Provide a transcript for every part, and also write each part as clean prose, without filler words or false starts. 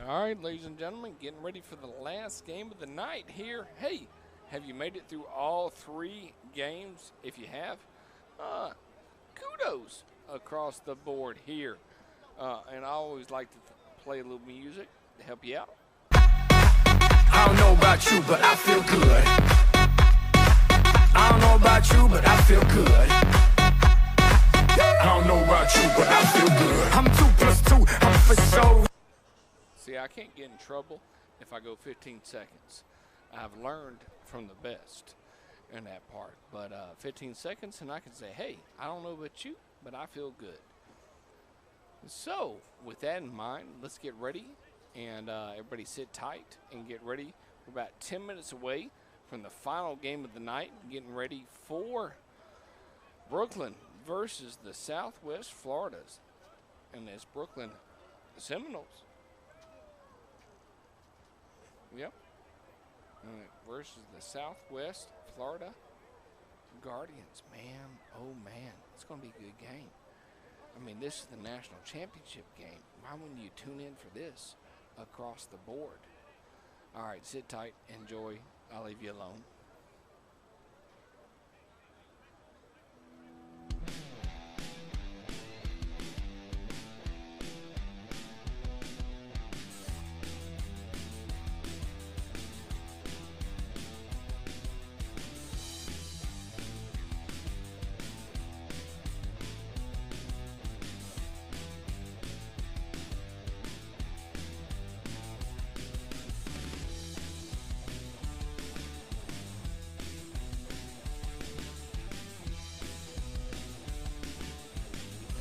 All right, ladies and gentlemen, getting ready for the last game of the night here. Hey, have you made it through all 3 games? If you have, kudos across the board here. And I always like to play a little music to help you out. I don't know about you, but I feel good. I don't know about you, but I feel good. I don't know about you, but I feel good. I'm 2 + 2, I'm for sure. See, I can't get in trouble if I go 15 seconds. I've learned from the best in that part. But 15 seconds, and I can say, hey, I don't know about you, but I feel good. So, with that in mind, let's get ready. And everybody sit tight and get ready. We're about 10 minutes away from the final game of the night, getting ready for Brooklyn versus the Southwest Floridas. And it's Brooklyn Seminols. Yep. Versus the Southwest Florida Guardians. Man, oh man, it's going to be a good game. I mean, this is the national championship game. Why wouldn't you tune in for this across the board? All right, sit tight, enjoy. I'll leave you alone.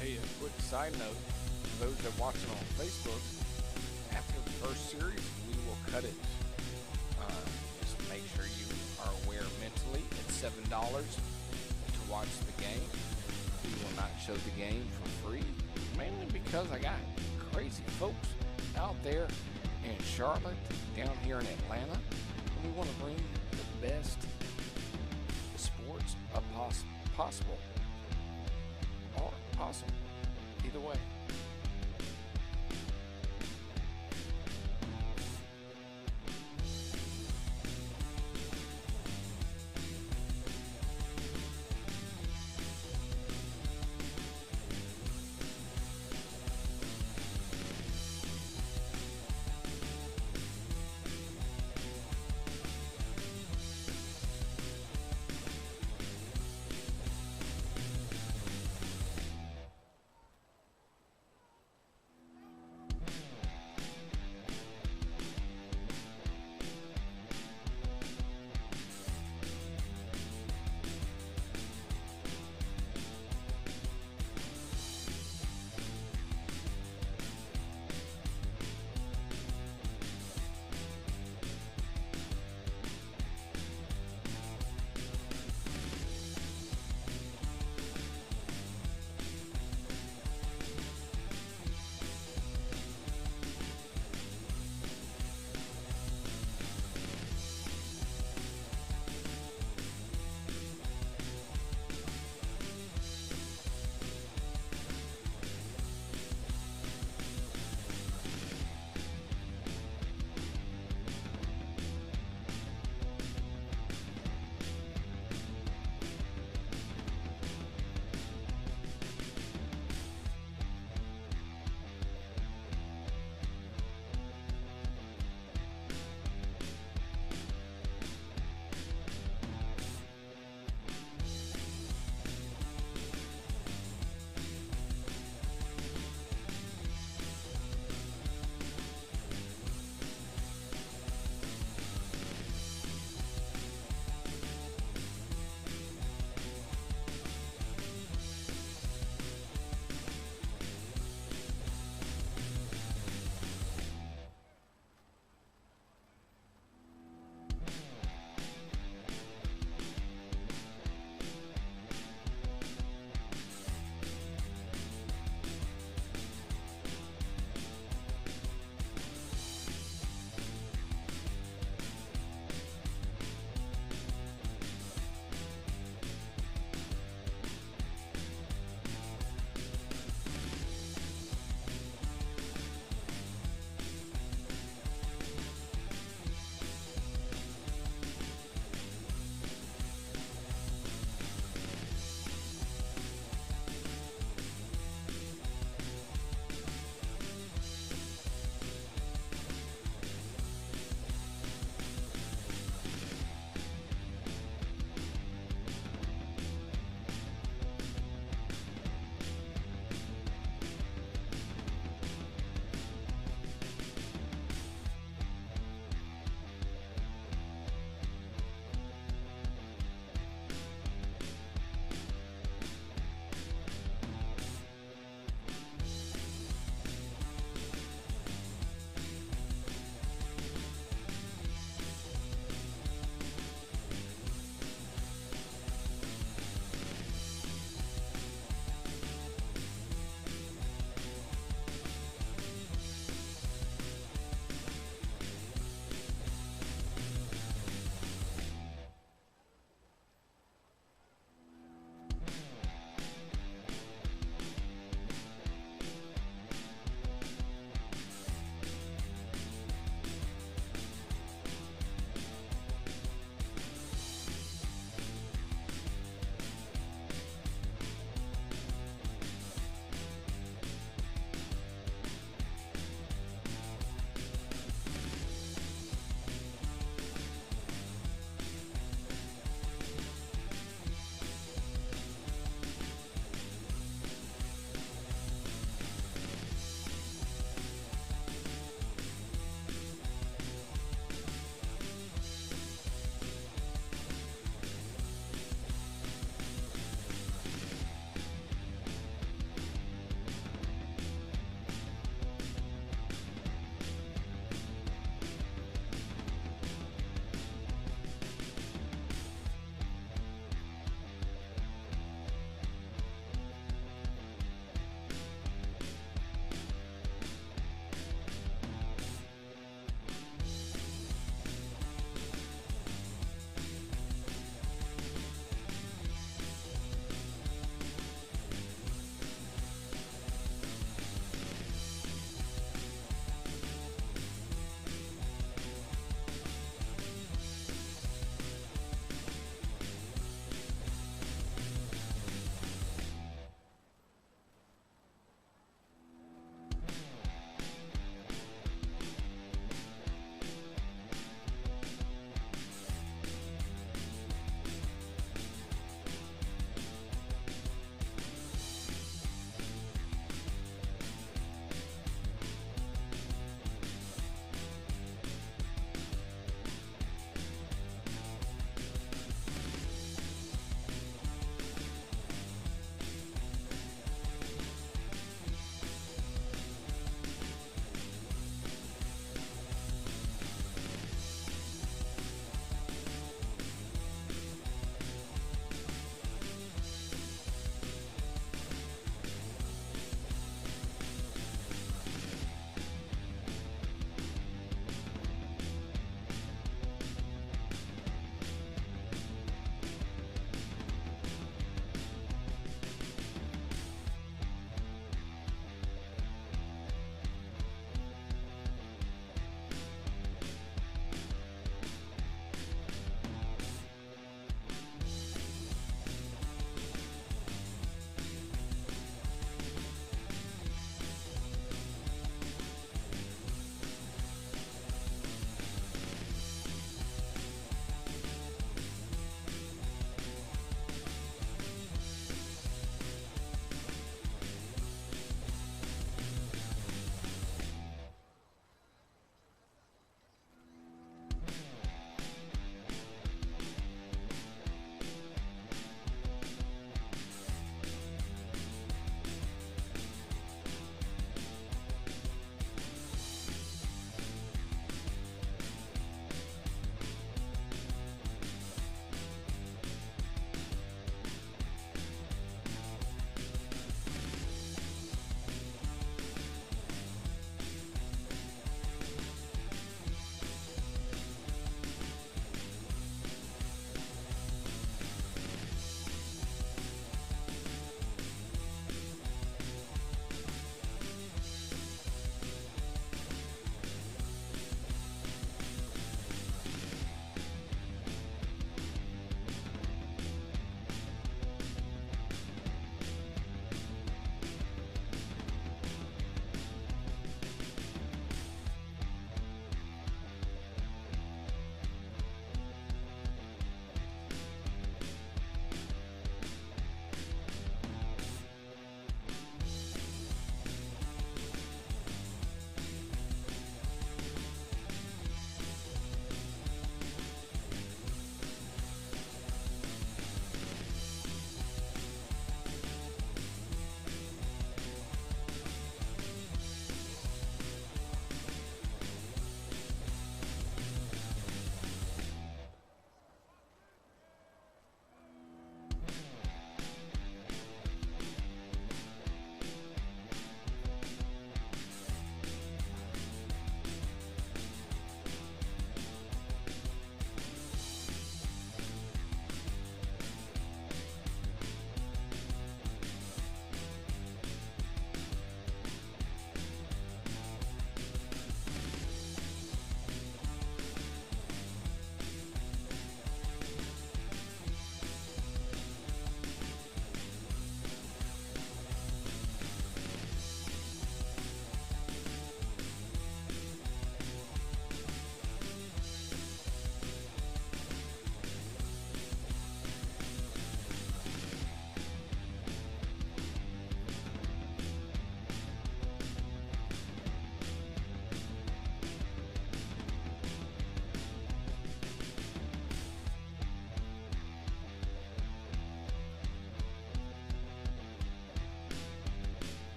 Hey, a quick side note, for those that are watching on Facebook, after the first series, we will cut it. Just make sure you are aware mentally. It's $7 to watch the game. We will not show the game for free, mainly because I got crazy folks out there in Charlotte, down here in Atlanta, and we want to bring the best sports possible. Or possible. Either way.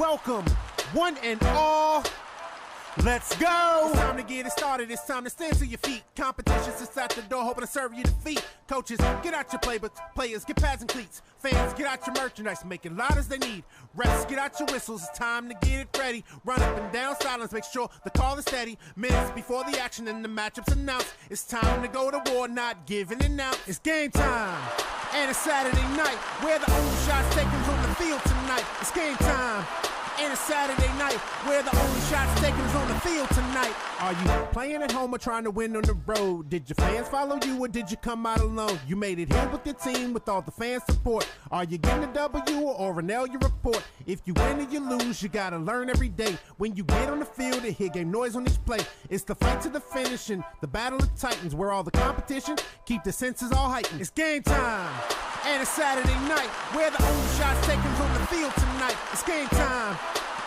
Welcome, one and all. Let's go! It's time to get it started. It's time to stand to your feet. Competition sits at the door, hoping to serve you defeat. Coaches, get out your playbooks. Players, get pads and cleats. Fans, get out your merchandise. Make it loud as they need. Refs, get out your whistles. It's time to get it ready. Run up and down silence. Make sure the call is steady. Minutes before the action and the matchups announced. It's time to go to war, not giving it out. It's game time. And it's Saturday night. Where the only shots taken on the field tonight. It's game time. And it's Saturday night, where the only shots taken is on the field tonight. Are you playing at home or trying to win on the road? Did your fans follow you or did you come out alone? You made it here with your team with all the fan support. Are you getting a W or an L you report? If you win or you lose, you gotta learn every day. When you get on the field, to hear game noise on each play. It's the fight to the finish and the battle of titans, where all the competition keep the senses all heightened. It's game time, and it's Saturday night, where the only shots taken is on the field tonight. It's game time.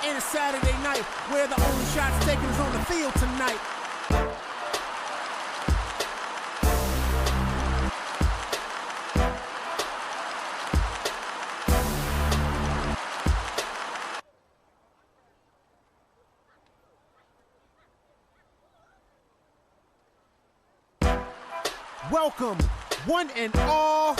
And it's Saturday night, where the only shots taken is on the field tonight. Welcome, one and all.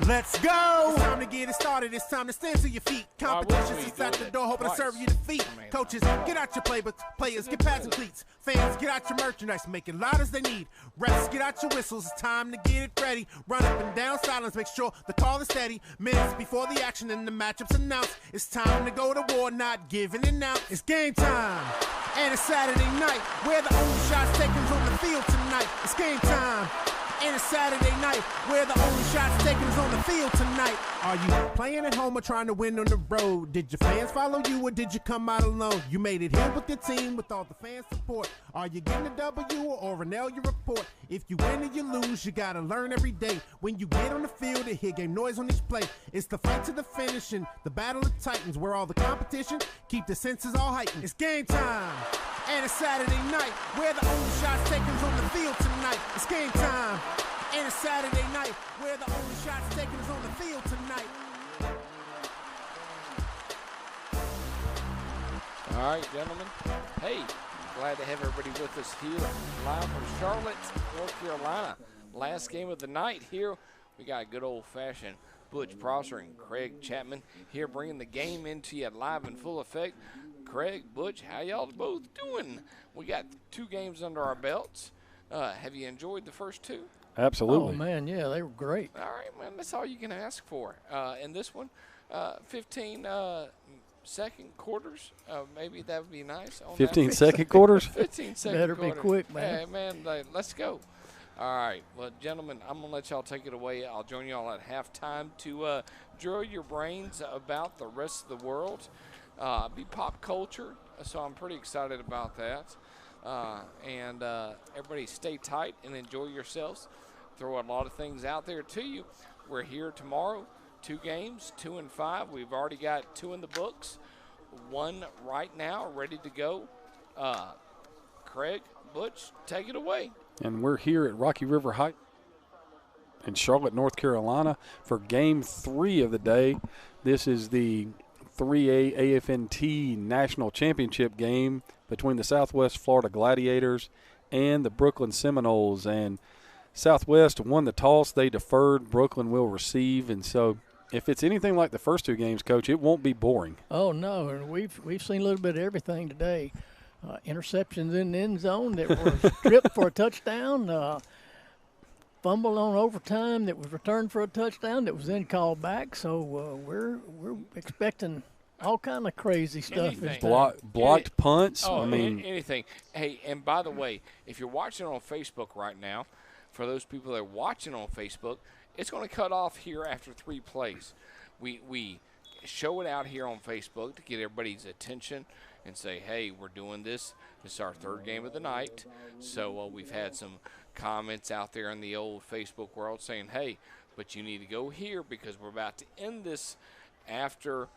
Let's go! It's time to get it started. It's time to stand to your feet. Competition sits at the door, hoping to serve you defeat. Coaches, get out your playbooks. Players, get pads and cleats. Fans, get out your merchandise. Make it loud as they need. Refs, get out your whistles. It's time to get it ready. Run up and down silence. Make sure the call is steady. Minutes before the action and the matchups announced. It's time to go to war, not giving it out. It's game time. And it's Saturday night, where the only shots taken is on the field tonight. It's game time. And it's Saturday night, where the only shots taken is on the field tonight. Are you playing at home or trying to win on the road? Did your fans follow you or did you come out alone? You made it here with your team with all the fan support. Are you getting a W or an L you report? If you win or you lose, you gotta learn every day. When you get on the field, to hear game noise on each play. It's the fight to the finish and the battle of titans, where all the competition keep the senses all heightened. It's game time. And it's Saturday night, where the only shots taken is on the field tonight. It's game time. And it's Saturday night, where the only shots taken is on the field tonight. All right, gentlemen. Hey, glad to have everybody with us here live from Charlotte, North Carolina. Last game of the night here. We got good old-fashioned Butch Prosser and Craig Chapman here bringing the game into you live in full effect. Craig, Butch, how y'all both doing? We got 2 games under our belts. Have you enjoyed the first 2? Absolutely. Oh, man, yeah, they were great. All right, man, that's all you can ask for. In this one, 15 second quarters, maybe that would be nice. 15-second quarters? 15-second Better quarter. be quick, man. Hey, man, let's go. All right, well, gentlemen, I'm going to let y'all take it away. I'll join y'all at halftime to drill your brains about the rest of the world. Be pop culture, so I'm pretty excited about that. And everybody stay tight and enjoy yourselves. Throw a lot of things out there to you. We're here tomorrow, 2 games, 2 and 5. We've already got 2 in the books, 1 right now, ready to go. Craig, Butch, take it away. And we're here at Rocky River High in Charlotte, North Carolina for Game 3 of the day. This is the 3A AFNT National Championship game between the Southwest Florida Gladiators and the Brooklyn Seminols. And Southwest won the toss. They deferred. Brooklyn will receive. And so if it's anything like the first 2 games, Coach, it won't be boring. Oh, no, and we've seen a little bit of everything today. Interceptions in the end zone that were stripped for a touchdown, fumble on overtime that was returned for a touchdown that was then called back. So we're expecting all kind of crazy stuff. Blocked punts. Oh, I mean, anything. Hey, and by the way, if you're watching on Facebook right now, for those people that are watching on Facebook, it's going to cut off here after 3 plays. We show it out here on Facebook to get everybody's attention and say, hey, we're doing this. This is our 3rd game of the night. So we've had some comments out there in the old Facebook world saying, hey, but you need to go here because we're about to end this after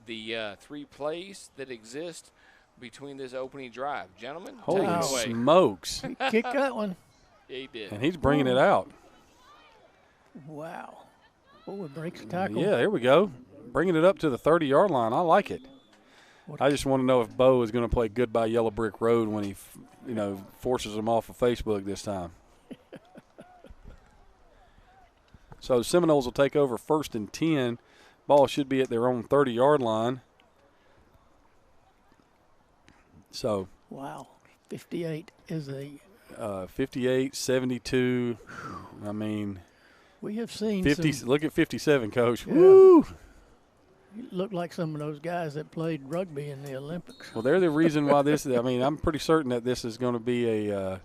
the 3 plays that exist between this opening drive. Gentlemen, holy take it away. smokes. Kick that one. Yeah, he did. And he's bringing it out. Wow. Oh, it breaks the tackle. Yeah, there we go. Bringing it up to the 30-yard line. I like it. I just want to know if Bo is going to play Goodbye Yellow Brick Road when he, forces them off of Facebook this time. So the Seminoles will take over 1st and 10. Ball should be at their own 30-yard line. So. Wow, 58 is a. 58, 72. I mean. We have seen 50. Look at 57, Coach. Yeah. Woo! You look like some of those guys that played rugby in the Olympics. Well, they're the reason why this. I mean, I'm pretty certain that this is going to be a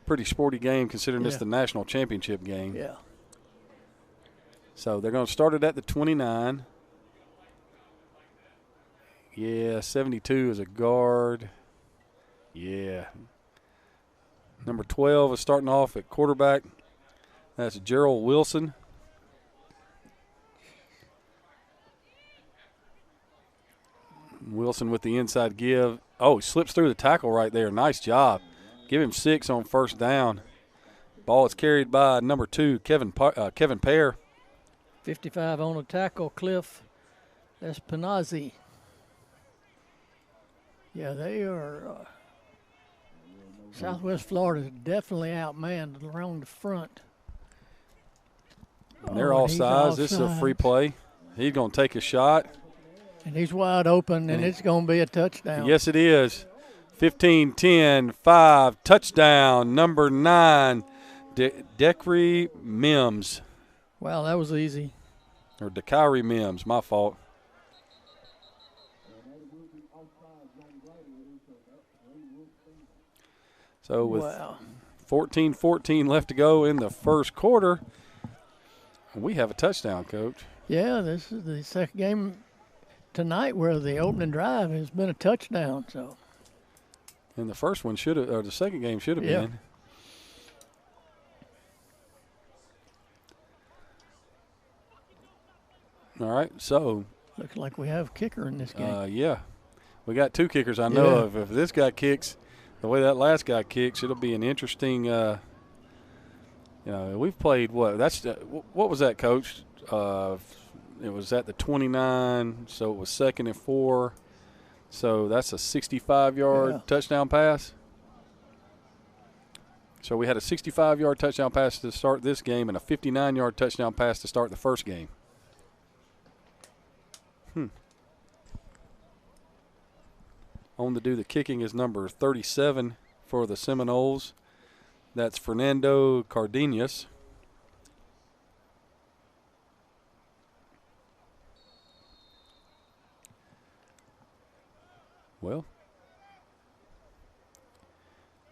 pretty sporty game, considering this the national championship game. Yeah. So they're going to start it at the 29. Yeah, 72 is a guard. Yeah. Number 12 is starting off at quarterback. That's Gerald Wilson. Wilson with the inside give. Oh, he slips through the tackle right there. Nice job. Give him 6 on 1st down. Ball is carried by number 2, Kevin Pear. 55 on the tackle, Cliff Espinazzi. Yeah, they are. Southwest Florida is definitely outmanned around the front. And they're all sides. This is a free play. He's going to take a shot. And he's wide open, and it's going to be a touchdown. Yes, it is. 15, 10, 5, touchdown, number 9, Decry Mims. Wow, that was easy. Or Decary Mims, my fault. So with 14-14 left to go in the first quarter, we have a touchdown, Coach. Yeah, this is the second game tonight where the opening drive has been a touchdown. So, and the first one should have, or the second game should have been. All right, so looks like we have a kicker in this game. Yeah, we got 2 kickers. I know of. If this guy kicks the way that last guy kicks, it'll be an interesting. We've played what? What was that, Coach? It was at the 29, so it was 2nd and 4. So that's a 65-yard touchdown pass. So we had a 65-yard touchdown pass to start this game and a 59-yard touchdown pass to start the first game. On to do the kicking is number 37 for the Seminoles. That's Fernando Cardenas. Well,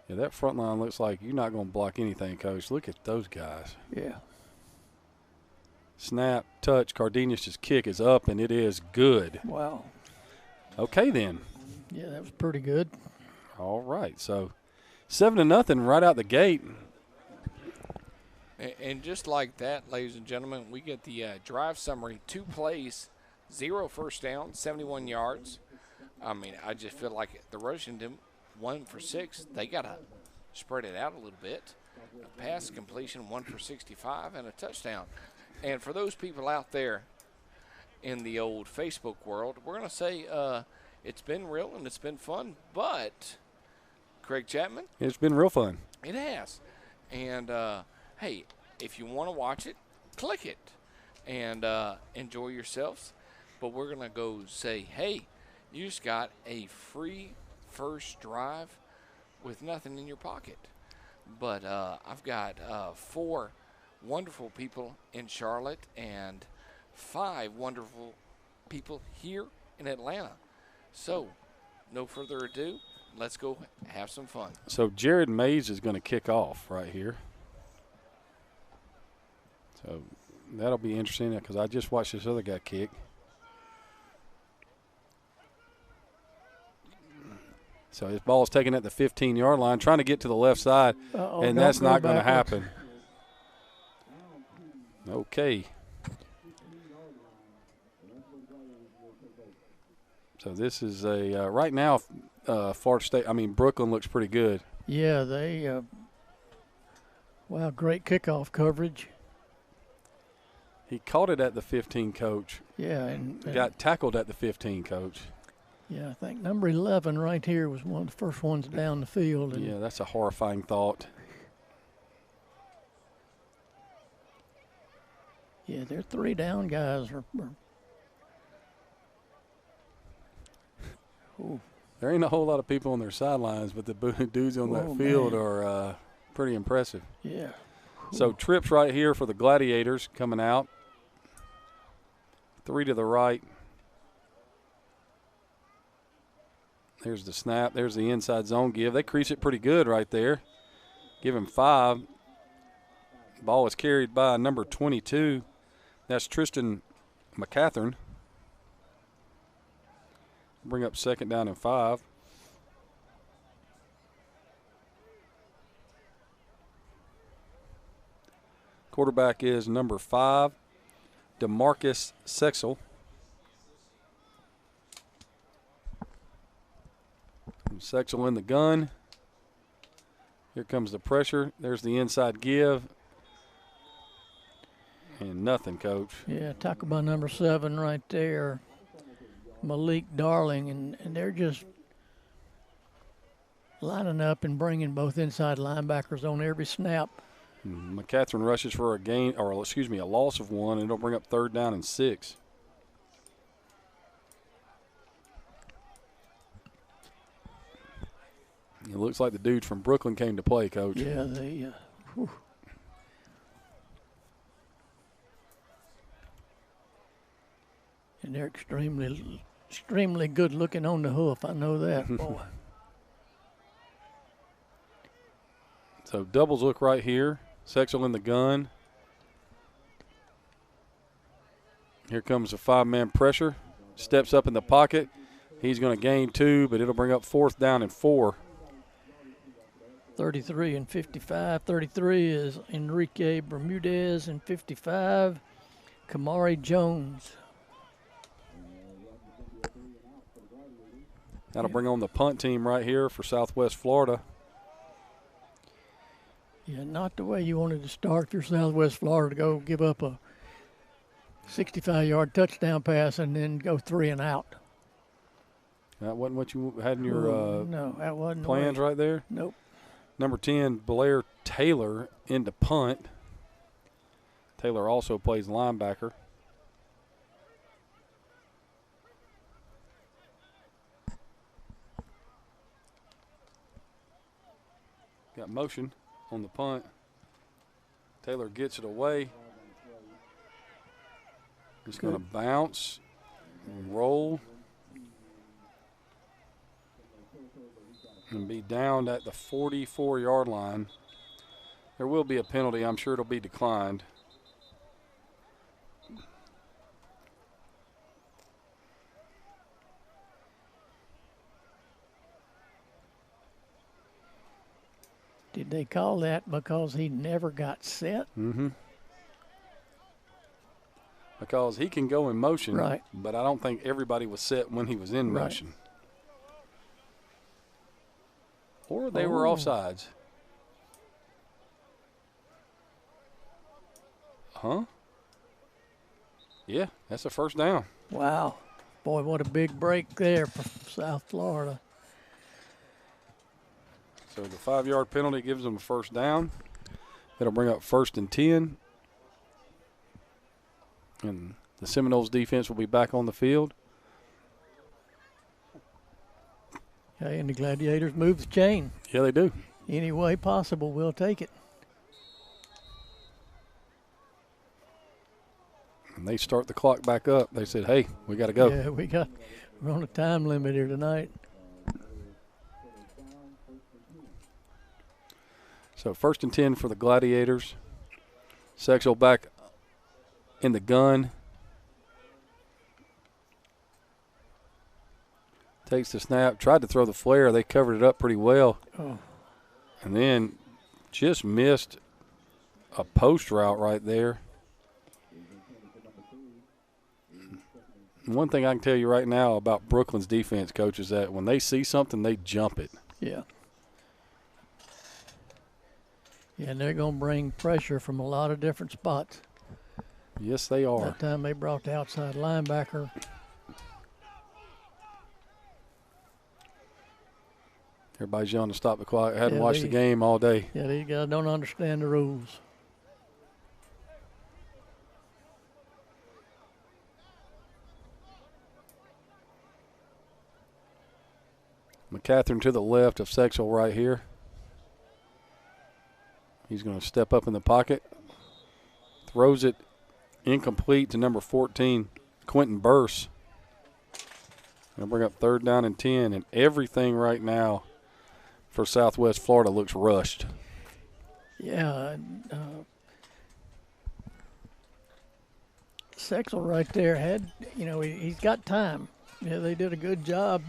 yeah, that front line looks like you're not going to block anything, Coach. Look at those guys. Yeah. Snap, touch, Cardenas' kick is up, and it is good. Wow. Okay, then. Yeah, that was pretty good. All right, so 7-0 right out the gate. And just like that, ladies and gentlemen, we get the drive summary. 2 plays, 0 first down, 71 yards. I mean, I just feel like the rushing them 1 for 6. They got to spread it out a little bit. A pass completion, 1 for 65, and a touchdown. And for those people out there in the old Facebook world, we're going to say it's been real and it's been fun. But, Craig Chapman? It's been real fun. It has. And, hey, if you want to watch it, click it and enjoy yourselves. But we're going to go say, hey, you just got a free first drive with nothing in your pocket. But I've got 4 wonderful people in Charlotte and 5 wonderful people here in Atlanta. So, no further ado, let's go have some fun. So Jared Mays is going to kick off right here. So that'll be interesting because I just watched this other guy kick. So his ball is taken at the 15-yard line, trying to get to the left side, and that's not going to happen. Okay. So this is a right now, Florida State. I mean, Brooklyn looks pretty good. Yeah, they. Wow, great kickoff coverage. He caught it at the 15, Coach. Yeah, and got tackled at the 15, Coach. Yeah, I think number 11 right here was one of the first ones down the field. And Yeah, that's a horrifying thought. yeah, their 3 down guys are ooh. There ain't a whole lot of people on their sidelines, but the dudes on that field are pretty impressive. Yeah. So trips right here for the Gladiators coming out. 3 to the right. There's the snap. There's the inside zone give. They crease it pretty good right there. Give him 5. Ball is carried by number 22. That's Tristan McCathern. Bring up 2nd down and 5. Quarterback is number 5, DeMarcus Sexel. Sexel in the gun. Here comes the pressure. There's the inside give. And nothing, Coach. Yeah, talk about number 7 right there, Malik Darling, and they're just lining up and bringing both inside linebackers on every snap. McCathern rushes for a gain, or excuse me, a loss of 1, and it'll bring up 3rd down and 6. It looks like the dudes from Brooklyn came to play, Coach. Yeah, they. And they're extremely good looking on the hoof. I know that, boy. So doubles look right here. Sexel in the gun. Here comes a 5-man pressure. Steps up in the pocket. He's going to gain 2, but it'll bring up 4th down and 4. 33 and 55. 33 is Enrique Bermudez, and 55, Kamari Jones. That'll bring on the punt team right here for Southwest Florida. Yeah, not the way you wanted to start if you're Southwest Florida, to go give up a 65-yard touchdown pass and then go 3 and out. That wasn't what you had in your no, that wasn't plans right there? Nope. Number 10, Blair Taylor into punt. Taylor also plays linebacker. Got motion on the punt. Taylor gets it away. Just going to bounce and roll and be down at the 44-yard line. There will be a penalty. I'm sure it'll be declined. Did they call that because he never got set? Mm-hmm. Because he can go in motion, right, but I don't think everybody was set when he was in right. motion. Or they were offsides. Huh? Yeah, that's a 1st down. Wow. Boy, what a big break there for South Florida. So the 5-yard penalty gives them a 1st down. It'll bring up 1st and 10. And the Seminoles defense will be back on the field. Okay, and the Gladiators move the chain. Yeah, they do. Any way possible, we'll take it. And they start the clock back up. They said, hey, we got to go. Yeah, we're on a time limit here tonight. So 1st and 10 for the Gladiators. Sexual back in the gun. Takes the snap. Tried to throw the flare. They covered it up pretty well. Oh. And then just missed a post route right there. One thing I can tell you right now about Brooklyn's defense, Coach, is that when they see something, they jump it. Yeah. Yeah, and they're going to bring pressure from a lot of different spots. Yes, they are. That time they brought the outside linebacker. Everybody's yelling to stop the clock. I hadn't watched the game all day. Yeah, these guys don't understand the rules. McCatherine to the left of Sexel right here. He's going to step up in the pocket. Throws it incomplete to number 14, Quentin Burse. Going to bring up 3rd down and 10, and everything right now for Southwest Florida looks rushed. Yeah. Sexel right there had, he's got time. Yeah, they did a good job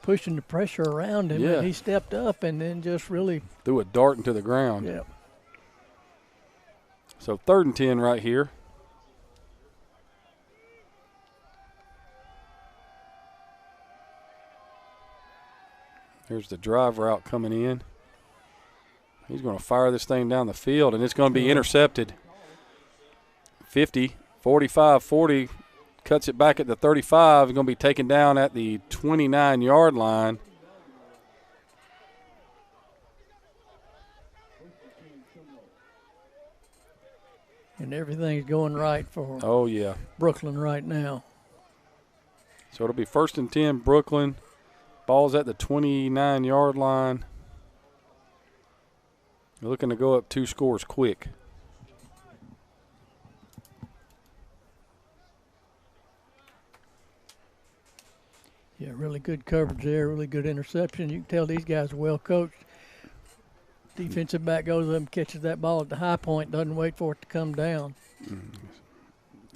pushing the pressure around him. Yeah. And he stepped up and then just really threw a dart into the ground. Yeah. So 3rd and 10 right here. Here's the drive route coming in. He's going to fire this thing down the field, and it's going to be intercepted. 50, 45, 40, cuts it back at the 35. He's going to be taken down at the 29-yard line. And everything's going right for Brooklyn right now. So it'll be 1st and 10, Brooklyn. Ball's at the 29-yard line. They're looking to go up 2 scores quick. Yeah, really good coverage there, really good interception. You can tell these guys are well coached. Defensive back goes up and catches that ball at the high point, doesn't wait for it to come down.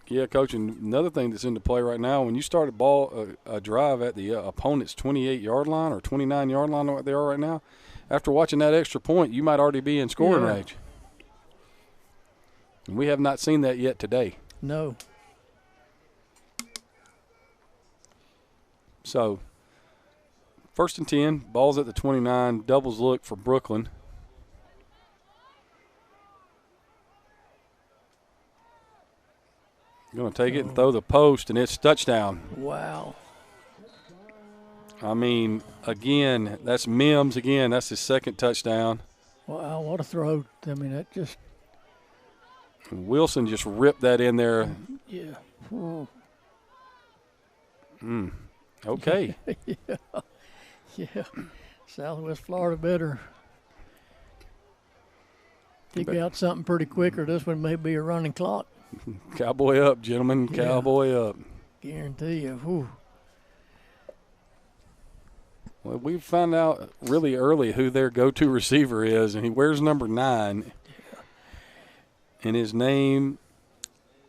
Yeah, Coach, and another thing that's into play right now, when you start a drive at the opponent's 28-yard line or 29-yard line, what they are right now, after watching that extra point, you might already be in scoring range. And we have not seen that yet today. No. So, 1st and 10, ball's at the 29, doubles look for Brooklyn. Going to take it and throw the post, and it's touchdown. Wow. I mean, again, that's Mims again. That's his 2nd touchdown. Wow, what a throw. I mean, that just. Wilson just ripped that in there. Yeah. Okay. Yeah. Southwest Florida better dig out something pretty quick, or this one may be a running clock. Cowboy up, gentlemen. Cowboy up. Guarantee you. Whew. Well, we found out really early who their go-to receiver is, and he wears number 9. And his name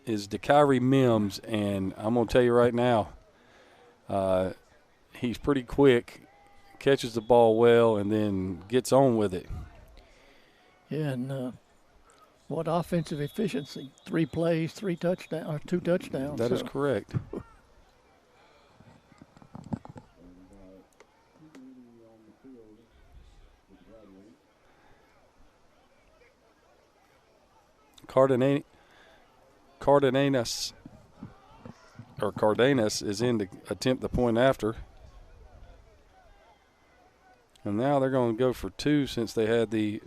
is DeKyrie Mims, and I'm going to tell you right now, he's pretty quick, catches the ball well, and then gets on with it. Yeah, and what offensive efficiency. 3 plays, 2 touchdowns. That is correct. Cardenas is in to attempt the point after. And now they're going to go for 2 since they had the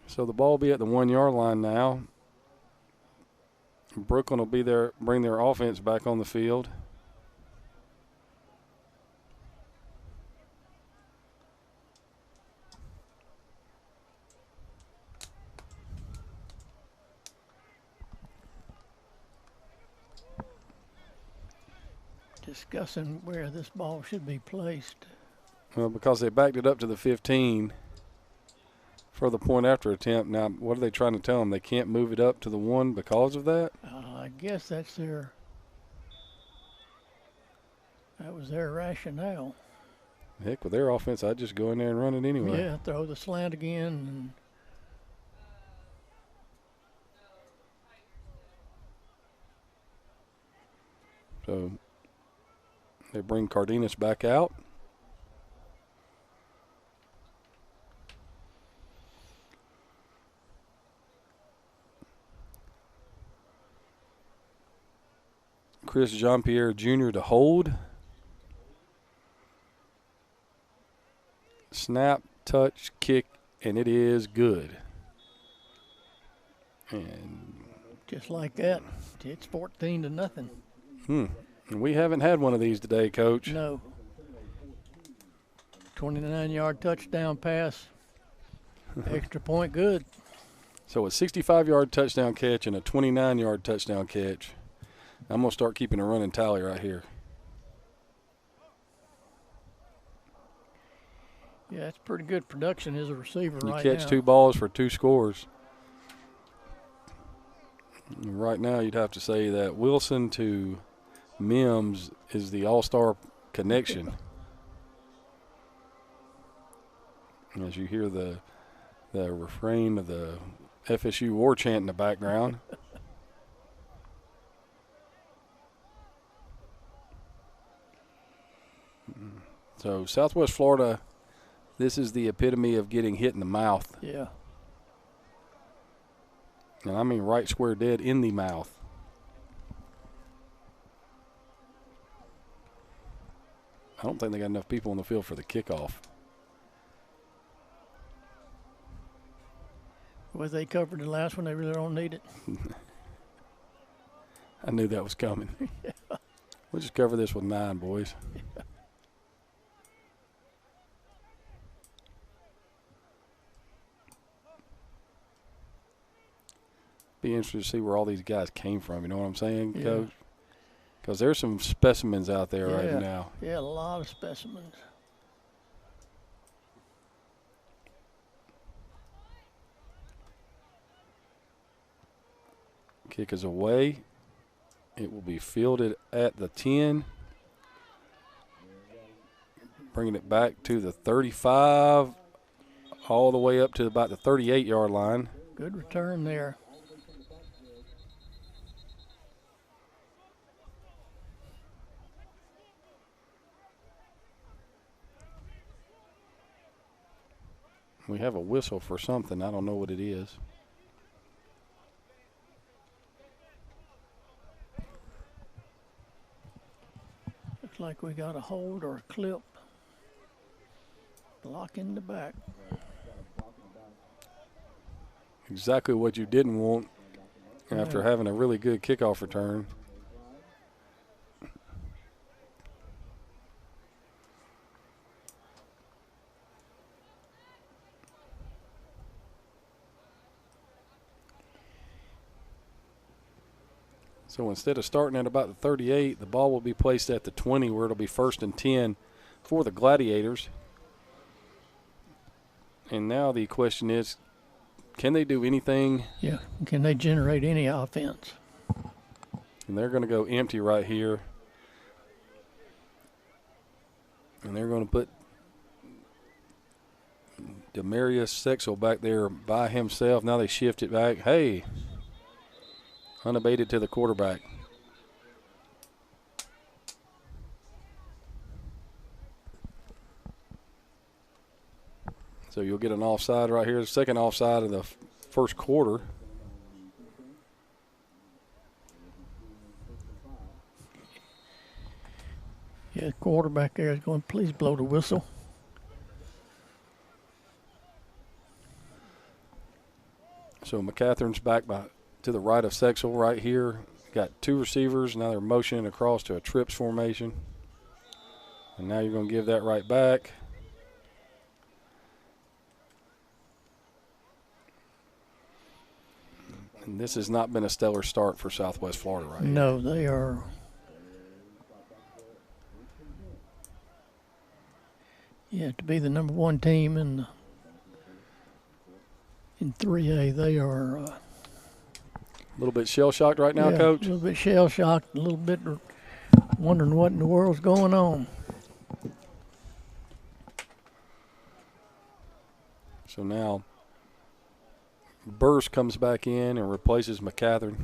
So the ball will be at the 1-yard line now. Brooklyn will be there, bring their offense back on the field. Discussing where this ball should be placed. Well, because they backed it up to the 15 for the point after attempt. Now, what are they trying to tell them? They can't move it up to the 1 because of that? I guess that was their rationale. Heck, with their offense, I'd just go in there and run it anyway. Yeah, throw the slant again. So they bring Cardenas back out. Chris Jean-Pierre Jr. to hold. Snap, touch, kick, and it is good. And just like that, it's 14-0. And we haven't had one of these today, Coach. No. 29-yard touchdown pass. Extra point good. So a 65-yard touchdown catch and a 29-yard touchdown catch. I'm going to start keeping a running tally right here. Yeah, it's pretty good production as a receiver right now. You catch 2 balls for 2 scores. And right now you'd have to say that Wilson to Mims is the all-star connection. As you hear the refrain of the FSU war chant in the background. So Southwest Florida, this is the epitome of getting hit in the mouth. Yeah. And I mean right square dead in the mouth. I don't think they got enough people on the field for the kickoff. Well, they covered the last one. They really don't need it. I knew that was coming. Yeah. We'll just cover this with 9, boys. Yeah. Be interested to see where all these guys came from. You know what I'm saying, yeah. Coach? Because there's some specimens out there right now. Yeah, a lot of specimens. Kick is away. It will be fielded at the 10. Bringing it back to the 35, all the way up to about the 38-yard line. Good return there. We have a whistle for something. I don't know what it is. Looks like we got a hold or a clip. Block in the back. Exactly what you didn't want after having a really good kickoff return. So instead of starting at about the 38, the ball will be placed at the 20 where it'll be 1st and 10 for the Gladiators. And now the question is, can they do anything? Yeah, can they generate any offense? And they're going to go empty right here. And they're going to put Demarius Sexel back there by himself. Now they shift it back. Hey. Unabated to the quarterback. So you'll get an offside right here, the second offside of the first quarter. Yeah, the quarterback there is going, please blow the whistle. So McCathern's back to the right of Sexel right here. Got 2 receivers. Now they're motioning across to a trips formation. And now you're going to give that right back. And this has not been a stellar start for Southwest Florida right No, here. They are. Yeah, to be the #1 team in 3A, they are a little bit shell-shocked right now, Coach? A little bit shell-shocked, a little bit wondering what in the world's going on. So now Burst comes back in and replaces McCathern.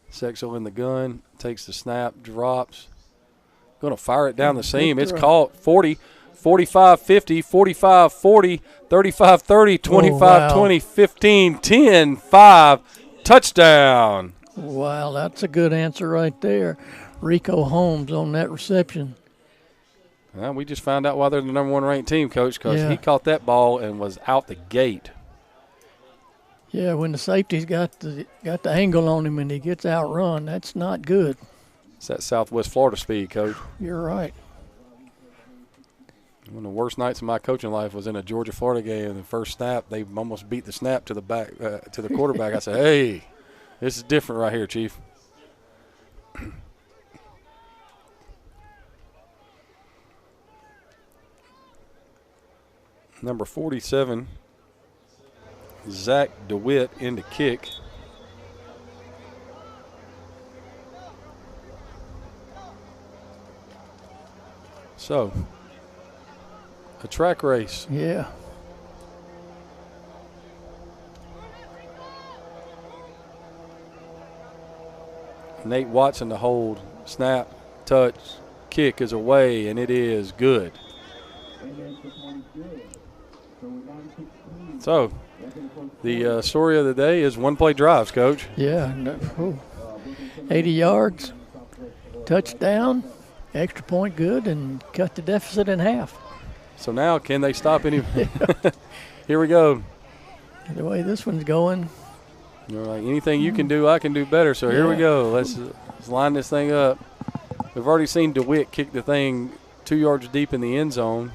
Sexel in the gun, takes the snap, drops. Going to fire it down the seam. It's caught 40, 45, 50, 45, 40, 35, 30, 25, 20, 15, 10, 5. Touchdown. Wow, that's a good answer right there. Rico Holmes on that reception. Well, we just found out why they're the number 1 ranked team, Coach, because Yeah. he caught that ball and was out the gate. Yeah, when the safety's got the angle on him and he gets outrun, that's not good. It's that Southwest Florida speed, Coach. You're right. One of the worst nights of my coaching life was in a Georgia-Florida game. The first snap, they almost beat the snap to the back to the quarterback. I said, "Hey, this is different right here, Chief." Number 47, Zach DeWitt into kick. So, a track race. Yeah. Nate Watson to hold. Snap, touch, kick is away, and it is good. So, the story of the day is one-play drives, Coach. Yeah. 80 yards, touchdown, extra point good, and cut the deficit in half. So now, can they stop any? Here we go. The way this one's going. You're like, anything you can do, I can do better. So here we go. Let's line this thing up. We've already seen DeWitt kick the thing 2 yards deep in the end zone.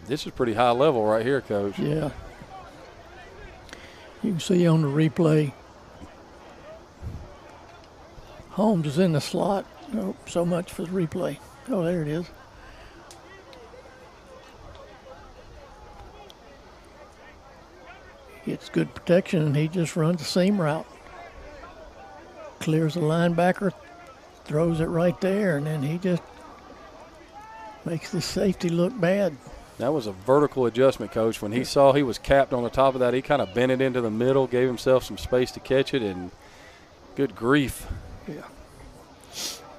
This is pretty high level right here, Coach. Yeah. You can see on the replay, Holmes is in the slot. Oh, so much for the replay. Oh, there it is. Gets good protection, and he just runs the seam route. Clears the linebacker, throws it right there, and then he just makes the safety look bad. That was a vertical adjustment, Coach. When he saw he was capped on the top of that, he kind of bent it into the middle, gave himself some space to catch it, and good grief. Yeah.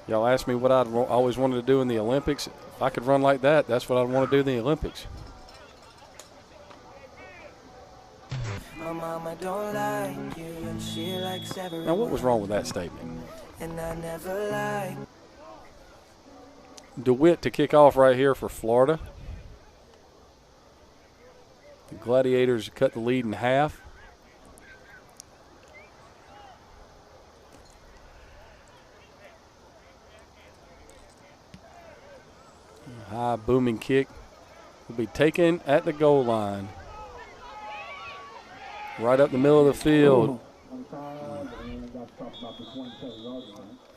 Y'all asked me what I'd always wanted to do in the Olympics. If I could run like that, that's what I'd want to do in the Olympics. My mama don't like you and she likes everyone. Now, what was wrong with that statement? And I never like. DeWitt to kick off right here for Florida. The Gladiators cut the lead in half. High booming kick will be taken at the goal line. Right up the middle of the field.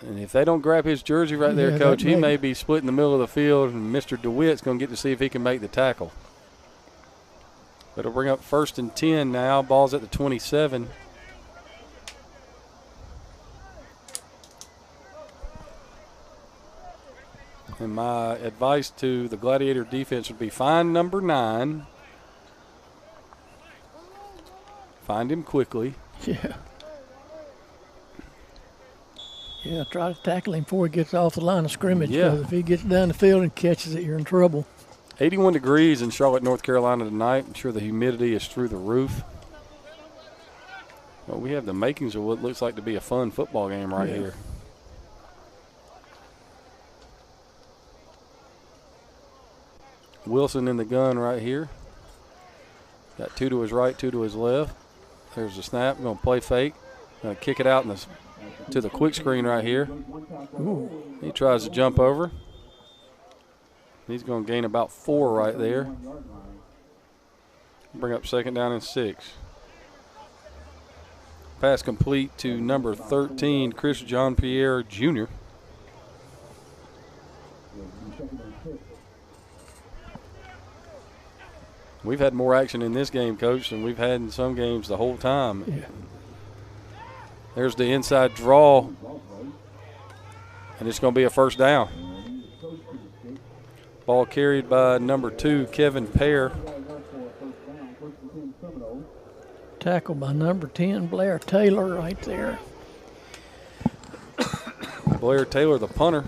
And if they don't grab his jersey right there, Coach, he may be split in the middle of the field, and Mr. DeWitt's going to get to see if he can make the tackle. But it'll bring up 1st and 10 now. Ball's at the 27. And my advice to the Gladiator defense would be find number 9. Find him quickly. Yeah. Yeah, try to tackle him before he gets off the line of scrimmage. Yeah. Because if he gets down the field and catches it, you're in trouble. 81 degrees in Charlotte, North Carolina tonight. I'm sure the humidity is through the roof. Well, we have the makings of what looks like to be a fun football game right here. Wilson in the gun right here. Got 2 to his right, 2 to his left. There's the snap. Going to play fake. Going to kick it out to the quick screen right here. Ooh. He tries to jump over. He's going to gain about 4 right there. Bring up 2nd down and 6. Pass complete to number 13, Chris John Pierre Jr. We've had more action in this game, Coach, than we've had in some games the whole time. Yeah. There's the inside draw, and it's going to be a 1st down. Ball carried by number 2, Kevin Pear. Tackled by number 10, Blair Taylor, right there. Blair Taylor, the punter.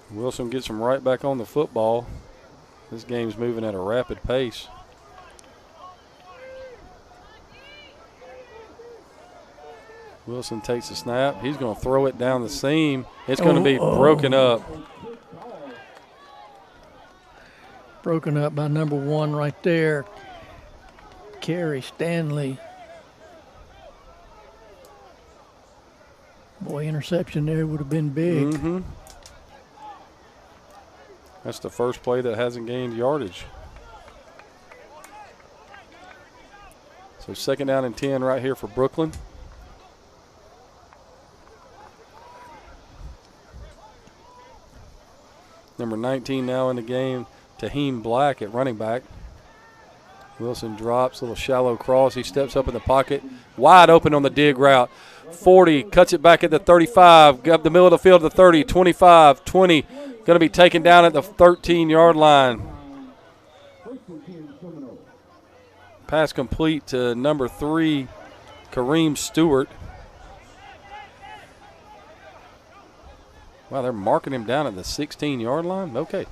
Wilson gets him right back on the football. This game's moving at a rapid pace. Wilson takes the snap. He's going to throw it down the seam. It's going to be broken up. Broken up by number 1 right there, Kerry Stanley. Boy, interception there would have been big. Mm-hmm. That's the first play that hasn't gained yardage. So 2nd down and 10 right here for Brooklyn. Number 19 now in the game, Taheem Black at running back. Wilson drops, a little shallow cross. He steps up in the pocket, wide open on the dig route. 40, cuts it back at the 35, up the middle of the field to the 30, 25, 20. Going to be taken down at the 13-yard line. Pass complete to number 3, Kareem Stewart. Wow, they're marking him down at the 16-yard line? Okay.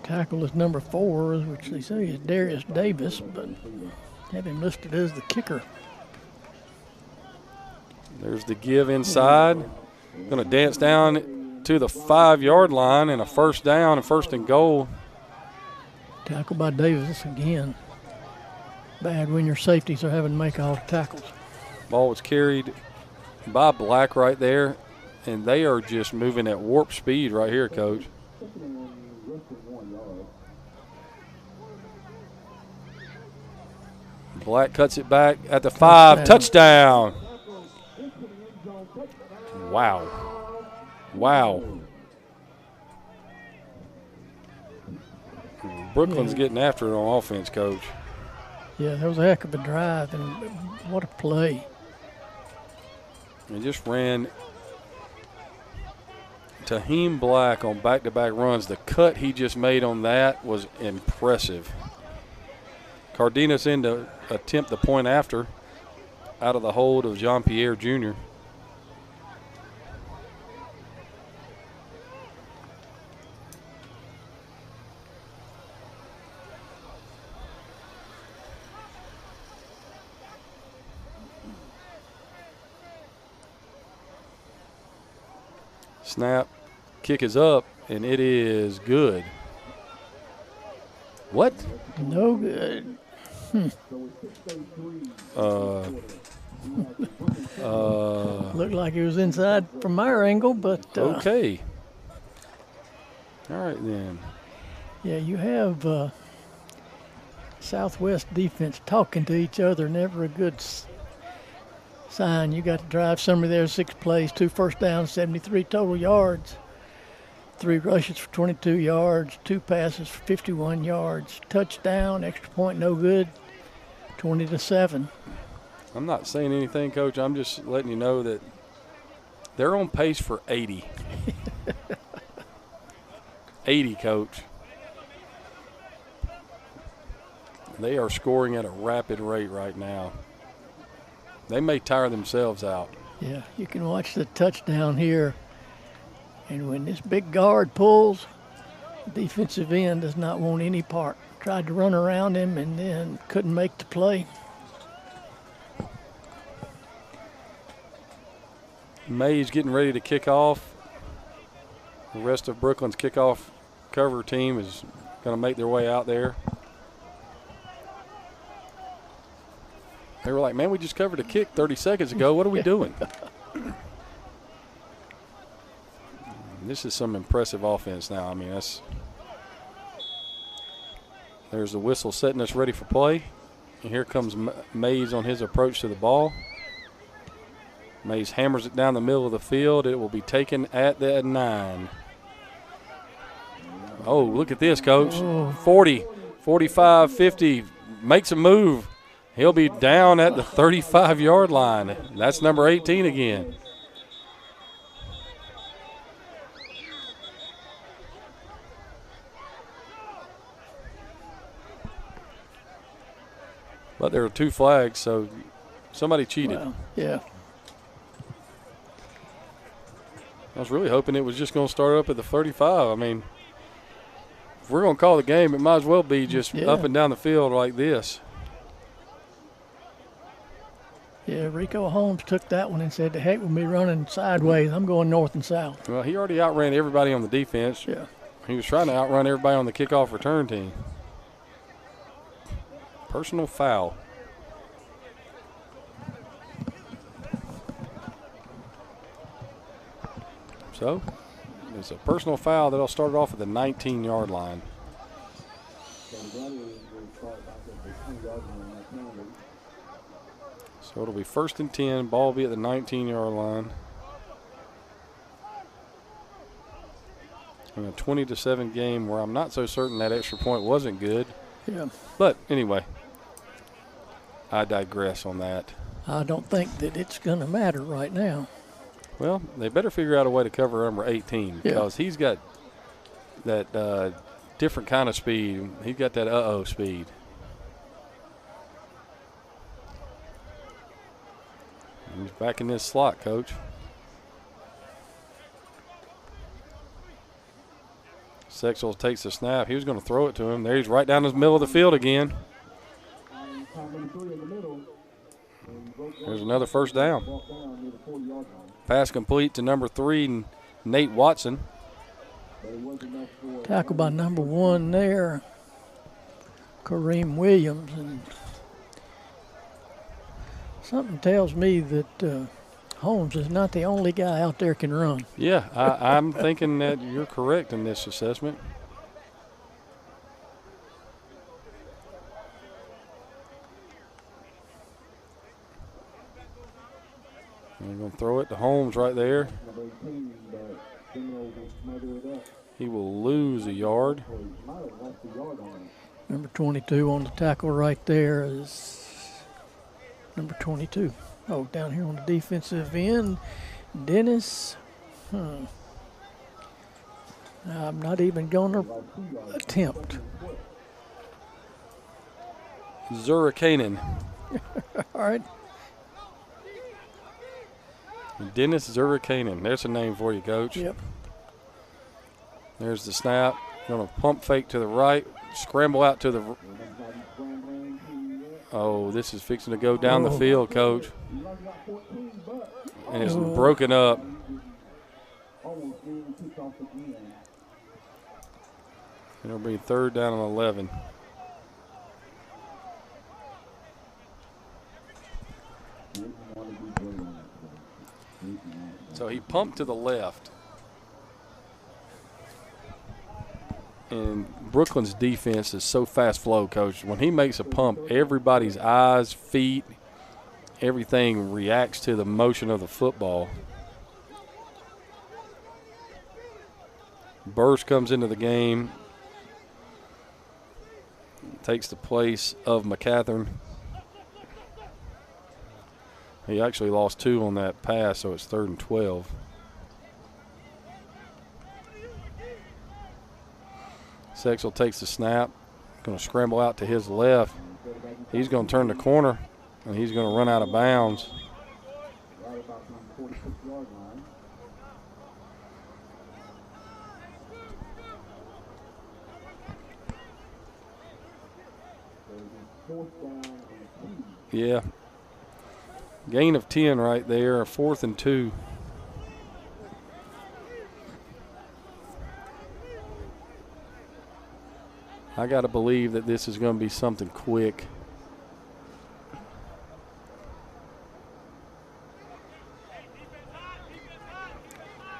Tackle is number 4, which they say is Darius Davis, but have him listed as the kicker. There's the give inside. Going to dance down to the 5-yard line and a first down and 1st and goal. Tackle by Davis again. Bad when your safeties are having to make all the tackles. Ball was carried by Black right there, and they are just moving at warp speed right here, Coach. Black cuts it back at the 5. Touchdown. Wow. Wow. Brooklyn's getting after it on offense, Coach. Yeah, that was a heck of a drive, and what a play. They just ran Taheem Black on back-to-back runs. The cut he just made on that was impressive. Cardenas in to attempt the point after out of the hold of Jean-Pierre Jr. Snap, kick is up, and it is good. What? No good. Looked like it was inside from our angle, but okay. All right then. Yeah, you have Southwest defense talking to each other. Never a good sign. You got to drive somebody there 6 plays, 2 first downs, 73 total yards. 3 rushes for 22 yards, 2 passes for 51 yards. Touchdown, extra point, no good, 20-7. I'm not saying anything, Coach. I'm just letting you know that they're on pace for 80. 80, Coach. They are scoring at a rapid rate right now. They may tire themselves out. Yeah, you can watch the touchdown here. And when this big guard pulls, the defensive end does not want any part. Tried to run around him and then couldn't make the play. Mays getting ready to kick off. The rest of Brooklyn's kickoff cover team is going to make their way out there. They were like, man, we just covered a kick 30 seconds ago. What are we doing? This is some impressive offense now. I mean, there's the whistle setting us ready for play. And here comes Mays on his approach to the ball. Mays hammers it down the middle of the field. It will be taken at the 9. Oh, look at this, Coach. 40, 45, 50. Makes a move. He'll be down at the 35-yard line. That's number 18 again. But there are 2 flags, so somebody cheated. Well, yeah. I was really hoping it was just going to start up at the 35. I mean, if we're going to call the game, it might as well be just up and down the field like this. Yeah, Rico Holmes took that one and said, "The heck with me running sideways. I'm going north and south." Well, he already outran everybody on the defense. Yeah. He was trying to outrun everybody on the kickoff return team. Personal foul. So, it's a personal foul that'll start off at the 19-yard line. So it'll be 1st and 10. Ball will be at the 19-yard line. In a 20-7 game where I'm not so certain that extra point wasn't good. Yeah. But anyway, I digress on that. I don't think that it's going to matter right now. Well, they better figure out a way to cover number 18 because he's got that different kind of speed. He's got that uh-oh speed. He's back in this slot, Coach. Sexel takes the snap. He was going to throw it to him. There he's right down the middle of the field again. There's another first down. Pass complete to number 3, Nate Watson. Tackle by number 1 there, Kareem Williams. And something tells me that Holmes is not the only guy out there can run. Yeah, I'm thinking that you're correct in this assessment. They're going to throw it to Holmes right there. He will lose a yard. Number 22 on the tackle right there is number 22. Oh, down here on the defensive end, Dennis. I'm not even going to attempt. Zurakanen. All right. Dennis Zurakanen. There's a name for you, Coach. Yep. There's the snap. Going to pump fake to the right. Scramble out to the. Oh, this is fixing to go down the field, Coach. And it's broken up. It'll be 3rd down and 11. So he pumped to the left. And Brooklyn's defense is so fast flow, Coach. When he makes a pump, everybody's eyes, feet, everything reacts to the motion of the football. Burst comes into the game, takes the place of McCathern. He actually lost 2 on that pass, so it's 3rd and 12. Sexel takes the snap, going to scramble out to his left. He's going to turn the corner, and he's going to run out of bounds. Yeah. Gain of 10 right there, 4th and 2. I got to believe that this is going to be something quick.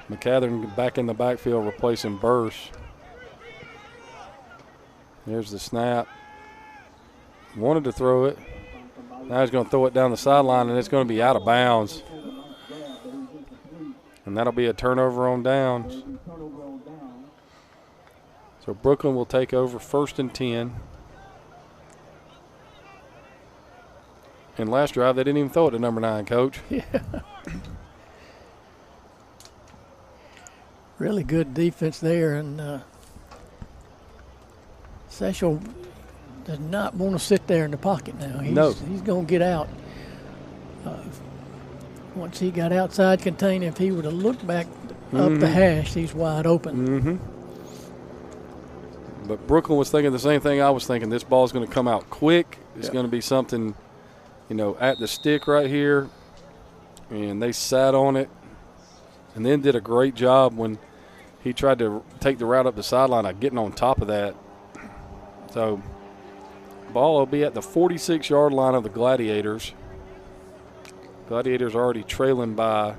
McCathern back in the backfield replacing Burst. There's the snap. Wanted to throw it. Now he's going to throw it down the sideline, and it's going to be out of bounds. And that'll be a turnover on downs. So Brooklyn will take over 1st and 10. And last drive, they didn't even throw it to number 9, Coach. Yeah. Really good defense there, and Sechel does not want to sit there in the pocket now. He's going to get out. Once he got outside contain, if he would have looked back up the hash. He's wide open. But Brooklyn was thinking the same thing I was thinking. This ball's going to come out quick. It's going to be something, at the stick right here. And they sat on it and then did a great job when he tried to take the route up the sideline of getting on top of that. So ball will be at the 46-yard line of the Gladiators. Gladiators already trailing by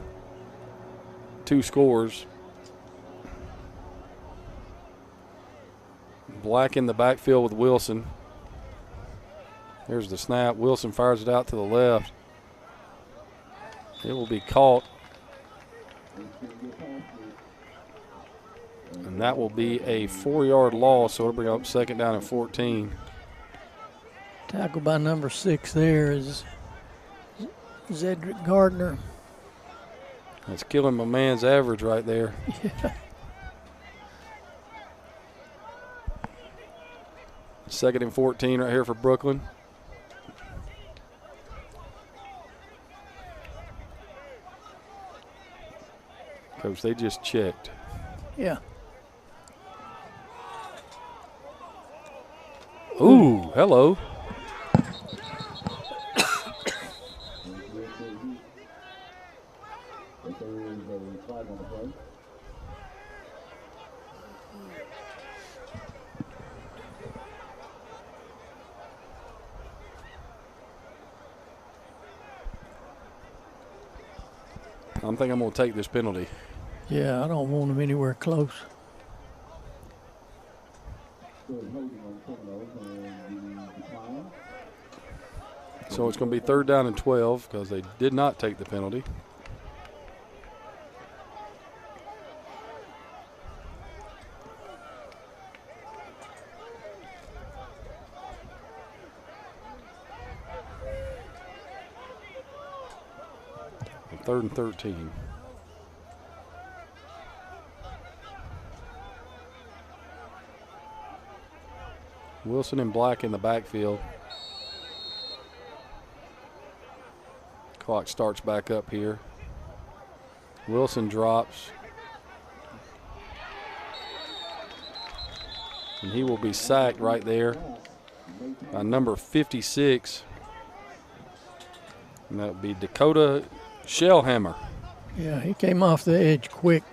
2 scores. Black in the backfield with Wilson. There's the snap. Wilson fires it out to the left. It will be caught. And that will be a 4-yard loss, so it'll bring up 2nd down and 14. Tackle by number 6 there is Zedrick Gardner. That's killing my man's average right there. Yeah. 2nd and 14 right here for Brooklyn. Coach, they just checked. Yeah. Ooh, hello. I think I'm going to take this penalty. Yeah, I don't want him anywhere close. So it's going to be 3rd down and 12 because they did not take the penalty. And 3rd and 13. Wilson and Black in the backfield. Clock starts back up here. Wilson drops. And he will be sacked right there by number 56. And that would be Dakota Shellhammer. Yeah, he came off the edge quick.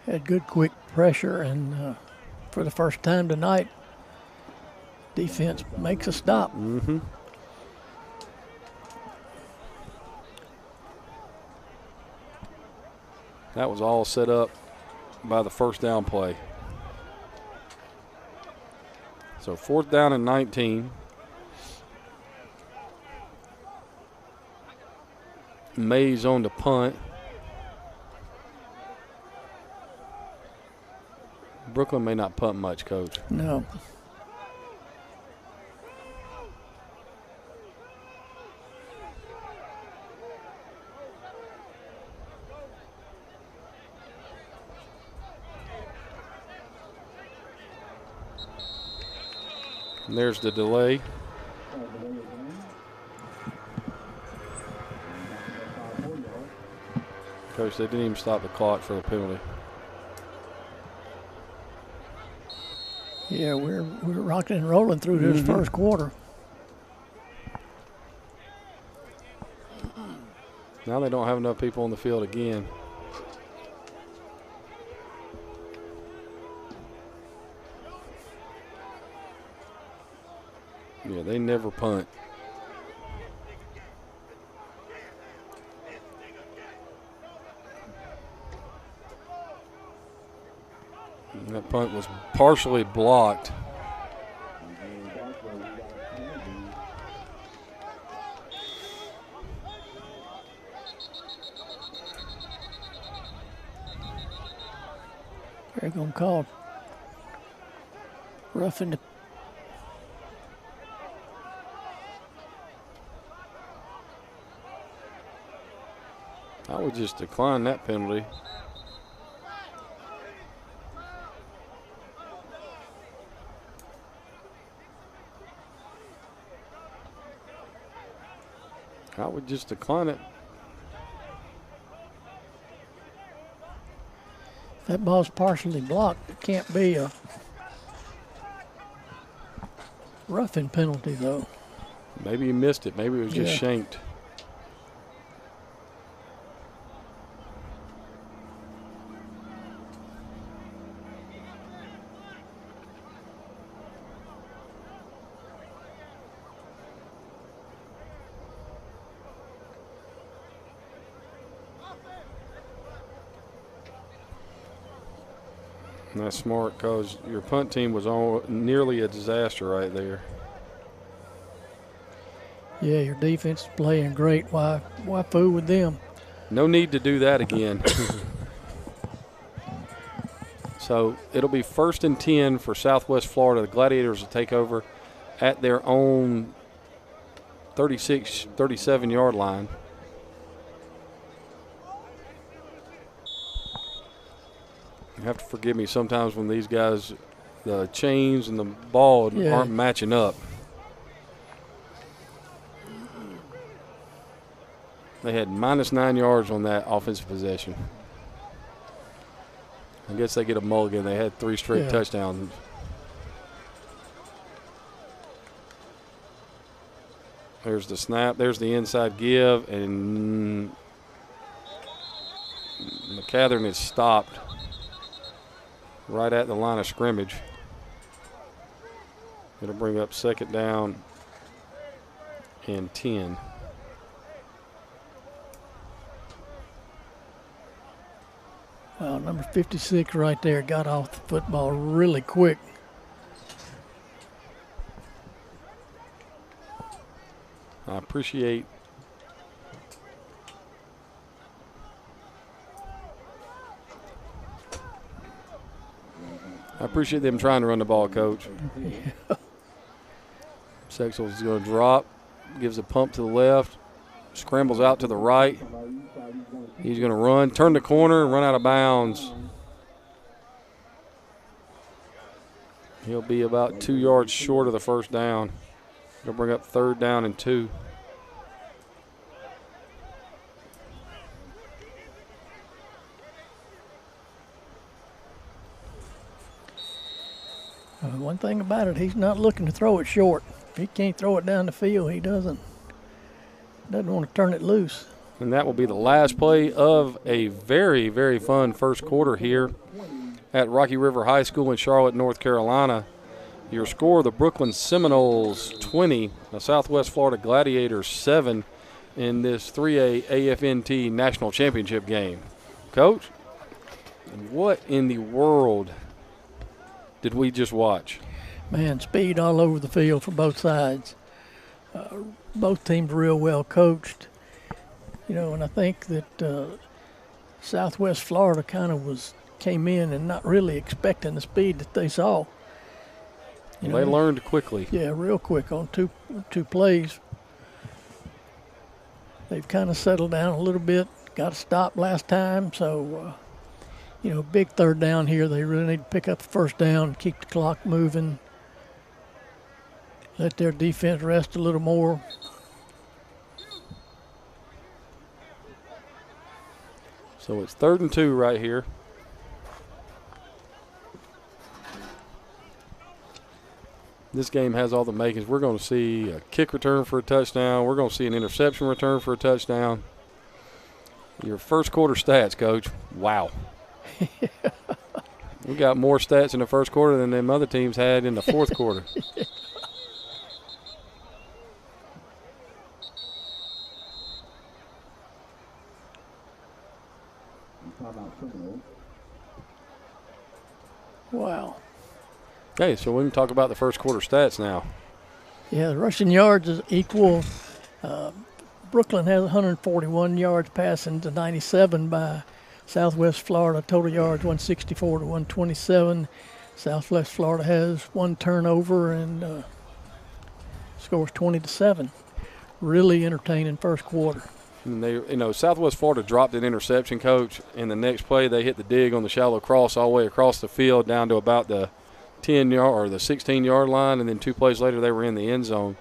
Had good quick pressure, and for the first time tonight, defense makes a stop. Mm-hmm. That was all set up by the first down play. So 4th down and 19. Mays on the punt. Brooklyn may not punt much, Coach. No. And there's the delay. Coach, they didn't even stop the clock for the penalty. Yeah, we're rocking and rolling through this first quarter. Now they don't have enough people on the field again. Yeah, they never punt. And that punt was partially blocked. They're going to call roughing the. I would just decline that penalty. I would just decline it. That ball's partially blocked. It can't be a roughing penalty, though. Maybe he missed it. Maybe it was just shanked. And that's smart because your punt team was nearly a disaster right there. Yeah, your defense is playing great. Why fool with them? No need to do that again. So it'll be 1st and 10 for Southwest Florida. The Gladiators will take over at their own 36, 37-yard line. You have to forgive me sometimes when these guys, the chains and the ball aren't matching up. They had -9 yards on that offensive possession. I guess they get a mulligan. They had 3 straight touchdowns. There's the snap. There's the inside give. And McCathern is stopped right at the line of scrimmage. It'll bring up 2nd down and 10. Well, number 56 right there got off the football really quick. I appreciate them trying to run the ball, Coach. Sexel's going to drop, gives a pump to the left, scrambles out to the right. He's going to run, turn the corner, run out of bounds. He'll be about 2 yards short of the 1st down. He'll bring up 3rd down and 2. One thing about it, he's not looking to throw it short. If he can't throw it down the field, he doesn't want to turn it loose. And that will be the last play of a very, very fun first quarter here at Rocky River High School in Charlotte, North Carolina. Your score, the Brooklyn Seminols 20, the Southwest Florida Gladiators 7 in this 3A AFNT National Championship game. Coach, what in the world did we just watch? Man, speed all over the field for both sides. Both teams real well coached. You know, and I think that Southwest Florida kind of came in and not really expecting the speed that they saw. They learned quickly. Yeah, real quick on two plays. They've kind of settled down a little bit. Got a stop last time, so big 3rd down here. They really need to pick up the 1st down, keep the clock moving, let their defense rest a little more. So it's 3rd and 2 right here. This game has all the makings. We're going to see a kick return for a touchdown. We're going to see an interception return for a touchdown. Your first quarter stats, Coach. Wow. We got more stats in the first quarter than them other teams had in the 4th quarter. Wow. Okay, so we can talk about the first quarter stats now. Yeah, the rushing yards is equal. Brooklyn has 141 yards passing to 97 by Southwest Florida. Total yards 164 to 127. Southwest Florida has 1 turnover and scores 20-7. Really entertaining first quarter. And they, Southwest Florida dropped an interception, Coach, and the next play they hit the dig on the shallow cross all the way across the field down to about the 10-yard or the 16-yard line, and then 2 plays later they were in the end zone.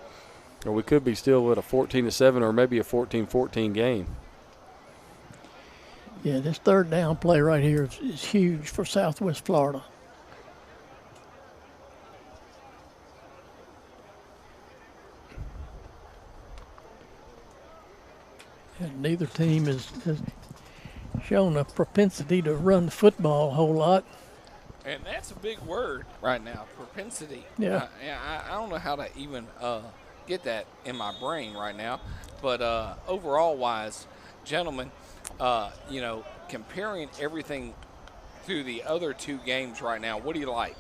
Or we could be still at a 14-7 or maybe a 14-14 game. Yeah, this third down play right here is huge for Southwest Florida. And neither team has shown a propensity to run the football a whole lot. And that's a big word right now, propensity. Yeah. I don't know how to even get that in my brain right now. But overall wise, gentlemen, you know, comparing everything through the other two games right now, what do you like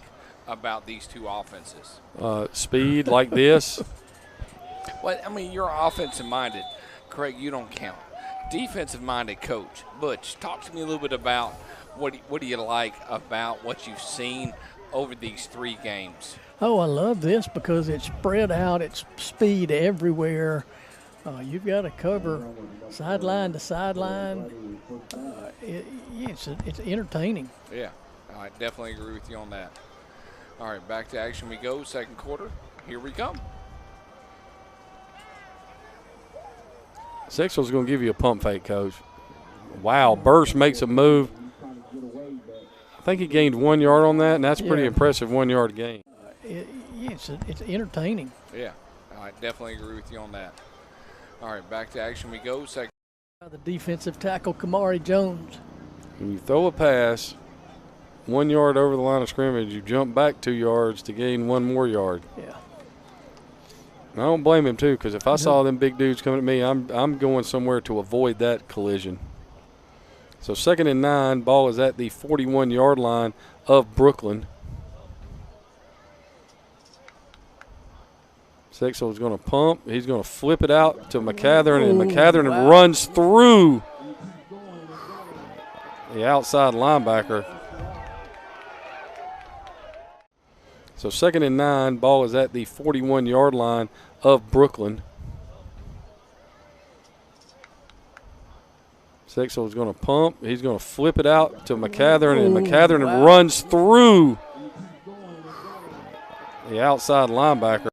about these two offenses? Speed like this. Well, I mean, you're offensive-minded. Craig, you don't count. Defensive-minded coach. Butch, talk to me a little bit about what do you like about what you've seen over these three games? Oh, I love this because it's spread out. It's speed everywhere. You've got to cover sideline to sideline. It's entertaining. Yeah, I definitely agree with you on that. All right, back to action we go. Second quarter. Here we come. Sexton's going to give you a pump fake, Coach. Wow, Burst makes a move. I think he gained 1 yard on that, and that's pretty impressive 1 yard gain. It's entertaining. Yeah, I definitely agree with you on that. All right, back to action we go. Second. The defensive tackle, Kamari Jones. When you throw a pass 1 yard over the line of scrimmage, you jump back 2 yards to gain 1 more yard. Yeah. I don't blame him, too, because if I saw them big dudes coming at me, I'm going somewhere to avoid that collision. So 2nd and 9, ball is at the 41-yard line of Brooklyn. Sexton's going to pump. He's going to flip it out to McCathern, and McCathern runs through the outside linebacker. So 2nd and 9, ball is at the 41-yard line of Brooklyn. Sexton's going to pump. He's going to flip it out to McCathern, and McCathern runs through the outside linebacker.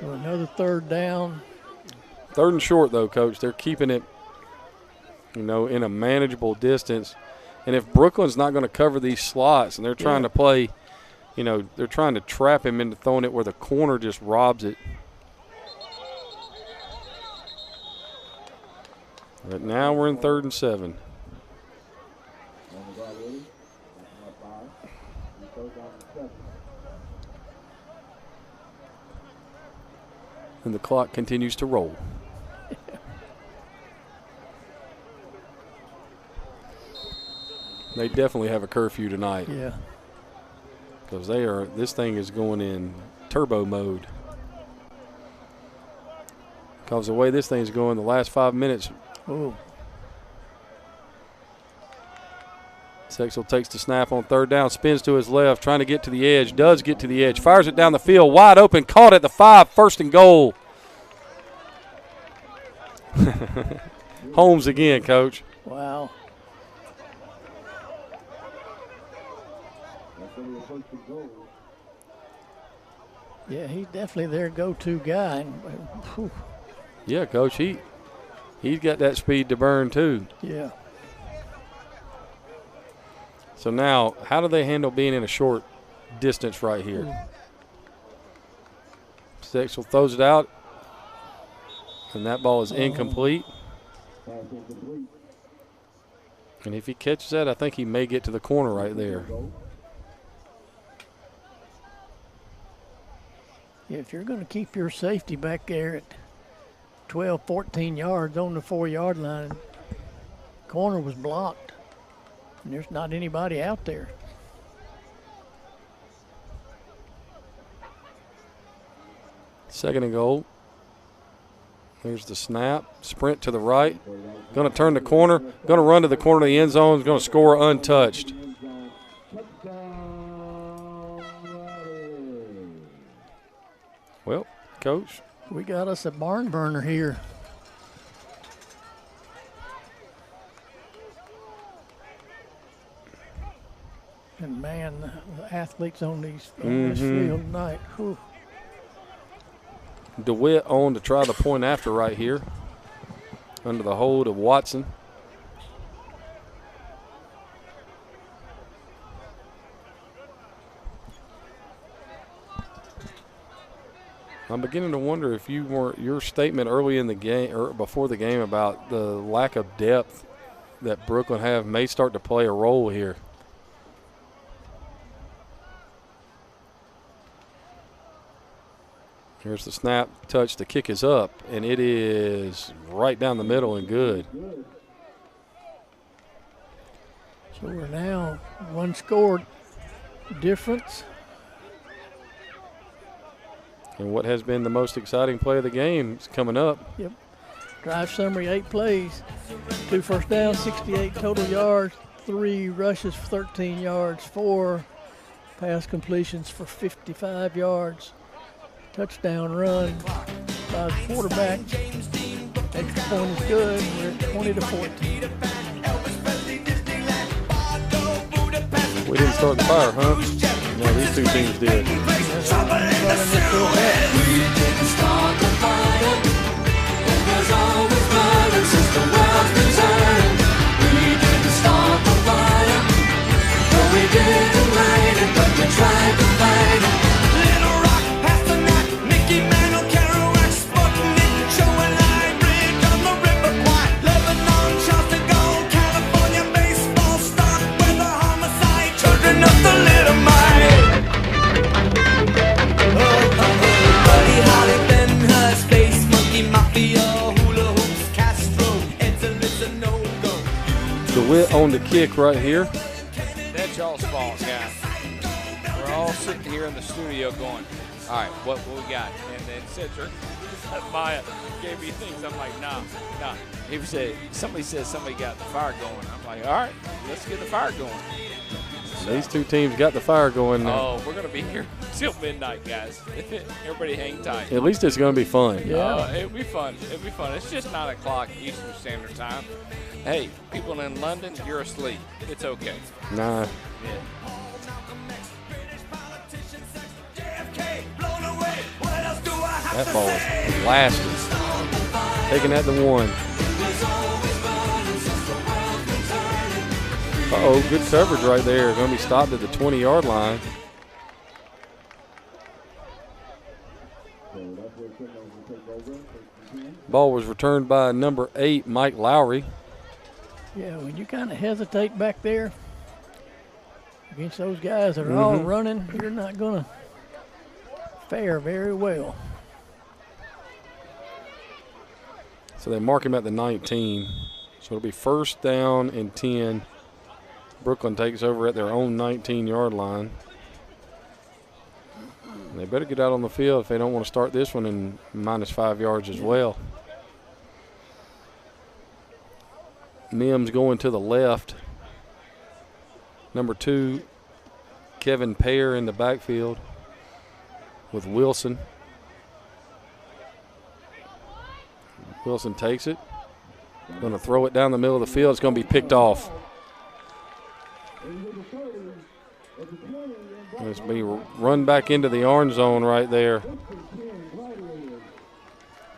So another third down. 3rd and short, though, Coach. They're keeping it, you know, in a manageable distance. And if Brooklyn's not going to cover these slots and they're trying to play, you know, they're trying to trap him into throwing it where the corner just robs it. But now we're in 3rd and 7. And the clock continues to roll. They definitely have a curfew tonight. Yeah. Because this thing is going in turbo mode. Because the way this thing is going, the last 5 minutes. Oh. Sexton takes the snap on 3rd down, spins to his left, trying to get to the edge, does get to the edge, fires it down the field, wide open, caught at the 5, 1st and goal. Holmes again, Coach. Wow. Yeah, he's definitely their go-to guy. And, yeah, Coach, he's got that speed to burn too. Yeah. So now, how do they handle being in a short distance right here? Sexton throws it out, and that ball is incomplete. And if he catches that, I think he may get to the corner right there. Yeah, if you're going to keep your safety back there at 12, 14 yards on the 4-yard line, corner was blocked, and there's not anybody out there. Second and goal. There's the snap. Sprint to the right. Going to turn the corner. Going to run to the corner of the end zone. Going to score untouched. Well, Coach. We got us a barn burner here. And, man, the athletes on this field tonight. Whew. DeWitt on to try the point after right here. under the hold of Watson. I'm beginning to wonder if your statement early in the game or before the game about the lack of depth that Brooklyn have may start to play a role here. Here's the snap, touch, the kick is up, and it is right down the middle and good. So we're now one score difference. And what has been the most exciting play of the game is coming up. Yep. Drive summary, 8 plays, 2 first downs, 68 total yards, 3 rushes for 13 yards, 4 pass completions for 55 yards, touchdown run by the quarterback. Extra point is good. We're at 20-14. We didn't start the fire, huh? No, these two teams did. DeWitt on the kick right here. That's y'all's fault, guys. We're all sitting here in the studio going, all right, what we got? And then Cedric, Maya gave me things. I'm like, nah. He said, somebody says somebody got the fire going. I'm like, all right, let's get the fire going. These two teams got the fire going now. Oh, we're going to be here till midnight, guys. Everybody hang tight. At least it's going to be fun. Yeah. It'll be fun. It'll be fun. It's just 9 o'clock Eastern Standard Time. Hey, people in London, you're asleep. It's okay. Nah. Yeah. That ball is blasted. Taking that to 1. Uh-oh, good coverage right there. Going to be stopped at the 20-yard line. Ball was returned by number 8, Mike Lowry. Yeah, when you kind of hesitate back there against those guys that are all running, you're not going to fare very well. So they mark him at the 19. So it'll be first down and 10. Brooklyn takes over at their own 19-yard line. And they better get out on the field if they don't want to start this one in -5 yards as well. Mims going to the left. Number 2, Kevin Payer in the backfield with Wilson. Wilson takes it. Going to throw it down the middle of the field. It's going to be picked off. It's be run back into the orange zone right there.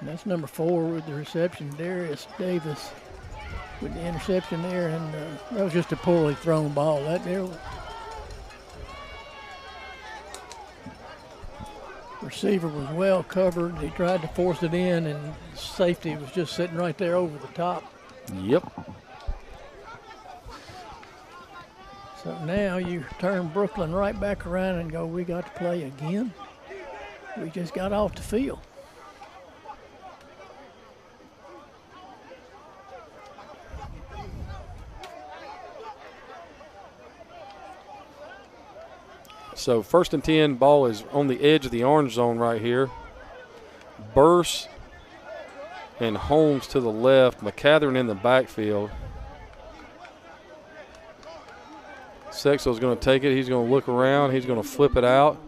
And that's number 4 with the reception, Darius Davis, with the interception there, and that was just a poorly thrown ball. That there, receiver was well covered. He tried to force it in, and safety was just sitting right there over the top. Yep. So now you turn Brooklyn right back around and go, we got to play again. We just got off the field. So 1st and 10, ball is on the edge of the orange zone right here. Burse and Holmes to the left, McCathern in the backfield. Sextel's going to take it. He's going to look around. He's going to flip it out.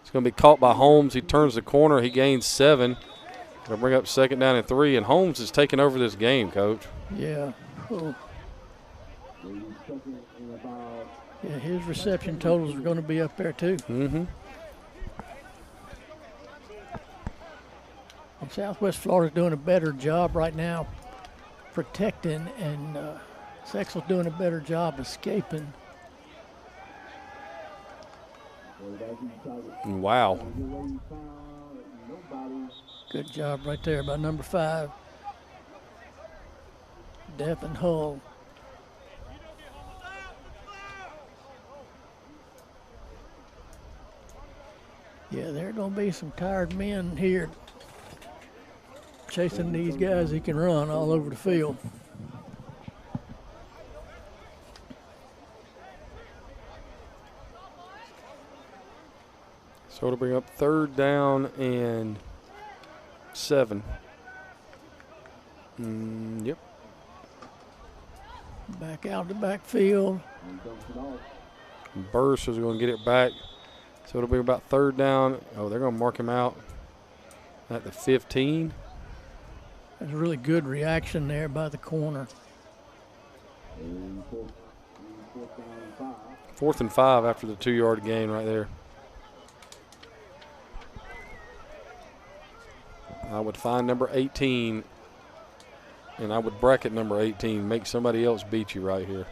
It's going to be caught by Holmes. He turns the corner. He gains 7. Going to bring up 2nd down and 3, and Holmes is taking over this game, Coach. Yeah. Oh. Yeah, his reception totals are going to be up there too. Mm-hmm. And Southwest Florida's doing a better job right now protecting, and Sexel's doing a better job escaping. Wow. Good job right there by number 5, Devin Hull. Yeah, there are going to be some tired men here chasing these guys he can run all over the field. So it'll bring up 3rd down and 7. Yep. Back out the backfield. Burris is going to get it back. So it'll be about 3rd down. Oh, they're going to mark him out at the 15. That's a really good reaction there by the corner. 4th and 5 after the 2-yard gain right there. I would find number 18, and I would bracket number 18, make somebody else beat you right here.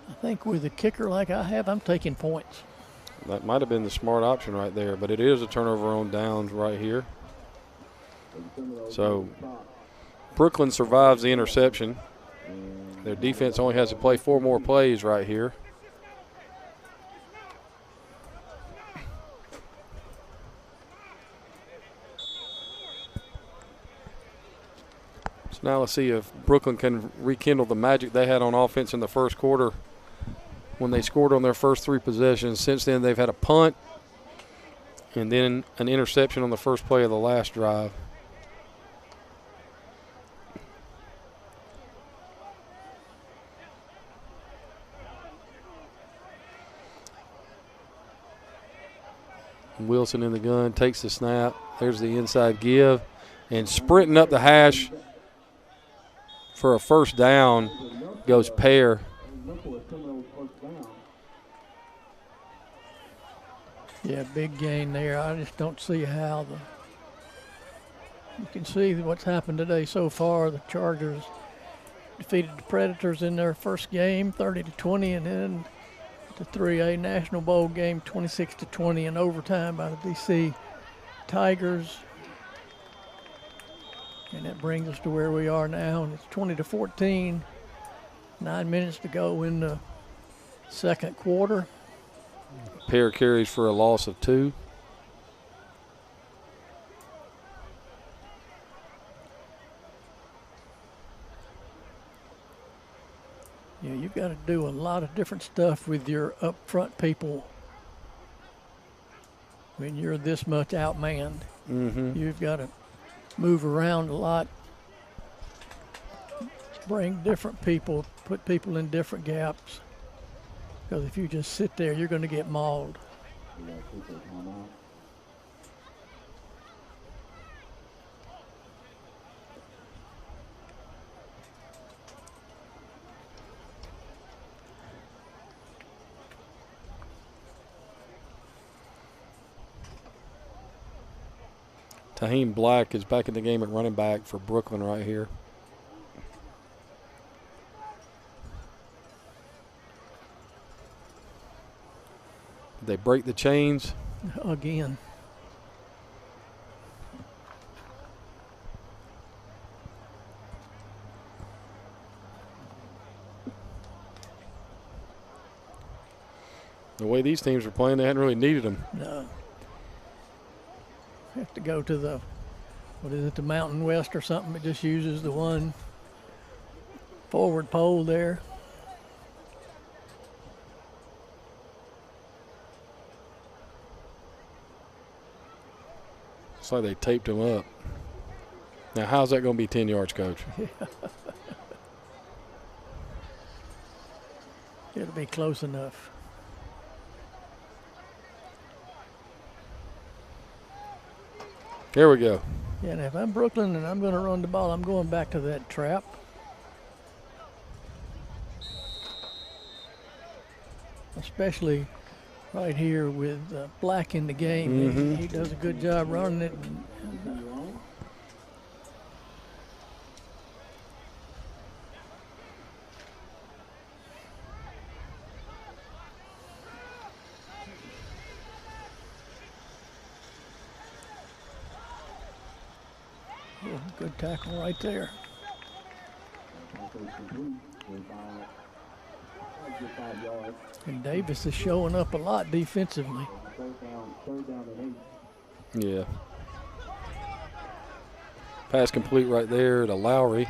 I think with a kicker like I have, I'm taking points. That might have been the smart option right there, but it is a turnover on downs right here. So Brooklyn survives the interception. Their defense only has to play 4 more plays right here. So now let's see if Brooklyn can rekindle the magic they had on offense in the first quarter when they scored on their first 3 possessions. Since then, they've had a punt and then an interception on the first play of the last drive. Wilson in the gun, takes the snap. There's the inside give. And sprinting up the hash for a 1st down goes Pear. Yeah, big gain there. I just don't see how you can see what's happened today so far. The Chargers defeated the Predators in their first game, 30-20, and then the 3A National Bowl game, 26-20 in overtime by the DC Tigers. And that brings us to where we are now, and it's 20-14. 9 minutes to go in the second quarter. Pair carries for a loss of 2. Yeah, you've got to do a lot of different stuff with your up front people when you're this much outmanned. Mm-hmm. You've got to move around a lot, bring different people, put people in different gaps. Because if you just sit there, you're going to get mauled. Taheem Black is back in the game at running back for Brooklyn right here. They break the chains. Again. The way these teams were playing, they hadn't really needed them. No. Have to go to the, the Mountain West or something. It just uses the one forward pole there. It's like they taped him up. Now, how's that going to be 10 yards, Coach? It'll be close enough. Here we go. Yeah, and if I'm Brooklyn and I'm going to run the ball, I'm going back to that trap. especially right here with Black in the game. He does a good job running it. Good tackle right there. And Davis is showing up a lot defensively. Yeah. Pass complete right there to Lowry.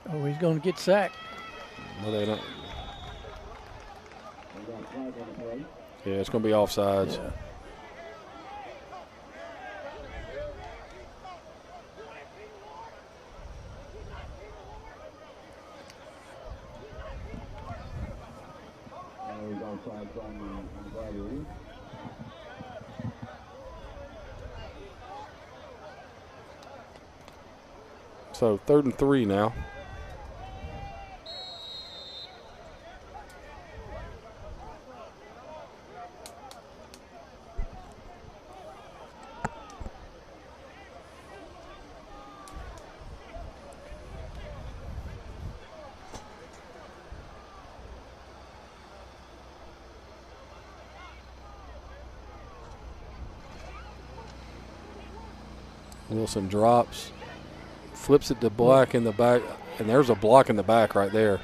Oh, he's going to get sacked. No, they don't. Yeah, it's going to be offsides. Yeah. So 3rd and 3 now. Wilson drops, flips it to Black in the back, and there's a block in the back right there.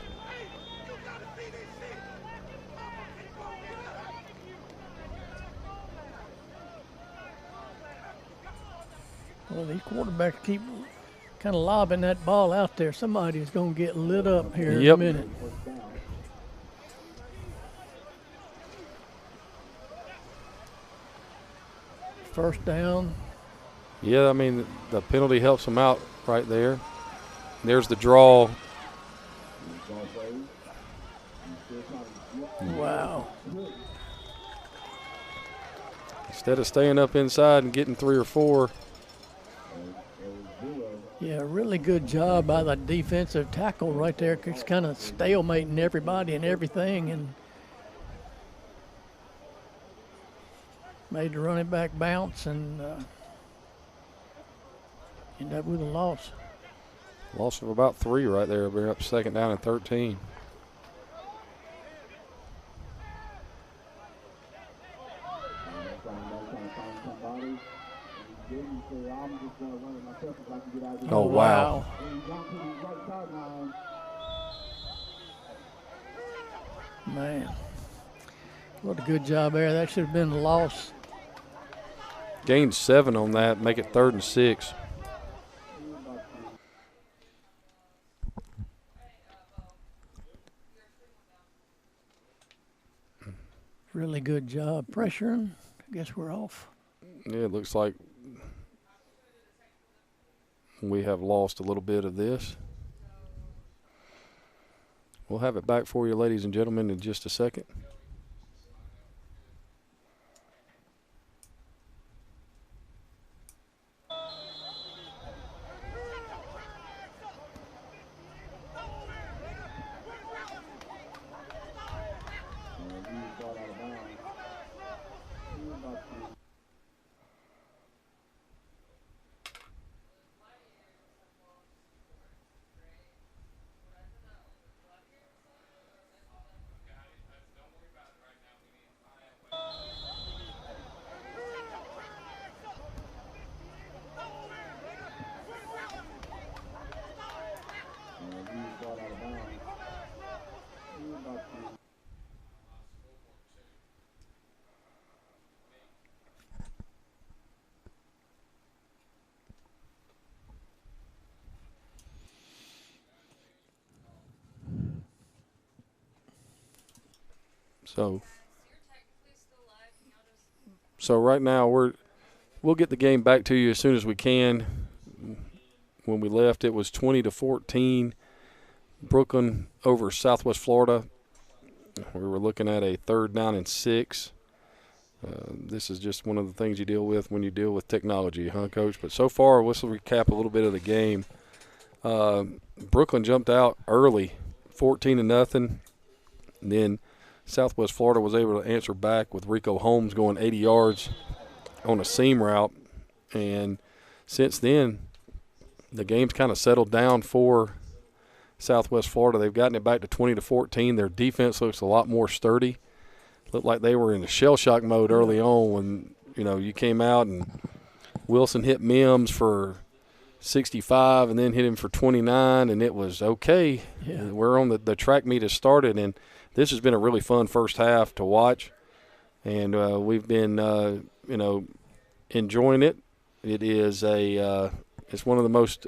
Well, these quarterbacks keep kind of lobbing that ball out there. Somebody's going to get lit up here in a minute. First down. Yeah, I mean, the penalty helps them out right there. There's the draw. Wow. Instead of staying up inside and getting 3 or 4. Yeah, really good job by the defensive tackle right there. It's kind of stalemating everybody and everything, and made the running back bounce and end up with a loss. Loss of about 3 right there. We're up 2nd down and 13. Oh, wow. Man, what a good job there. That should have been a loss. Gained 7 on that, make it 3rd and 6. Really good job pressuring. I guess we're off. Yeah, it looks like we have lost a little bit of this. We'll have it back for you, ladies and gentlemen, in just a second. So right now we'll get the game back to you as soon as we can. When we left, it was 20-14. Brooklyn over Southwest Florida. We were looking at a 3rd down and 6. This is just one of the things you deal with when you deal with technology, huh, Coach? But so far, let's recap a little bit of the game. Brooklyn jumped out early, 14-0. Then Southwest Florida was able to answer back with Rico Holmes going 80 yards on a seam route. And since then, the game's kind of settled down for Southwest Florida. They've gotten it back to 20-14. Their defense looks a lot more sturdy. Looked like they were in a shell shock mode early on when, you came out and Wilson hit Mims for 65 and then hit him for 29, and it was okay. Yeah. We're on the track meet has started, and this has been a really fun first half to watch. And we've been, enjoying it. It is it's one of the most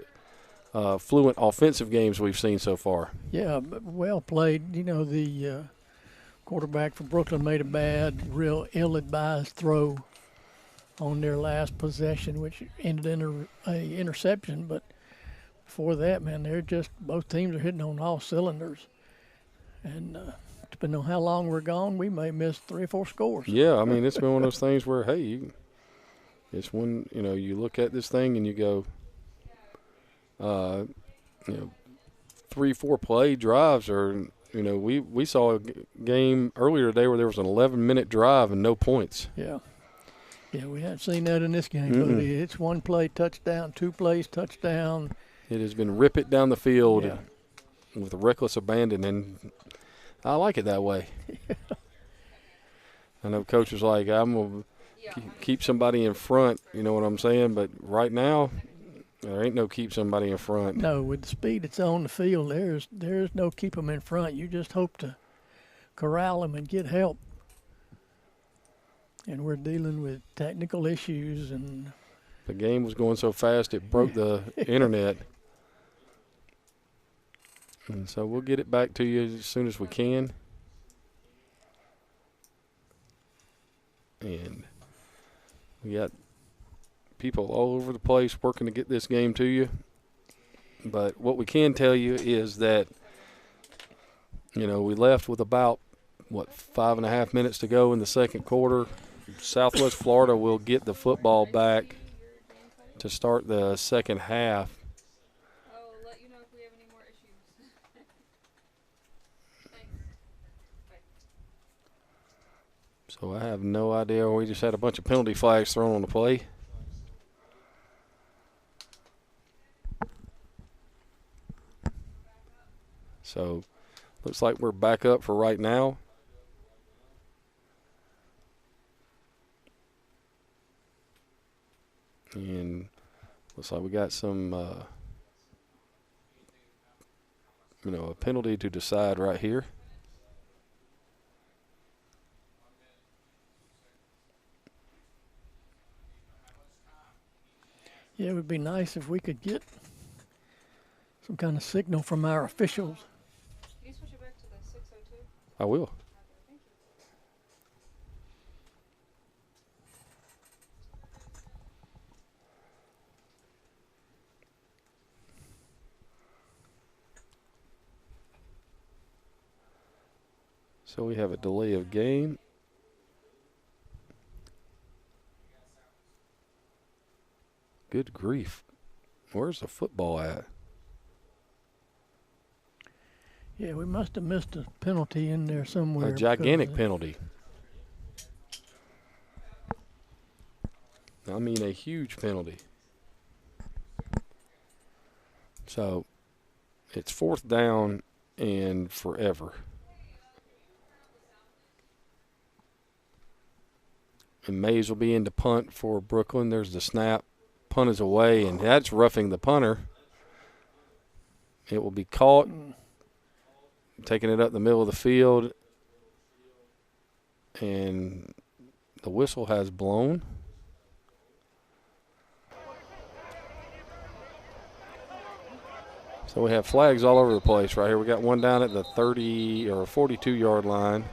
fluent offensive games we've seen so far. Yeah, well played. The quarterback for Brooklyn made a bad, real ill-advised throw on their last possession, which ended in a interception. But before that, man, both teams are hitting on all cylinders. And depending on how long we're gone, we may miss 3 or 4 scores. Yeah, I mean, it's been one of those things where, hey, it's when, you look at this thing and you go, 3-4 play drives are, we saw a game earlier today where there was an 11-minute drive and no points. Yeah. Yeah, we haven't seen that in this game. Mm-mm. But it's 1 play touchdown, 2 plays touchdown. It has been rip it down the field with reckless abandon, and I like it that way. I know Coach was like, I'm going to keep somebody in front, you know what I'm saying? But right now, there ain't no keep somebody in front. No, with the speed that's on the field, there's no keep them in front. You just hope to corral them and get help. And we're dealing with technical issues. And the game was going so fast it broke the internet. And so we'll get it back to you as soon as we can. And we got people all over the place working to get this game to you. But what we can tell you is that, we left with about, 5.5 minutes to go in the second quarter. Southwest Florida will get the football back to start the second half. I'll let you know if we have any more issues. Thanks. Bye. So I have no idea. We just had a bunch of penalty flags thrown on the play. So looks like we're back up for right now. And looks like we got some, a penalty to decide right here. yeah, it would be nice if we could get some kind of signal from our officials. Can you switch it back to the 602? I will. Okay, thank you. So we have a delay of game. Good grief. Where's the football at? Yeah, we must have missed a penalty in there somewhere. A gigantic because, penalty. I mean a huge penalty. So it's 4th down and forever. And Mays will be in to punt for Brooklyn. There's the snap. Punt is away, and that's roughing the punter. It will be caught. Taking it up the middle of the field. And the whistle has blown. So we have flags all over the place right here. We got one down at the 30 or 42-yard line.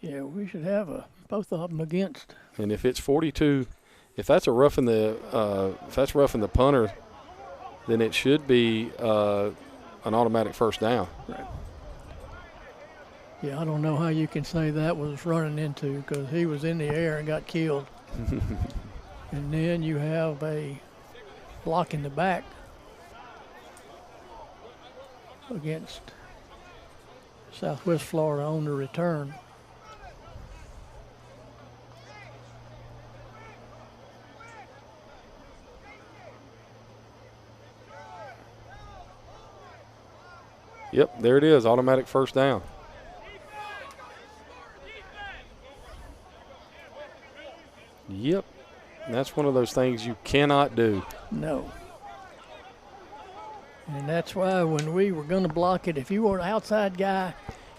Yeah, we should have both of them against. And if it's 42, if that's roughing the punter, then it should be an automatic first down. Right. Yeah, I don't know how you can say that was running into, because he was in the air and got killed. And then you have a block in the back against Southwest Florida on the return. Yep, there it is, automatic first down. Yep, that's one of those things you cannot do. No. And that's why when we were going to block it, if you were an outside guy,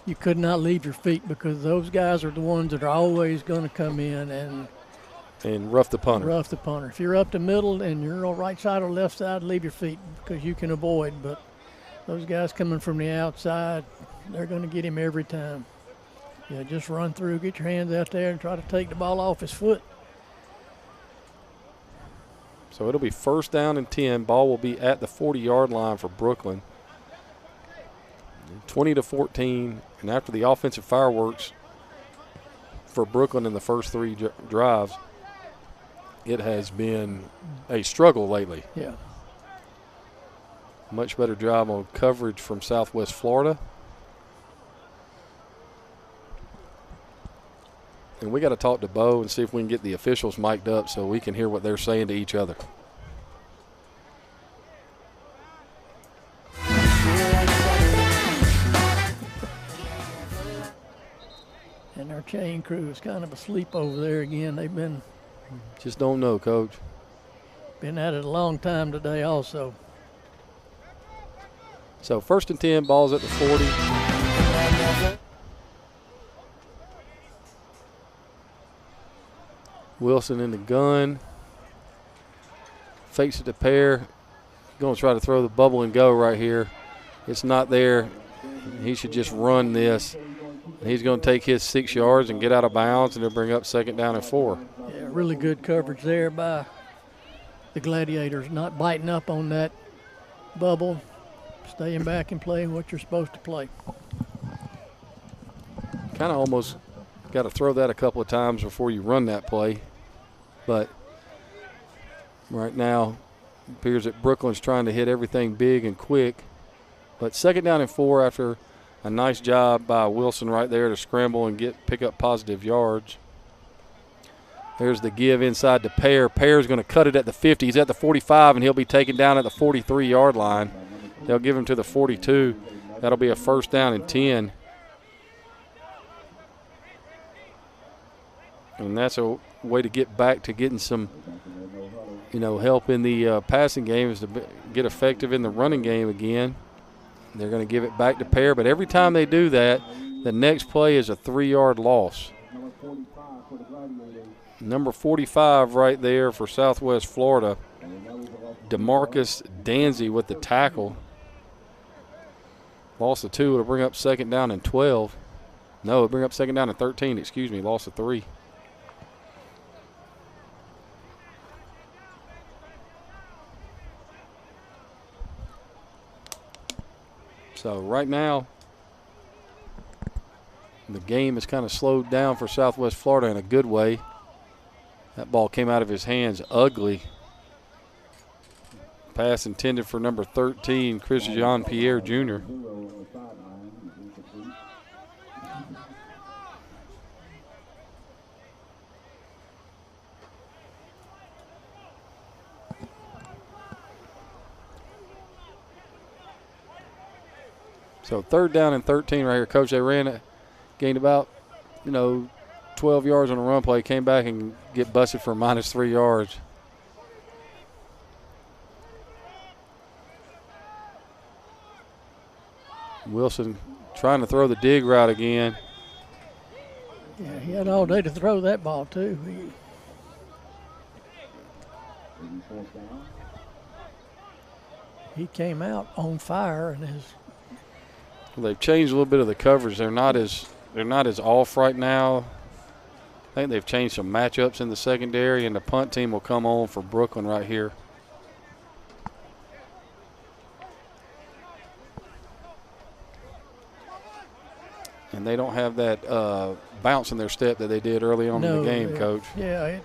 you could not leave your feet, because those guys are the ones that are always going to come in and rough the punter. Rough the punter. If you're up the middle and you're on right side or left side, leave your feet, because you can avoid. But those guys coming from the outside, they're going to get him every time. Yeah, just run through, get your hands out there, and try to take the ball off his foot. So it'll be first down and 10. Ball will be at the 40-yard line for Brooklyn. 20-14, and after the offensive fireworks for Brooklyn in the first three drives, it has been a struggle lately. Yeah. Much better job on coverage from Southwest Florida. And we got to talk to Bo and see if we can get the officials mic'd up so we can hear what they're saying to each other. And our chain crew is kind of asleep over there again. They've been just don't know, Coach. Been at it a long time today also. So first and 10, ball's at the 40. Wilson in the gun. Fakes it to Pear. Going to try to throw the bubble and go right here. It's not there. He should just run this. He's going to take his 6 yards and get out of bounds, and they'll bring up second down and 4. Yeah, really good coverage there by the Gladiators, not biting up on that bubble, staying back and playing what you're supposed to play. Kind of almost got to throw that a couple of times before you run that play. But right now, it appears that Brooklyn's trying to hit everything big and quick. But second down and 4 after a nice job by Wilson right there to scramble and pick up positive yards. There's the give inside to Pear. Pear's going to cut it at the 50. He's at the 45, and he'll be taken down at the 43-yard line. They'll give him to the 42. That'll be a first down and 10. And that's a way to get back to getting some, help in the passing game, is to get effective in the running game again. They're going to give it back to Pear, but every time they do that, the next play is a 3-yard loss. Number 45 right there for Southwest Florida, DeMarcus Danzy with the tackle. Loss of 2. It'll bring up second down and 12. No, it'll bring up second down and 13, loss of 3. So right now, the game is kind of slowed down for Southwest Florida in a good way. That ball came out of his hands ugly. Pass intended for number 13, Chris Jean-Pierre Jr. So third down and 13 right here. Coach, they ran it, gained about, 12 yards on a run play, came back and get busted for -3 yards. Wilson trying to throw the dig route again. Yeah, he had all day to throw that ball too. He came out on fire, and they've changed a little bit of the coverage. They're not as off right now. I think they've changed some matchups in the secondary, and the punt team will come on for Brooklyn right here. And they don't have that bounce in their step that they did early on in the game, Coach. Yeah,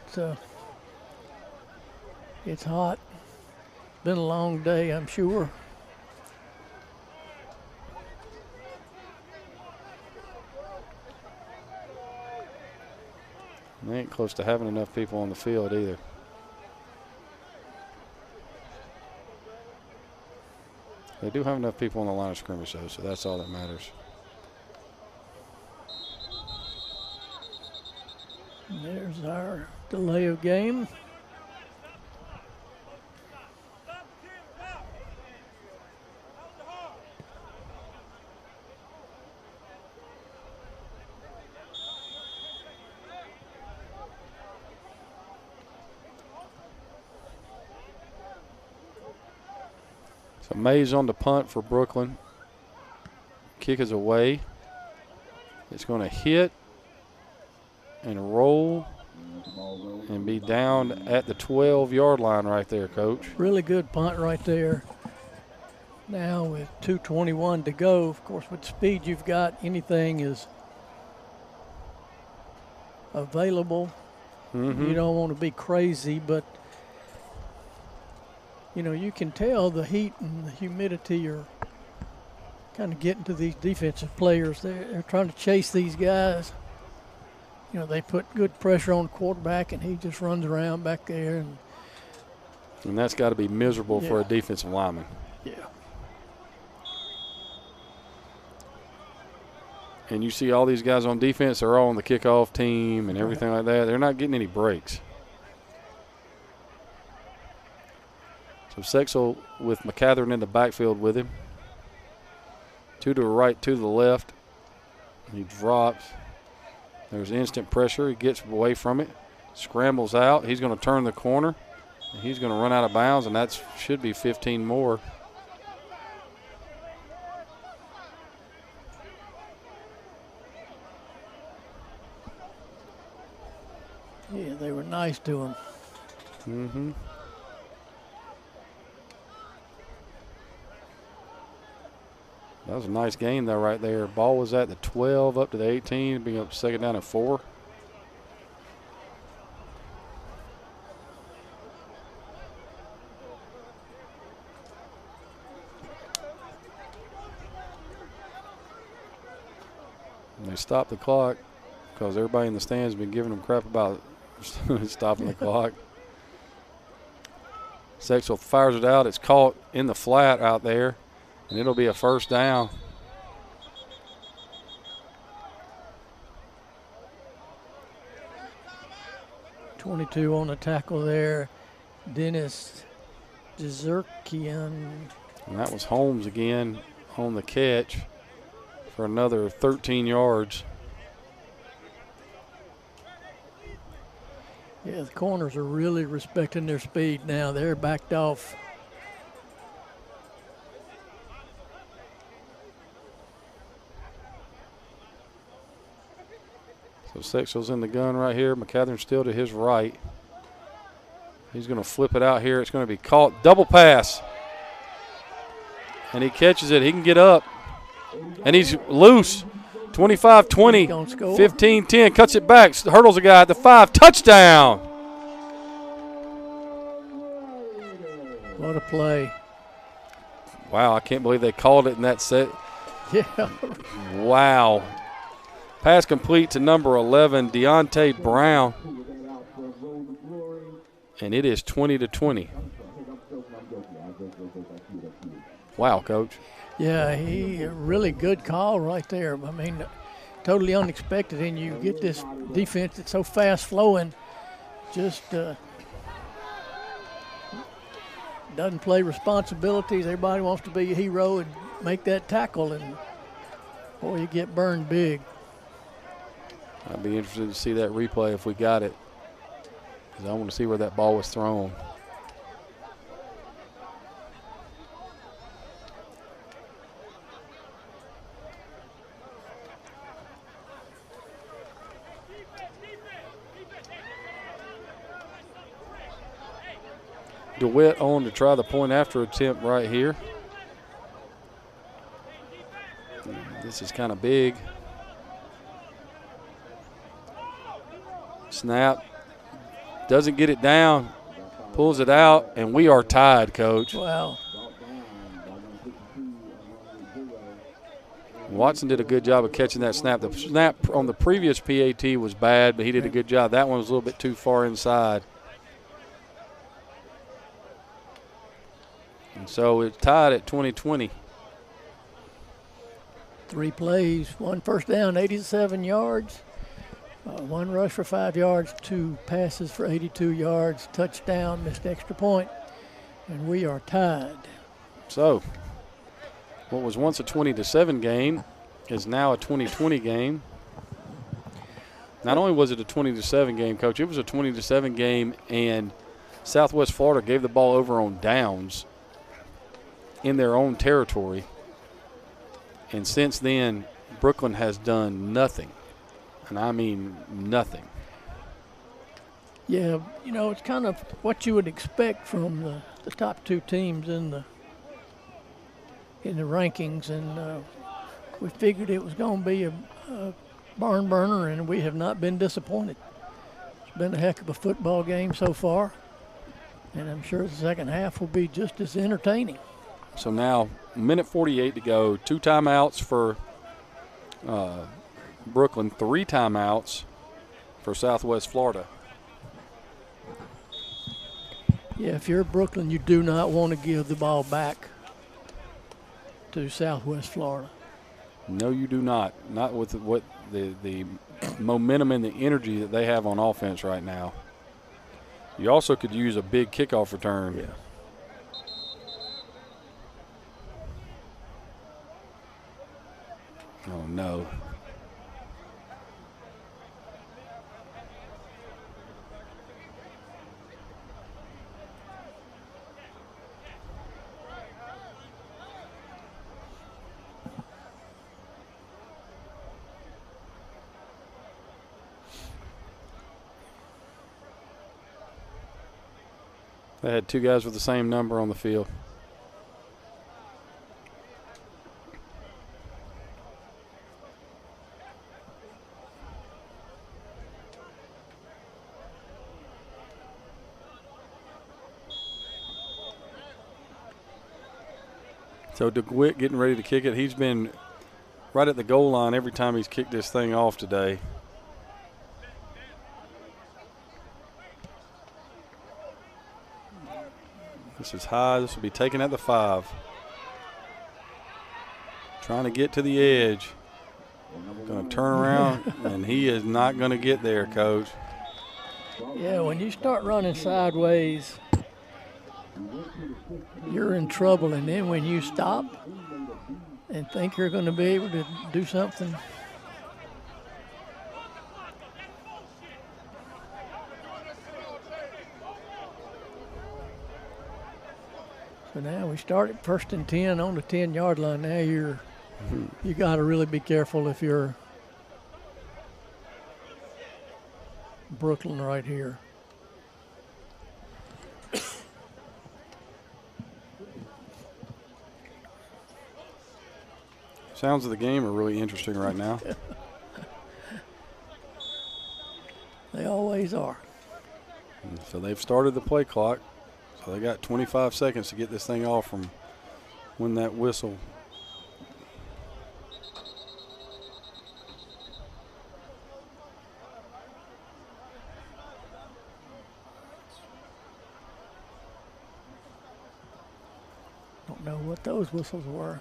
it's hot. Been a long day, I'm sure. ain't close to having enough people on the field either. They do have enough people on the line of scrimmage, though, so that's all that matters. There's our delay of game. So Mays on the punt for Brooklyn. Kick is away. It's going to hit and roll and be down at the 12-yard line right there, Coach. Really good punt right there. Now with 2:21 to go, of course, with the speed you've got, anything is available. Mm-hmm. You don't want to be crazy, but you know, you can tell the heat and the humidity are kind of getting to these defensive players. They're trying to chase these guys. You know, they put good pressure on the quarterback, and he just runs around back there. And that's got to be miserable for a defensive lineman. Yeah. And you see all these guys on defense, they're all on the kickoff team and everything like that. They're not getting any breaks. So Sexel with McCathern in the backfield with him. 2 to the right, 2 to the left. He drops. There's instant pressure. He gets away from it. Scrambles out. He's going to turn the corner. And he's going to run out of bounds, and that should be 15 more. Yeah, they were nice to him. Mm-hmm. That was a nice game, though, right there. Ball was at the 12 up to the 18, being up second down at 4. And they stopped the clock because everybody in the stands has been giving them crap about stopping the clock. Sexel fires it out. It's caught in the flat out there. And it'll be a first down. .22 on the tackle there. Dennis Dzerkian. And that was Holmes again on the catch for another 13 yards. Yeah, the corners are really respecting their speed now. They're backed off. So Sexel's in the gun right here. McCathern still to his right. He's going to flip it out here. It's going to be caught. Double pass. And he catches it. He can get up. And he's loose. 25-20, 15-10. Cuts it back. Hurdles a guy at the 5. Touchdown. What a play. Wow, I can't believe they called it in that set. Yeah. Wow. Pass complete to number 11, Deontay Brown. And it is 20-20. Wow, Coach. Yeah, a really good call right there. I mean, totally unexpected, and you get this defense that's so fast flowing, just doesn't play responsibilities. Everybody wants to be a hero and make that tackle, and boy, you get burned big. I'd be interested to see that replay if we got it, because I want to see where that ball was thrown. DeWitt on to try the point after attempt right here. This is kind of big. Snap. Doesn't get it down. Pulls it out, and we are tied, Coach. Wow. Watson did a good job of catching that snap. The snap on the previous PAT was bad, but he did a good job. That one was a little bit too far inside. And so it's tied at 20-20. 3 plays, 1 first down, 87 yards. 1 rush for 5 yards, 2 passes for 82 yards, touchdown, missed extra point, and we are tied. So what was once a 20-7 game is now a 20-20 game. Not only was it a 20-7 game, Coach, it was a 20-7 game, and Southwest Florida gave the ball over on downs in their own territory. And since then, Brooklyn has done nothing. And I mean nothing. Yeah, you know, it's kind of what you would expect from the top 2 teams in the rankings, and we figured it was going to be a barn burner, and we have not been disappointed. It's been a heck of a football game so far, and I'm sure the second half will be just as entertaining. So now, minute 48 to go, 2 timeouts for Brooklyn, 3 timeouts for Southwest Florida. Yeah, if you're Brooklyn, you do not want to give the ball back to Southwest Florida. No, you do not. Not with what the momentum and the energy that they have on offense right now. You also could use a big kickoff return. Yeah. Oh, no. They had 2 guys with the same number on the field. So DeGwitt getting ready to kick it. He's been right at the goal line every time he's kicked this thing off today. This is high. This will be taken at the 5. Trying to get to the edge. Going to turn around, and he is not going to get there, Coach. Yeah, when you start running sideways, you're in trouble, and then when you stop and think you're going to be able to do something, so now we start at 1st and 10 on the 10-yard line. Now you got to really be careful if you're Brooklyn right here. Sounds of the game are really interesting right now. They always are. So they've started the play clock. So they got 25 seconds to get this thing off from when that whistle. Don't know what those whistles were.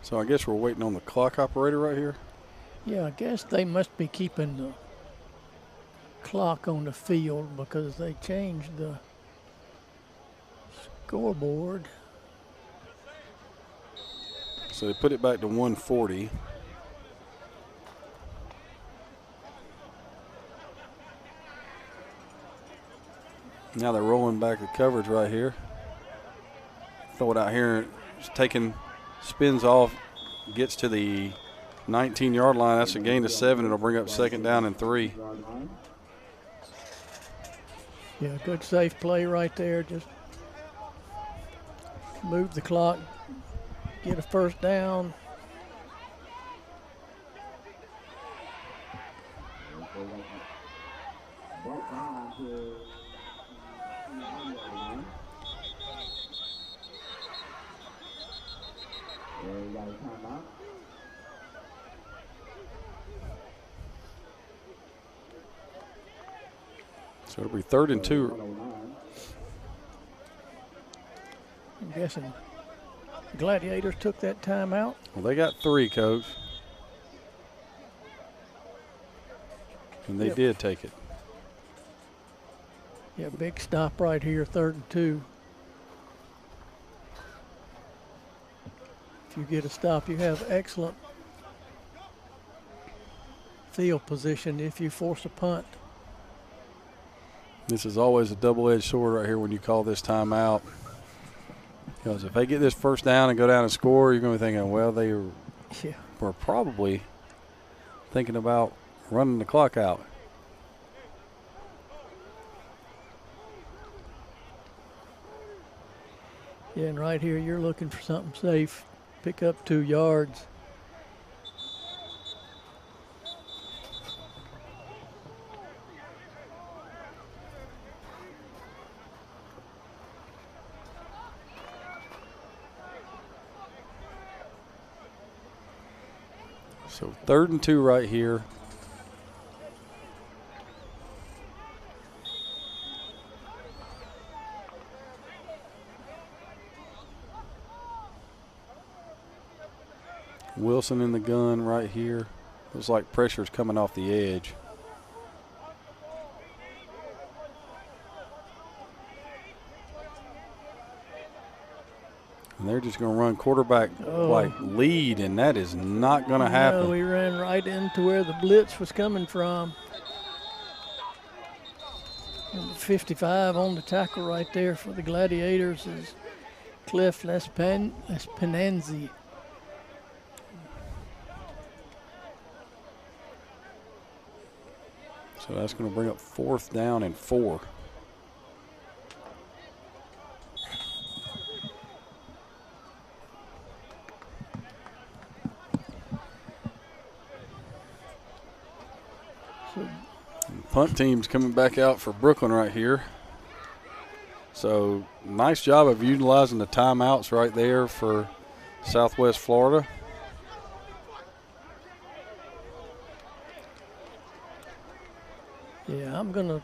So I guess we're waiting on the clock operator right here. Yeah, I guess they must be keeping the clock on the field because they changed the scoreboard. So they put it back to 140. Now they're rolling back the coverage right here. Throw it out here spins off, gets to the 19-yard line. That's a gain of 7. It'll bring up 2nd down and 3. Yeah, good safe play right there. Just move the clock, get a 1st down. So it'll be 3rd and 2. I'm guessing the Gladiators took that timeout. Well, they got 3, Coach. And they did take it. Yeah, big stop right here, 3rd and 2. If you get a stop, you have excellent field position if you force a punt. This is always a double-edged sword right here when you call this timeout. Because if they get this 1st down and go down and score, you're going to be thinking, well, they were probably thinking about running the clock out. Yeah, and right here you're looking for something safe. Pick up 2 yards. So 3rd and 2 right here. Wilson in the gun right here. Looks like pressure's coming off the edge. And they're just going to run quarterback like lead, and that is not going to happen. No, we ran right into where the blitz was coming from. Number 55 on the tackle right there for the Gladiators is Cliff Lespenanzi. So that's going to bring up 4th down and 4. Punt team's coming back out for Brooklyn right here. So nice job of utilizing the timeouts right there for Southwest Florida. Yeah, I'm going to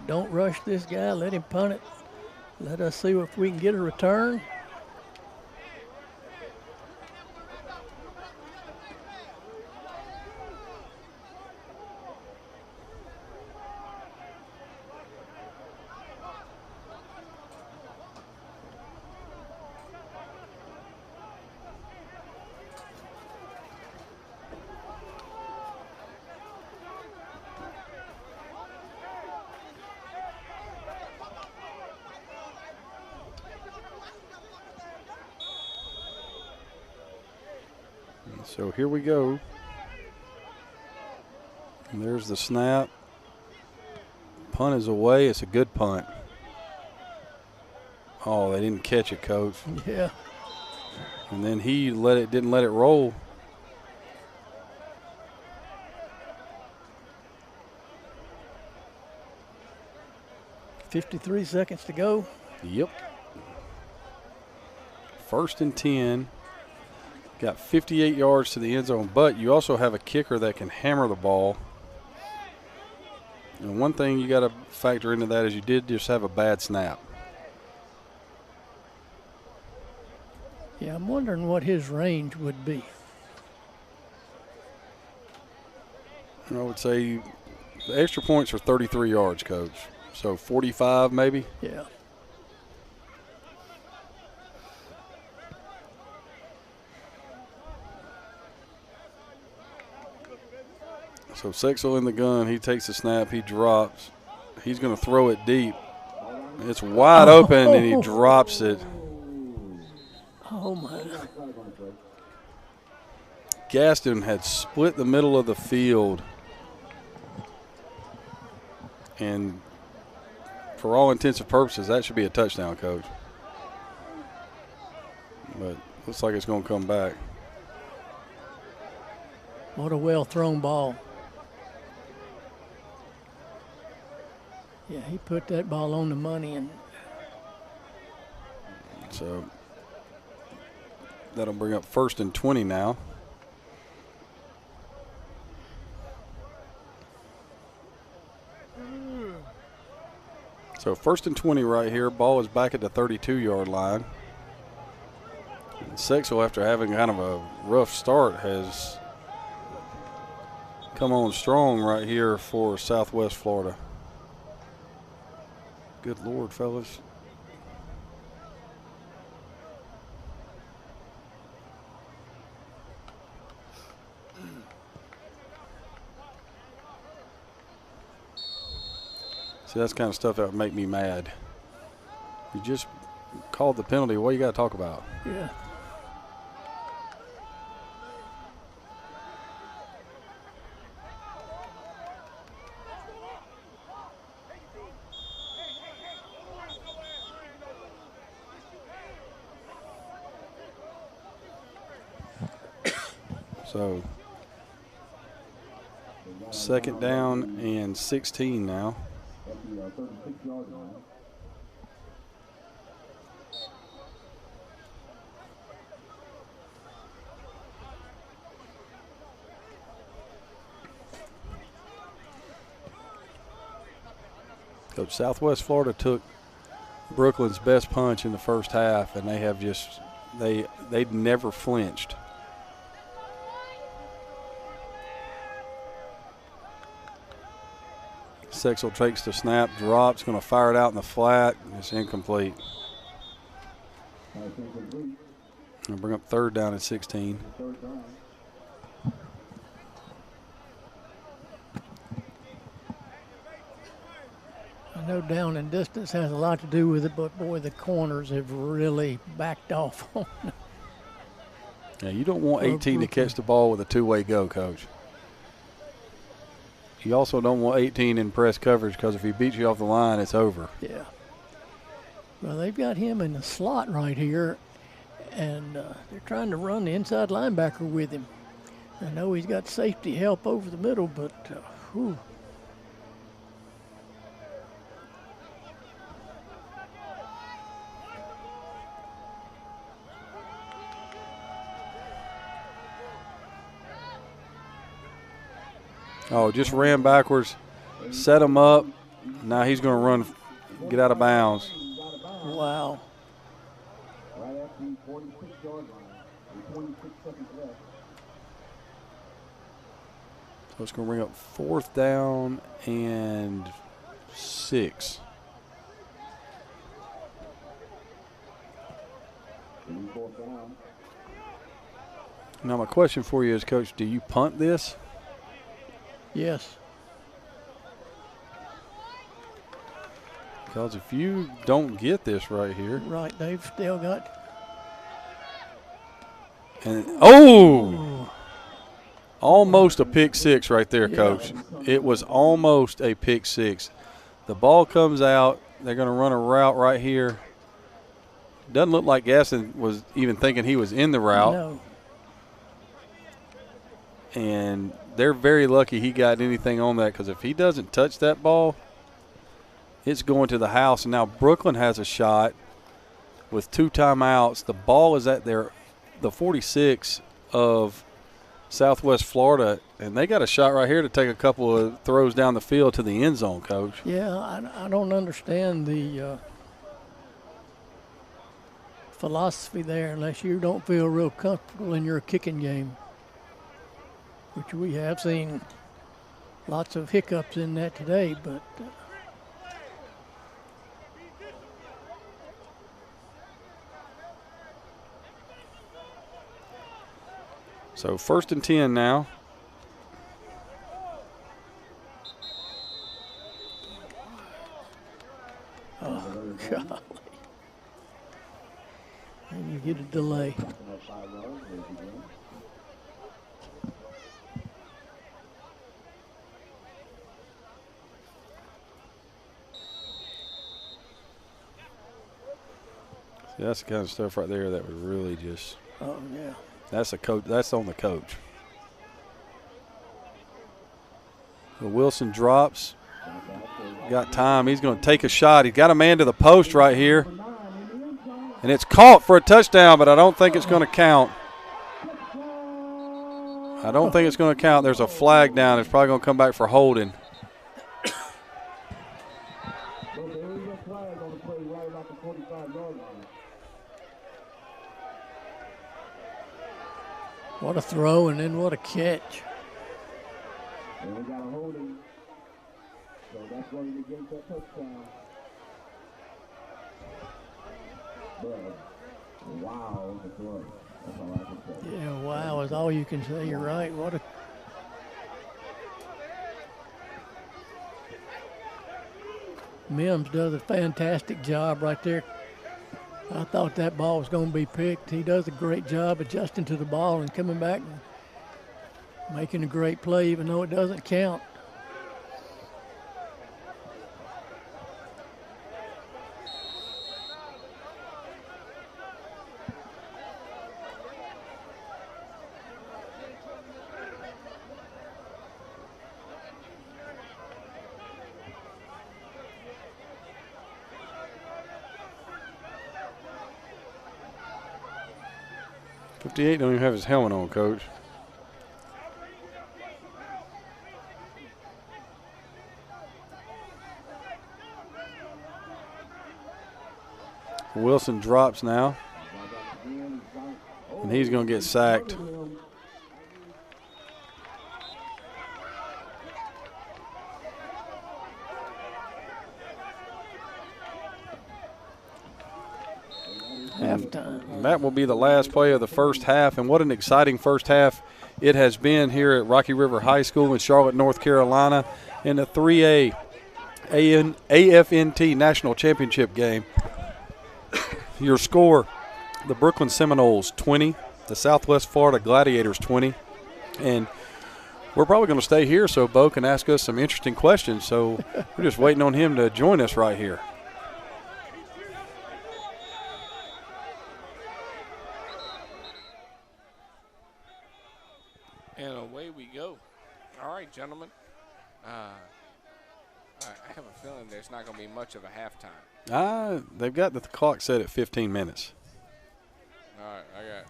don't rush this guy. Let him punt it. Let us see if we can get a return. So here we go. And there's the snap. Punt is away. It's a good punt. Oh, they didn't catch it, Coach. Yeah. And then he didn't let it roll. .53 seconds to go. Yep. 1st and 10. Got 58 yards to the end zone, but you also have a kicker that can hammer the ball. And one thing you got to factor into that is you did just have a bad snap. Yeah, I'm wondering what his range would be. I would say the extra points are 33 yards, Coach. So 45 maybe? Yeah. So Sexel in the gun. He takes the snap. He drops. He's going to throw it deep. It's wide open, and he drops it. Oh, my. Gaston had split the middle of the field. And for all intents and purposes, that should be a touchdown, Coach. But looks like it's going to come back. What a well-thrown ball. Yeah, he put that ball on the money. And so that'll bring up 1st and 20 now. So 1st and 20 right here. Ball is back at the 32-yard line. And Sexville, after having kind of a rough start, has come on strong right here for Southwest Florida. Good Lord, fellas. See, that's the kind of stuff that would make me mad. You just called the penalty. What you got to talk about? yeah. So 2nd down and 16 now. Coach, Southwest Florida took Brooklyn's best punch in the first half, and they have just they'd never flinched. Sexville takes the snap, drops, going to fire it out in the flat. It's incomplete. Going to bring up 3rd down at 16. I know down and distance has a lot to do with it, but boy, the corners have really backed off on it. Yeah, you don't want 18 to catch the ball with a two-way go, Coach. You also don't want 18 in press coverage, because if he beats you off the line, it's over. Yeah. Well, they've got him in the slot right here, and they're trying to run the inside linebacker with him. I know he's got safety help over the middle, but whew. Oh, just ran backwards, set him up. Now he's going to run, get out of bounds. Wow. So it's going to bring up 4th down and 6. Now my question for you is, Coach, do you punt this? Yes. Because if you don't get this right here. Right, they've still got. And almost a pick six right there, Coach. It was almost a pick six. The ball comes out. They're going to run a route right here. Doesn't look like Gaston was even thinking he was in the route. No. And they're very lucky he got anything on that, because if he doesn't touch that ball, it's going to the house. And now Brooklyn has a shot with 2 timeouts. The ball is at the 46 of Southwest Florida, and they got a shot right here to take a couple of throws down the field to the end zone, Coach. Yeah, I don't understand the philosophy there unless you don't feel real comfortable in your kicking game, which we have seen lots of hiccups in that today, but so 1st and 10 now. oh, golly. And you get a delay. See, that's the kind of stuff right there that would really just. Oh yeah. That's a coach. That's on the coach. The Wilson drops. Got time. He's going to take a shot. He's got a man to the post right here. And it's caught for a touchdown, but I don't think it's going to count. I don't think it's going to count. There's a flag down. It's probably going to come back for holding. What a throw and then what a catch. And we got a holding. So that's going to get that touchdown. But wow, the throw. That's all I can say. Yeah, wow is all you can say. You're right. What a Mims does a fantastic job right there. I thought that ball was going to be picked. He does a great job adjusting to the ball and coming back and making a great play, even though it doesn't count. Don't even have his helmet on, Coach. Wilson drops now, and he's going to get sacked. Halftime. That will be the last play of the first half, and what an exciting first half it has been here at Rocky River High School in Charlotte, North Carolina, in the 3A AFNT National Championship game. Your score, the Brooklyn Seminols 20, the Southwest Florida Gladiators 20, and we're probably going to stay here so Bo can ask us some interesting questions, so we're just waiting on him to join us right here. And away we go. All right, gentlemen. I have a feeling there's not going to be much of a halftime. They've got the clock set at 15 minutes. All right, I got.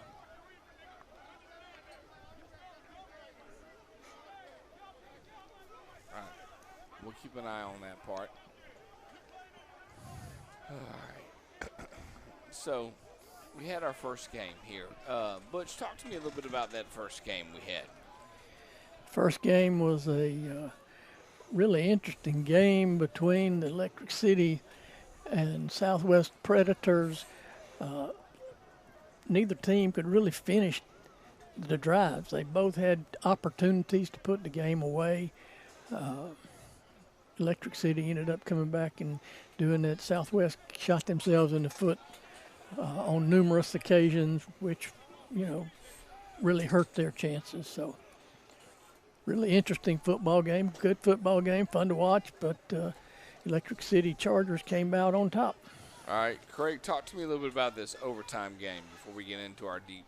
All right, we'll keep an eye on that part. All right. So, we had our first game here. Butch, talk to me a little bit about that first game we had. First game was a really interesting game between the Electric City and Southwest Predators. Neither team could really finish the drives. They both had opportunities to put the game away. Electric City ended up coming back and doing that. Southwest shot themselves in the foot on numerous occasions, which, really hurt their chances. So, really interesting football game, good football game, fun to watch, but Electric City Chargers came out on top. All right, Craig, talk to me a little bit about this overtime game before we get into our deep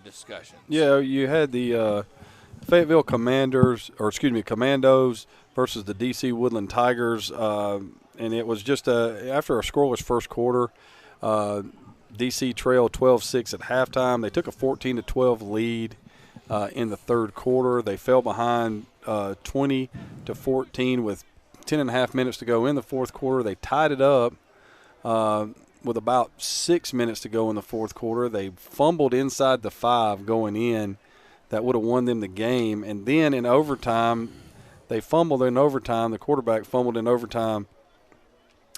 discussion. Yeah, you had the Fayetteville Commandos versus the DC Woodland Tigers, and it was just after a scoreless first quarter. DC trailed 12-6 at halftime. They took a 14-12 lead in the third quarter. They fell behind 20-14 with 10.5 minutes to go in the fourth quarter. They tied it up with about 6 minutes to go in the fourth quarter. They fumbled inside the 5 going in. That would have won them the game. And then in overtime, they fumbled in overtime. The quarterback fumbled in overtime.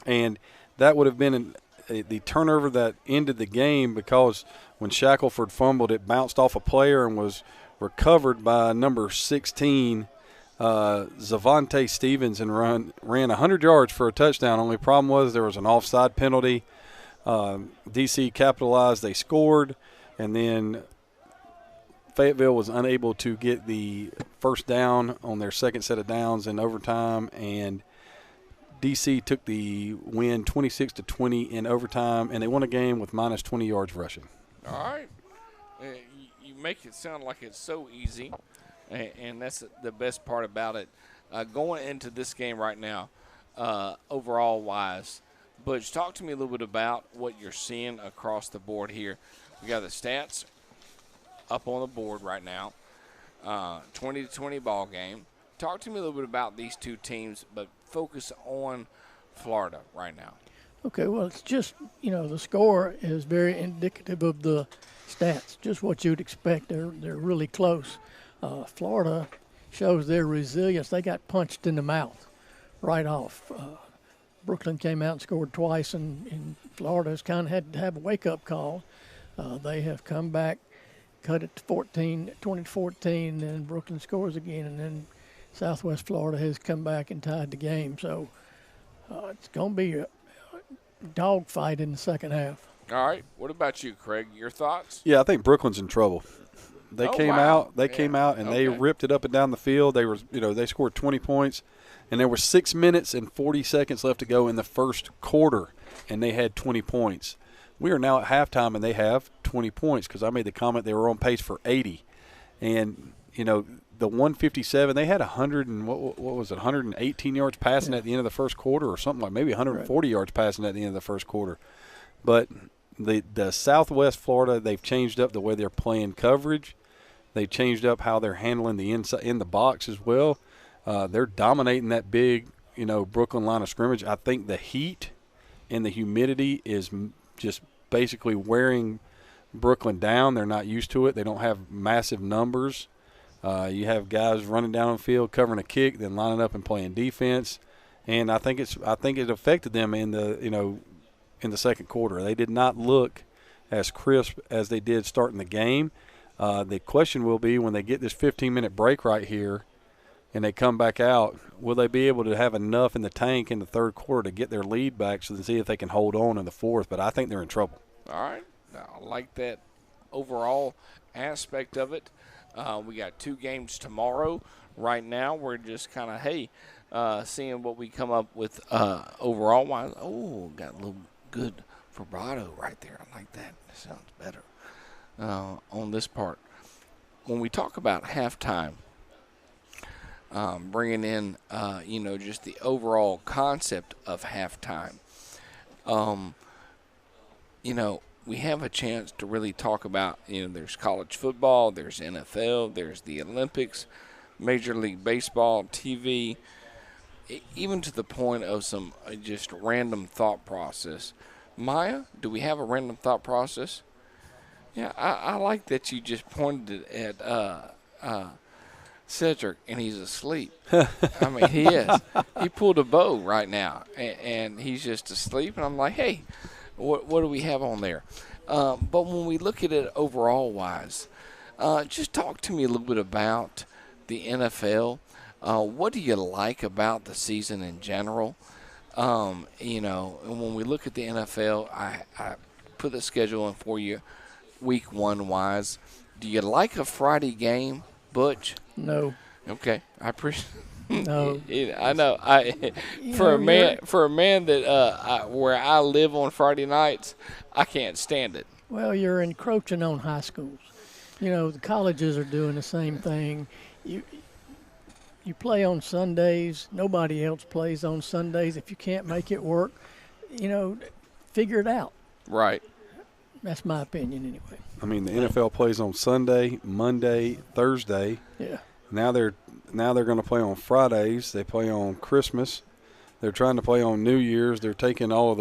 And that would have been the turnover that ended the game, because when Shackelford fumbled, it bounced off a player and was recovered by number 16, Zavante Stevens, and ran 100 yards for a touchdown. Only problem was there was an offside penalty. DC capitalized. They scored, and then Fayetteville was unable to get the first down on their second set of downs in overtime, and DC took the win 26-20 in overtime, and they won a game with minus 20 yards rushing. All right. You make it sound like it's so easy, and that's the best part about it. Going into this game right now, overall-wise, Butch, talk to me a little bit about what you're seeing across the board here. We got the stats up on the board right now, 20-20 ball game. Talk to me a little bit about these two teams, but focus on Florida right now. Okay, well, it's just, the score is very indicative of the stats, just what you'd expect. They're really close. Florida shows their resilience. They got punched in the mouth right off. Brooklyn came out and scored twice, and Florida's kind of had to have a wake-up call. They have come back, cut it to 20-14, and Brooklyn scores again, and then Southwest Florida has come back and tied the game. So it's going to be a dogfight in the second half. All right. What about you, Craig? Your thoughts? Yeah, I think Brooklyn's in trouble. They came out, and they Okay. ripped it up and down the field. They were, they scored 20 points, and there were 6 minutes and 40 seconds left to go in the first quarter, and they had 20 points. We are now at halftime, and they have 20 points because I made the comment they were on pace for 80. And, the 157, they had 118 yards passing at the end of the first quarter or something like maybe 140 yards passing at the end of the first quarter. But the Southwest Florida, they've changed up the way they're playing coverage. They've changed up how they're handling the inside in the box as well. They're dominating that big, Brooklyn line of scrimmage. I think the heat and the humidity is just basically wearing Brooklyn down. They're not used to it. They don't have massive numbers. You have guys running down the field, covering a kick, then lining up and playing defense. And I think it affected them in the in the second quarter. They did not look as crisp as they did starting the game. The question will be when they get this 15-minute break right here and they come back out, will they be able to have enough in the tank in the third quarter to get their lead back so to see if they can hold on in the fourth? But I think they're in trouble. All right. I like that overall aspect of it. We got 2 games tomorrow. Right now, we're just kind of, seeing what we come up with overall-wise. Oh, got a little good vibrato right there. I like that. That sounds better on this part. When we talk about halftime, bringing in, just the overall concept of halftime, we have a chance to really talk about, there's college football, there's NFL, there's the Olympics, Major League Baseball, TV, even to the point of some just random thought process. Maya, do we have a random thought process? Yeah, I like that you just pointed at Cedric, and he's asleep. I mean, he is. He pulled a bow right now, and he's just asleep, and I'm like, hey, what do we have on there? But when we look at it overall-wise, just talk to me a little bit about the NFL. What do you like about the season in general? And when we look at the NFL, I put the schedule in for you week 1-wise. Do you like a Friday game, Butch? No. Okay, I appreciate. No. I know. For a man that where I live on Friday nights, I can't stand it. Well, you're encroaching on high schools. The colleges are doing the same thing. You play on Sundays. Nobody else plays on Sundays. If you can't make it work, figure it out. Right. That's my opinion anyway. I mean, the NFL plays on Sunday, Monday, Thursday. Yeah. Now they're going to play on Fridays. They play on Christmas. They're trying to play on New Year's. They're taking all of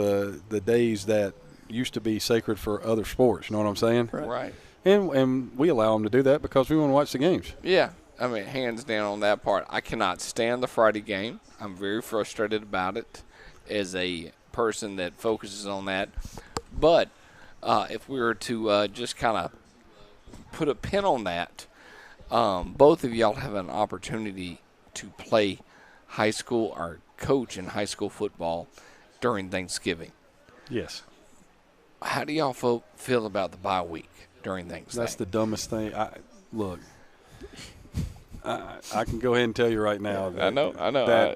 the days that used to be sacred for other sports. You know what I'm saying? Right. And we allow them to do that because we want to watch the games. Yeah. I mean, hands down on that part. I cannot stand the Friday game. I'm very frustrated about it as a person that focuses on that. But if we were to just kind of put a pin on that, both of y'all have an opportunity to play high school or coach in high school football during Thanksgiving. Yes. How do y'all feel about the bye week during Thanksgiving? That's the dumbest thing. Look, I can go ahead and tell you right now. I know.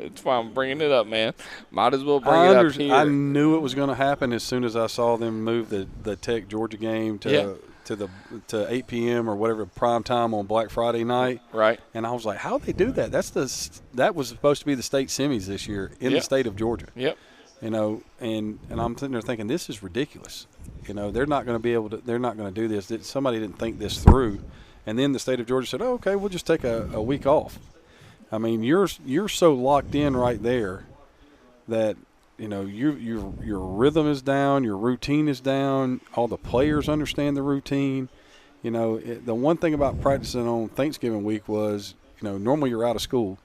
It's why I'm bringing it up, man. Might as well bring it up here. I knew it was going to happen as soon as I saw them move the Tech Georgia game to 8 p.m. or whatever prime time on Black Friday night. Right. And I was like, how'd they do that? That was supposed to be the state semis this year in the state of Georgia. Yep. And I'm sitting there thinking, this is ridiculous. They're not going to do this. Somebody didn't think this through. And then the state of Georgia said, oh, okay, we'll just take a week off. I mean, you're so locked in right there that, your rhythm is down, your routine is down, all the players understand the routine. The one thing about practicing on Thanksgiving week was, normally you're out of school.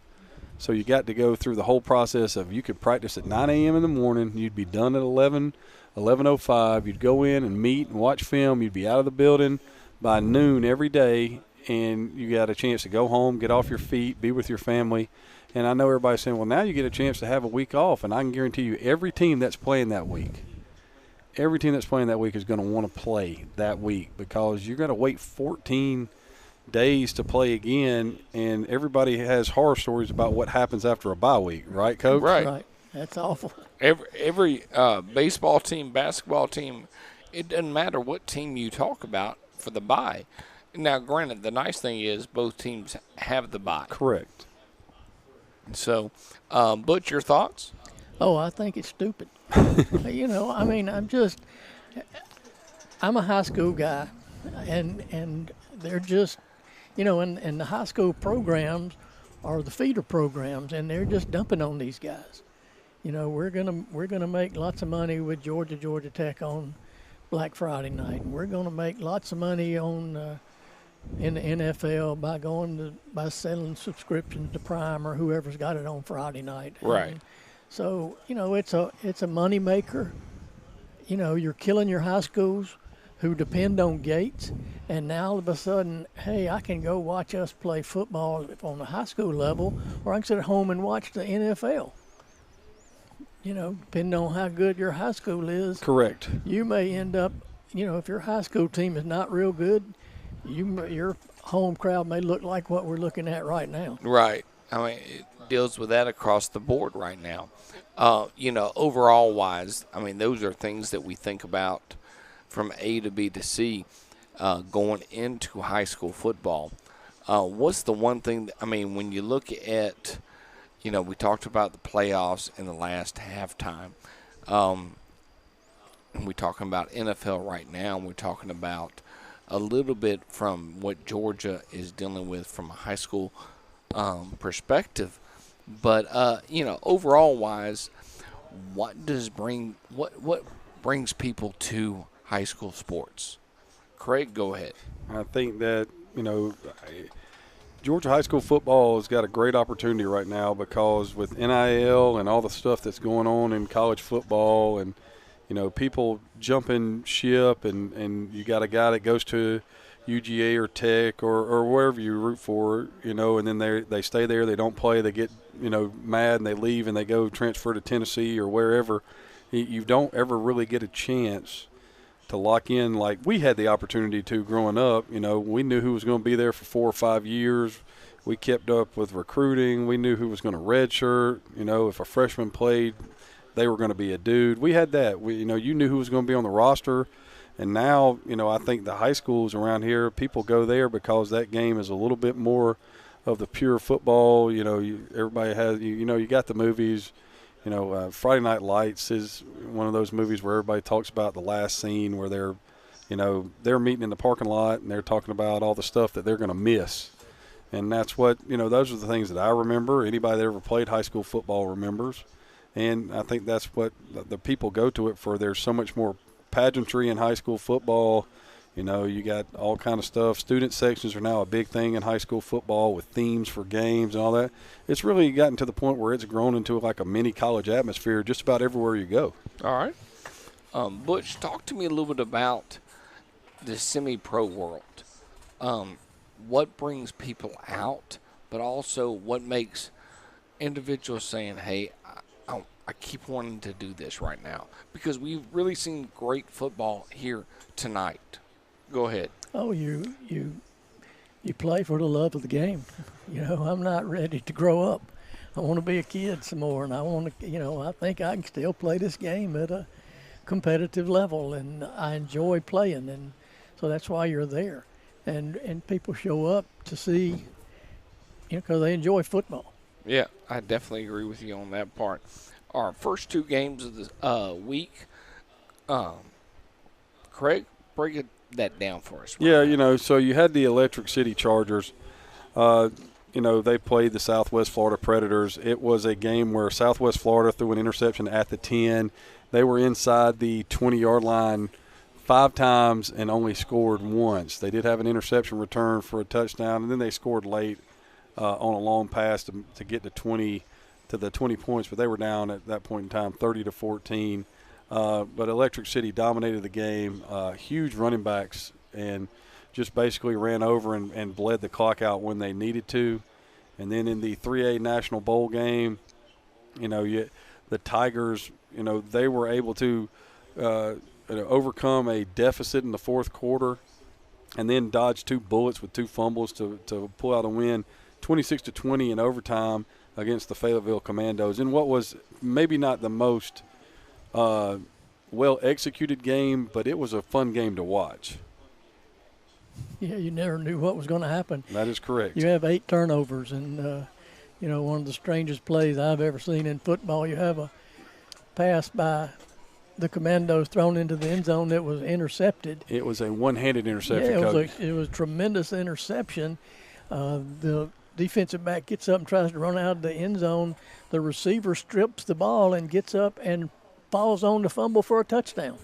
So you got to go through the whole process of you could practice at 9 a.m. in the morning, you'd be done at 11:05, you'd go in and meet and watch film, you'd be out of the building by noon every day, and you got a chance to go home, get off your feet, be with your family. And I know everybody's saying, well, now you get a chance to have a week off, and I can guarantee you every team that's playing that week is going to want to play that week because you're going to wait 14 days to play again, and everybody has horror stories about what happens after a bye week, right, Coach? Right. That's awful. Every baseball team, basketball team, it doesn't matter what team you talk about for the bye. Now, granted, the nice thing is both teams have the bye. Correct. So, Butch, your thoughts? Oh, I think it's stupid. I'm a high school guy, and they're just, and the high school programs are the feeder programs, and they're just dumping on these guys. We're gonna make lots of money with Georgia Tech on Black Friday night. And we're gonna make lots of money on in the NFL by selling subscriptions to Prime or whoever's got it on Friday night. Right. And so it's a money maker. You're killing your high schools who depend on gates, and now all of a sudden, hey, I can go watch us play football on the high school level, or I can sit at home and watch the NFL. Depending on how good your high school is. Correct. You may end up, if your high school team is not real good, your home crowd may look like what we're looking at right now. Right. I mean, it deals with that across the board right now. Overall wise, I mean, those are things that we think about from A to B to C going into high school football. What's the one thing, when you look at, we talked about the playoffs in the last halftime. And we're talking about NFL right now. And we're talking about a little bit from what Georgia is dealing with from a high school perspective. But, overall wise, what brings people to high school sports? Craig, go ahead. I think that, Georgia high school football has got a great opportunity right now because with NIL and all the stuff that's going on in college football and, people jumping ship and you got a guy that goes to UGA or Tech or wherever you root for, and then they stay there, they don't play, they get, mad and they leave and they go transfer to Tennessee or wherever. You don't ever really get a chance to lock in like we had the opportunity to growing up. We knew who was going to be there for 4 or 5 years. We kept up with recruiting. We knew who was going to redshirt. If a freshman played, they were going to be a dude. We had that. You knew who was going to be on the roster. And now, I think the high schools around here, people go there because that game is a little bit more of the pure football. Everybody has, you got the movies. Friday Night Lights is one of those movies where everybody talks about the last scene where they're meeting in the parking lot and they're talking about all the stuff that they're going to miss. And that's what, those are the things that I remember. Anybody that ever played high school football remembers. And I think that's what the people go to it for. There's so much more pageantry in high school football. You got all kind of stuff. Student sections are now a big thing in high school football with themes for games and all that. It's really gotten to the point where it's grown into like a mini college atmosphere just about everywhere you go. All right. Butch, talk to me a little bit about the semi-pro world. What brings people out, but also what makes individuals saying, hey, I keep wanting to do this right now because we've really seen great football here tonight. Go ahead. Oh, you play for the love of the game. I'm not ready to grow up. I want to be a kid some more, and I want to, I think I can still play this game at a competitive level, and I enjoy playing, and so that's why you're there. And people show up to see, because they enjoy football. Yeah, I definitely agree with you on that part. Our first 2 games of the week, Craig, break that down for us. Yeah, so you had the Electric City Chargers. They played the Southwest Florida Predators. It was a game where Southwest Florida threw an interception at the 10. They were inside the 20-yard line 5 times and only scored once. They did have an interception return for a touchdown, and then they scored late on a long pass to get to the 20 points, but they were down at that point in time 30-14. But Electric City dominated the game, huge running backs, and just basically ran over and bled the clock out when they needed to. And then in the 3A National Bowl game, the Tigers, they were able to overcome a deficit in the fourth quarter and then dodge 2 bullets with 2 fumbles to pull out a win, 26-20 in overtime against the Fayetteville Commandos in what was maybe not the most well-executed game, but it was a fun game to watch. Yeah, you never knew what was going to happen. That is correct. You have 8 turnovers, and, one of the strangest plays I've ever seen in football. You have a pass by the Commandos thrown into the end zone that was intercepted. It was a one-handed interception. Yeah, it was a tremendous interception. The defensive back gets up and tries to run out of the end zone. The receiver strips the ball and gets up and falls on the fumble for a touchdown.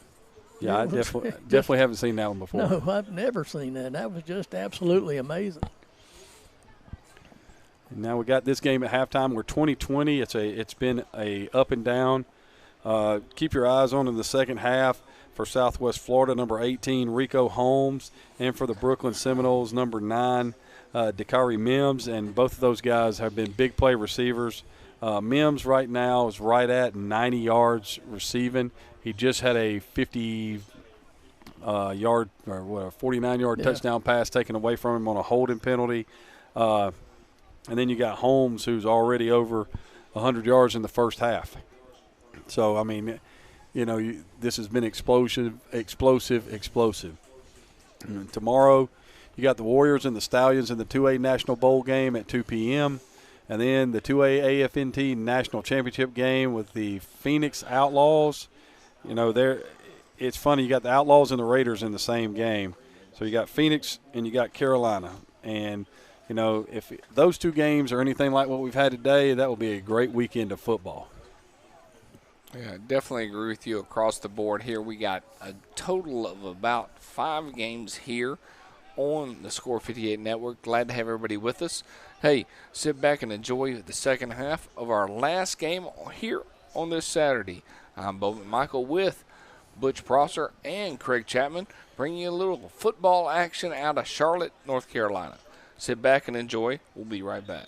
Yeah, I definitely haven't seen that one before. No, I've never seen that. That was just absolutely amazing. And now we got this game at halftime. We're 20-20. It's been a up and down. Keep your eyes on in the second half for Southwest Florida, number 18, Rico Holmes, and for the Brooklyn Seminols, number 9, Dakari Mims. And both of those guys have been big play receivers. Mims right now is right at 90 yards receiving. He just had a 49-yard touchdown pass taken away from him on a holding penalty. And then you got Holmes, who's already over 100 yards in the first half. So, I mean, this has been explosive. And tomorrow you got the Warriors and the Stallions in the 2A National Bowl game at 2 p.m., and then the 2A AFNT National Championship game with the Phoenix Outlaws. It's funny, you got the Outlaws and the Raiders in the same game. So you got Phoenix and you got Carolina. And, if those 2 games are anything like what we've had today, that will be a great weekend of football. Yeah, definitely agree with you across the board here. We got a total of about 5 games here on the Score 58 Network. Glad to have everybody with us. Hey, sit back and enjoy the second half of our last game here on this Saturday. I'm Bo McMichael with Butch Prosser and Craig Chapman, bringing you a little football action out of Charlotte, North Carolina. Sit back and enjoy. We'll be right back.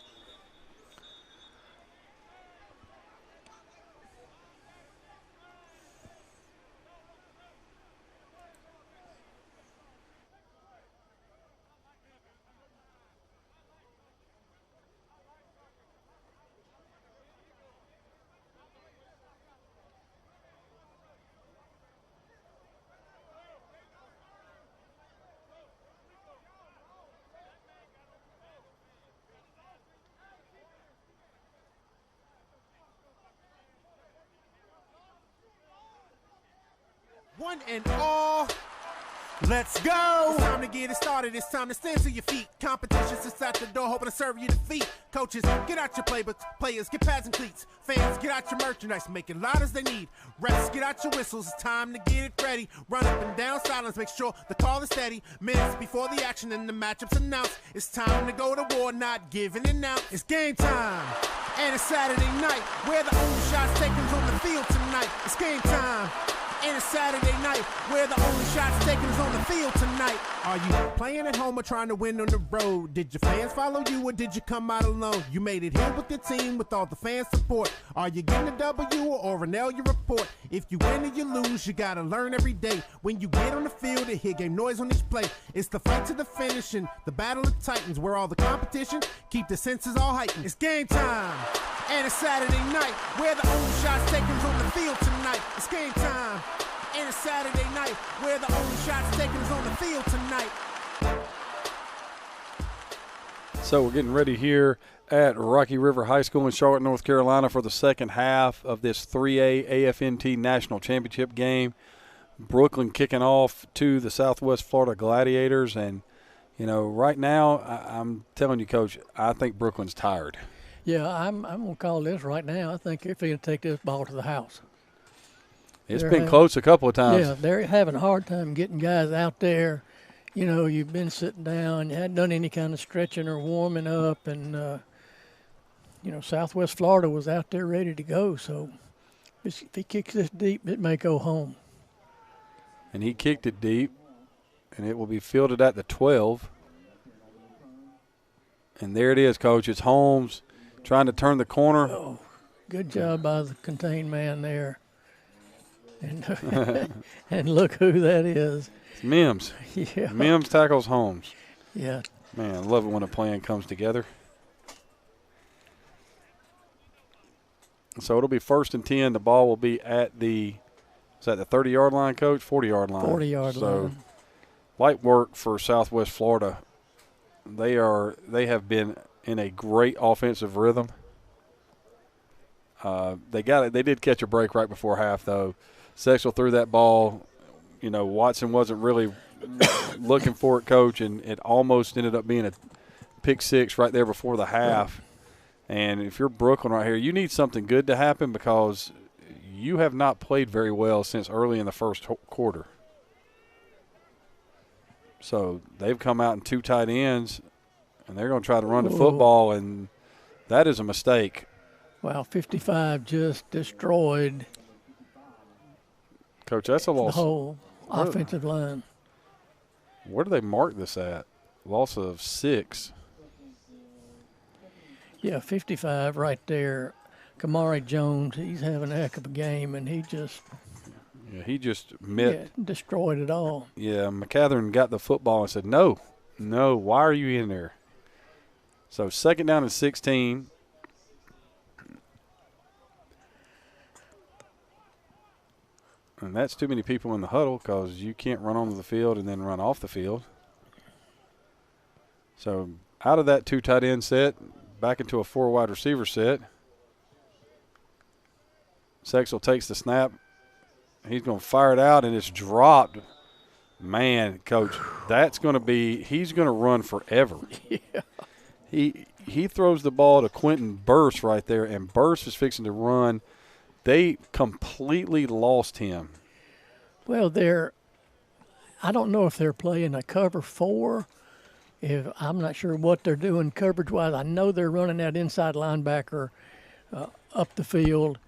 One and all, let's go. It's time to get it started. It's time to stand to your feet. Competition sits at the door, hoping to serve you defeat. Coaches, get out your playbooks. Players, get pads and cleats. Fans, get out your merchandise. Make it loud as they need. Refs, get out your whistles. It's time to get it ready. Run up and down silence. Make sure the call is steady. Minutes before the action and the matchups announced. It's time to go to war, not giving it out. It's game time. And it's Saturday night. Where the only shots taken on the field tonight. It's game time. And it's Saturday night, where the only shots taken is on the field tonight. Are you playing at home or trying to win on the road? Did your fans follow you or did you come out alone? You made it here with your team with all the fan support. Are you getting a W or an L you report? If you win or you lose, you gotta learn every day. When you get on the field and hear game noise on each play, it's the fight to the finish and the battle of titans, where all the competition keep the senses all heightened. It's game time, and it's Saturday night, where the only shots taken is on the field tonight. It's game time, and it's Saturday night, where the only shots taken is on the field tonight. So we're getting ready here at Rocky River High School in Charlotte, North Carolina for the second half of this 3A AFNT National Championship game. Brooklyn kicking off to the Southwest Florida Gladiators. And, you know, right now, I'm telling you, Coach, I think Brooklyn's tired. Yeah, I'm going to call this right now. I think they're going to take this ball to the house. It's been close a couple of times. Yeah, they're having a hard time getting guys out there. You know, you've been sitting down, you hadn't done any kind of stretching or warming up, and, you know, Southwest Florida was out there ready to go. So if he kicks this deep, it may go home. And he kicked it deep, and it will be fielded at the 12. And there it is, Coach. It's Holmes trying to turn the corner. Oh, good job by the contained man there. And and look who that is. It's Mims. Yeah. Mims tackles Holmes. Yeah. Man, I love it when a plan comes together. So it'll be 1st and 10. The ball will be at the, is that the 30-yard line, Coach? 40-yard line. 40-yard so, line. light work for Southwest Florida. They have been in a great offensive rhythm. They did catch a break right before half, though. Sexwell threw that ball. You know, Watson wasn't really looking for it, Coach, and it almost ended up being a pick six right there before the half. And if you're Brooklyn right here, you need something good to happen because you have not played very well since early in the first quarter. So they've come out in 2 tight ends, and they're going to try to run the football, and that is a mistake. Wow, 55 just destroyed Coach, that's a loss. the whole offensive line. Where do they mark this at? Loss of 6. Yeah, 55 right there. Kamari Jones, he's having a heck of a game, and he just destroyed it all. Yeah, McCathern got the football and said, no, why are you in there? So 2nd down and 16. And that's too many people in the huddle because you can't run onto the field and then run off the field. So out of that 2 tight end set, back into a 4 wide receiver set. Sexwell takes the snap. He's going to fire it out, and it's dropped. Man, Coach, that's going to be – he's going to run forever. Yeah. He throws the ball to Quentin Burst right there, and Burst is fixing to run. They completely lost him. Well, I don't know if they're playing a cover 4. I'm not sure what they're doing coverage-wise. I know they're running that inside linebacker up the field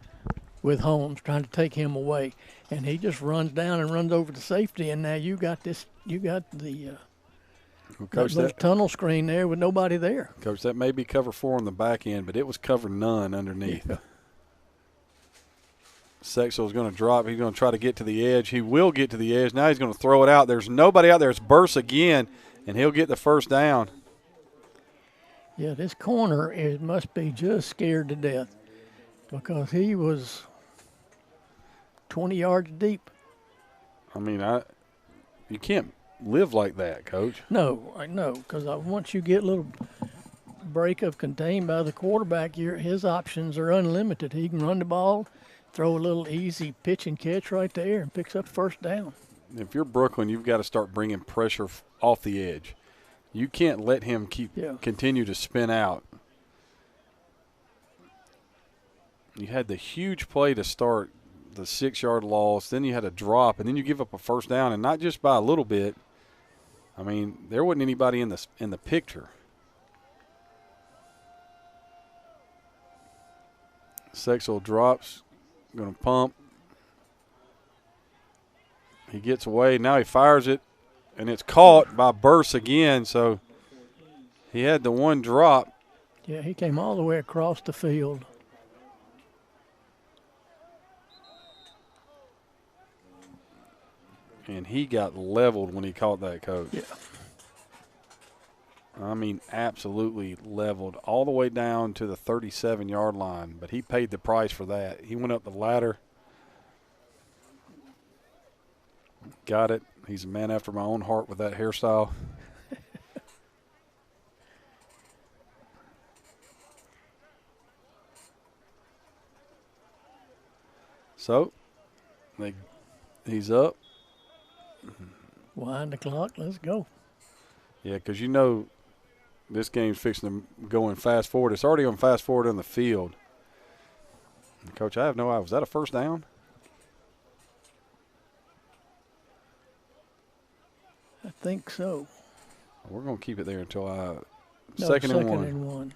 with Holmes, trying to take him away. And he just runs down and runs over to safety, and now you got the little tunnel screen there with nobody there. Coach, that may be cover 4 on the back end, but it was cover none underneath. Yeah. Sexwell's going to drop. He's going to try to get to the edge. He will get to the edge. Now he's going to throw it out. There's nobody out there. It's Burst again, and he'll get the 1st down. Yeah, this corner must be just scared to death because he was 20 yards deep. I mean, you can't live like that, Coach. No, I know, because once you get a little break of contained by the quarterback, his options are unlimited. He can run the ball, throw a little easy pitch and catch right there, and picks up 1st down. If you're Brooklyn, you've got to start bringing pressure off the edge. You can't let him continue to spin out. You had the huge play to start the 6-yard loss, then you had a drop, and then you give up a 1st down, and not just by a little bit. I mean, there wasn't anybody in the picture. Sexwell drops, going to pump. He gets away. Now he fires it, and it's caught by Burse again. So he had the one drop. Yeah, he came all the way across the field. And he got leveled when he caught that, Coach. Yeah. I mean, absolutely leveled all the way down to the 37-yard line. But he paid the price for that. He went up the ladder. Got it. He's a man after my own heart with that hairstyle. So, he's up. Wind the clock. Let's go. Yeah, because you know this game's fixing to go in fast forward. It's already on fast forward on the field. Coach, I have no idea. Was that a first down? I think so. We're going to keep it there until No, second and one. Second and one.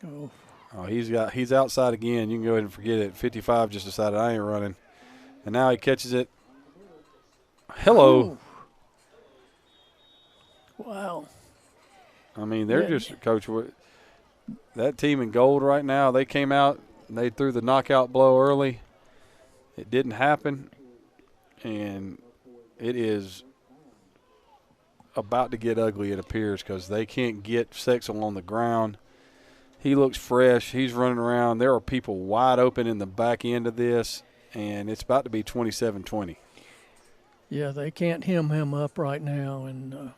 Oh. Oh, he's outside again. You can go ahead and forget it. 55 just decided I ain't running. And now he catches it. Hello. Oh. Wow. I mean, they're just, Coach, that team in gold right now, they came out and they threw the knockout blow early. It didn't happen. And it is about to get ugly, it appears, because they can't get Sexel on the ground. He looks fresh. He's running around. There are people wide open in the back end of this, and it's about to be 27-20. Yeah, they can't hem him up right now. And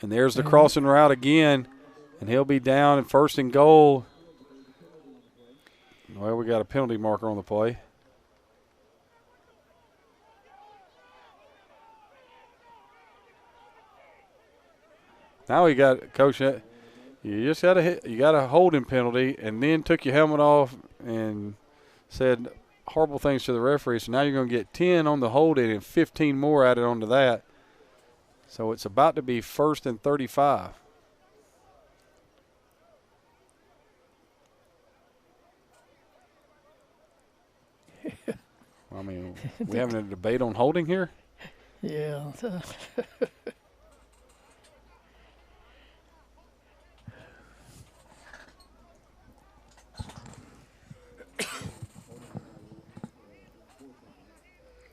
there's the crossing route again, and he'll be down at first and goal. Well, we got a penalty marker on the play. Now we got, Coach, you just got a holding penalty, and then took your helmet off and said horrible things to the referee. So now you're going to get 10 on the holding and 15 more added onto that. So it's about to be first and 35. I mean, we having a debate on holding here? Yeah.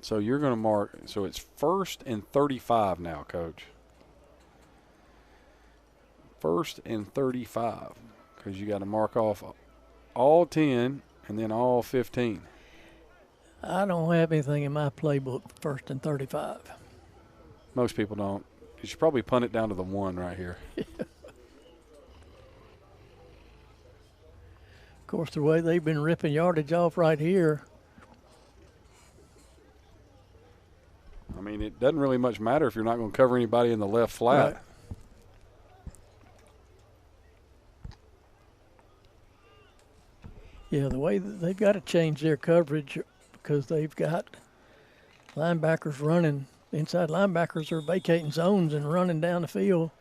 So you're going to mark, so it's first and 35 now, Coach. First and 35, because you got to mark off all 10 and then all 15. I don't have anything in my playbook for first and 35. Most people don't. You should probably punt it down to the 1 right here. Of course, the way they've been ripping yardage off right here. I mean, it doesn't really much matter if you're not going to cover anybody in the left flat. Right. Yeah, the way that they've got to change their coverage because they've got linebackers running. Inside linebackers are vacating zones and running down the field.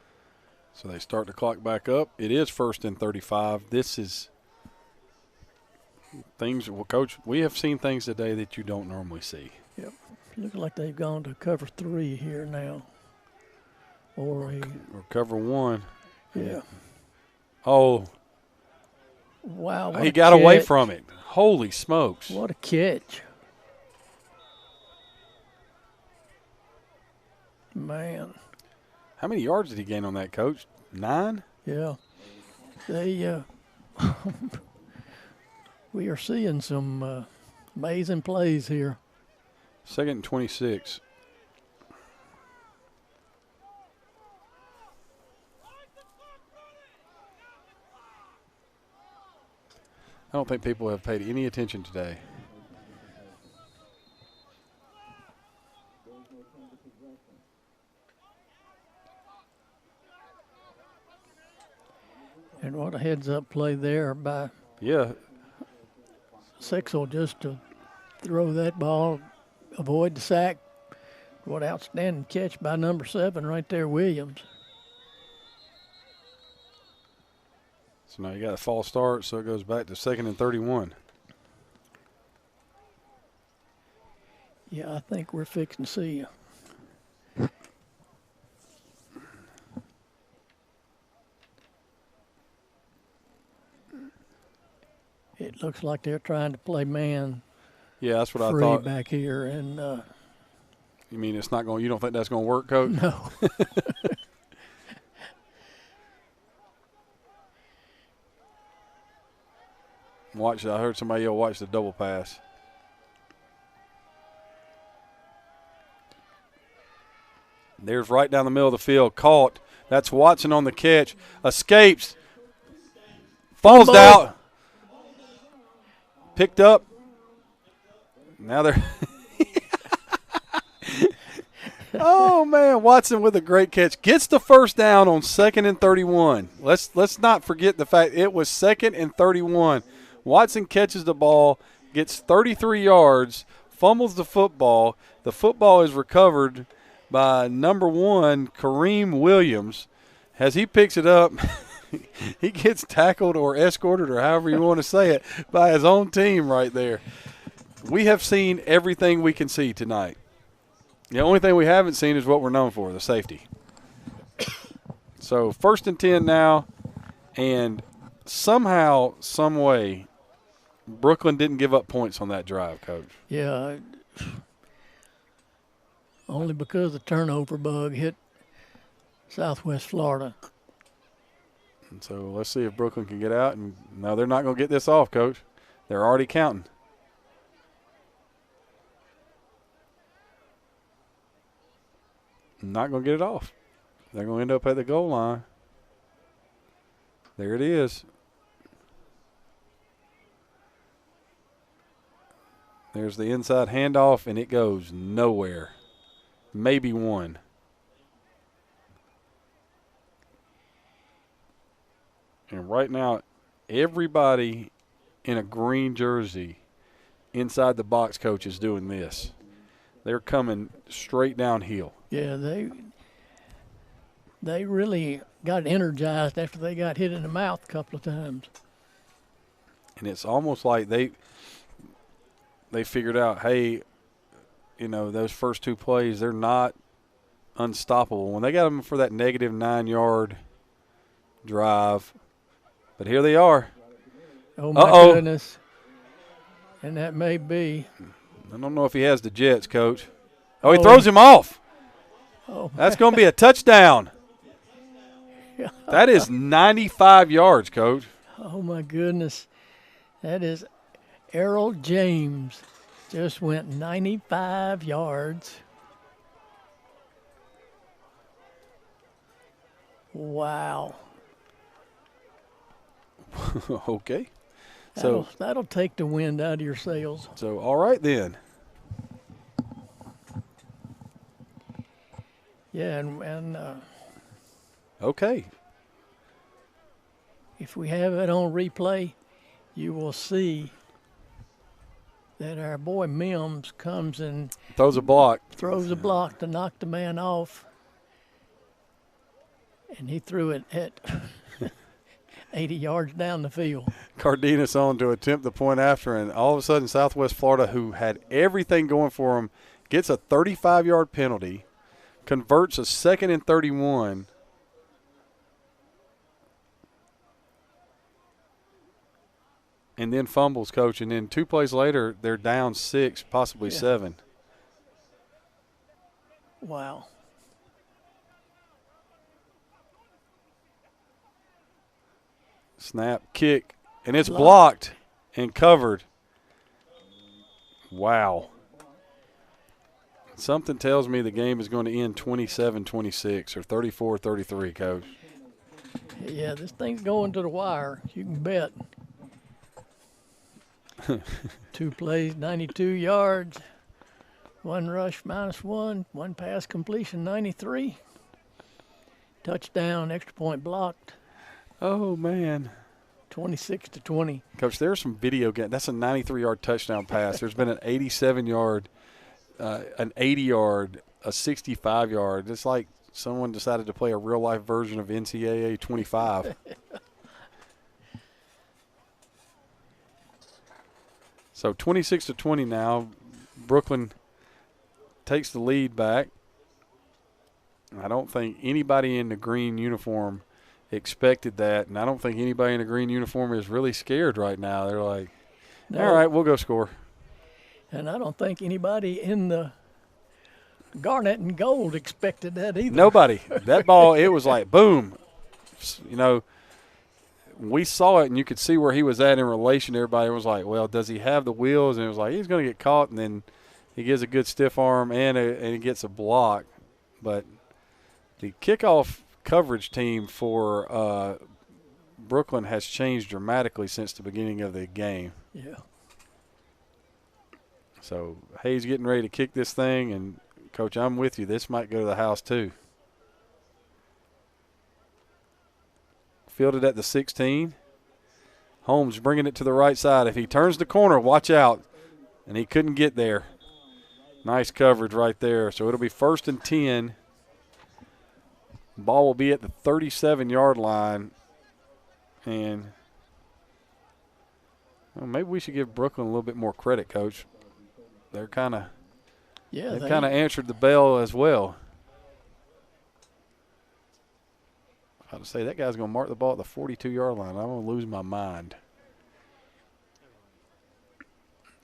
So they start the clock back up. It is first and 35. This is things, well, Coach, we have seen things today that you don't normally see. Yep. Looks like they've gone to cover 3 here now. Or cover 1. Yeah. Oh. Wow. He got away from it. Holy smokes. What a catch. Man. How many yards did he gain on that, Coach? 9? Yeah. They we are seeing some amazing plays here. Second and 26. I don't think people have paid any attention today. And what a heads-up play there by Sexel just to throw that ball, avoid the sack. What outstanding catch by number 7 right there, Williams. So now you got a false start, so it goes back to 2nd and 31. Yeah, I think we're fixing to see you. It looks like they're trying to play man Yeah, that's what free I thought. back here, and You mean it's not going? You don't think that's going to work, Coach? no. Watch. I heard somebody yell, "Watch the double pass." There's right down the middle of the field. Caught. That's Watson on the catch. Escapes. Falls Fumble. out. Picked up. Now they're. Oh man, Watson with a great catch. Gets the first down on 2nd and 31. Let's not forget the fact it was 2nd and 31. Watson catches the ball, gets 33 yards, fumbles the football. The football is recovered by number 1, Kareem Williams. As he picks it up, he gets tackled or escorted or however you want to say it by his own team right there. We have seen everything we can see tonight. The only thing we haven't seen is what we're known for, the safety. So 1st and 10 now, and somehow, some way, Brooklyn didn't give up points on that drive, Coach. Yeah, only because the turnover bug hit Southwest Florida. And so let's see if Brooklyn can get out. And no, they're not going to get this off, Coach. They're already counting. Not going to get it off. They're going to end up at the goal line. There it is. There's the inside handoff, and it goes nowhere. Maybe one. And right now, everybody in a green jersey inside the box, Coach, is doing this. They're coming straight downhill. Yeah, they really got energized after they got hit in the mouth a couple of times. And it's almost like they figured out, hey, you know, those first 2 plays, they're not unstoppable. When they got them for that negative 9-yard drive, but here they are. Oh, my goodness. And that may be. I don't know if he has the Jets, Coach. Oh, he throws him off. Oh, that's going to be a touchdown. That is 95 yards, Coach. Oh, my goodness. That is Errol James. Just went 95 yards. Wow. Okay. That'll take the wind out of your sails. So, all right then. Yeah, and okay. If we have it on replay, you will see that our boy Mims comes and throws a block to knock the man off, and he threw it at 80 yards down the field. Cardenas on to attempt the point after, and all of a sudden Southwest Florida, who had everything going for them, gets a 35-yard penalty, converts a 2nd and 31. And then fumbles, Coach, and then 2 plays later, they're down 6, possibly 7. Wow. Snap, kick, and it's blocked and covered. Wow. Something tells me the game is going to end 27-26 or 34-33, Coach. Yeah, this thing's going to the wire. You can bet. 2 plays, 92 yards. 1 rush, -1. 1 pass completion, 93. Touchdown, extra point blocked. Oh, man. 26-20. Coach, there's some video game. That's a 93-yard touchdown pass. There's been an 87-yard, an 80-yard, a 65-yard. It's like someone decided to play a real-life version of NCAA 25. So 26-20 now. Brooklyn takes the lead back. I don't think anybody in the green uniform expected that, and I don't think anybody in the green uniform is really scared right now. They're like, No. all right, we'll go score. And I don't think anybody in the garnet and gold expected that either. Nobody. That ball, it was like, boom. You know, we saw it, and you could see where he was at in relation to everybody. It was like, well, does he have the wheels? And it was like, he's going to get caught, and then he gives a good stiff arm and he gets a block. But the kickoff coverage team for Brooklyn has changed dramatically since the beginning of the game. Yeah. So Hayes getting ready to kick this thing, and, Coach, I'm with you. This might go to the house too. Fielded at the 16. Holmes bringing it to the right side. If he turns the corner, watch out. And he couldn't get there. Nice coverage right there. So it'll be 1st and 10. Ball will be at the 37-yard line. And well, maybe we should give Brooklyn a little bit more credit, Coach. They're kind of answered the bell as well. I have to say, that guy's going to mark the ball at the 42-yard line. I'm going to lose my mind.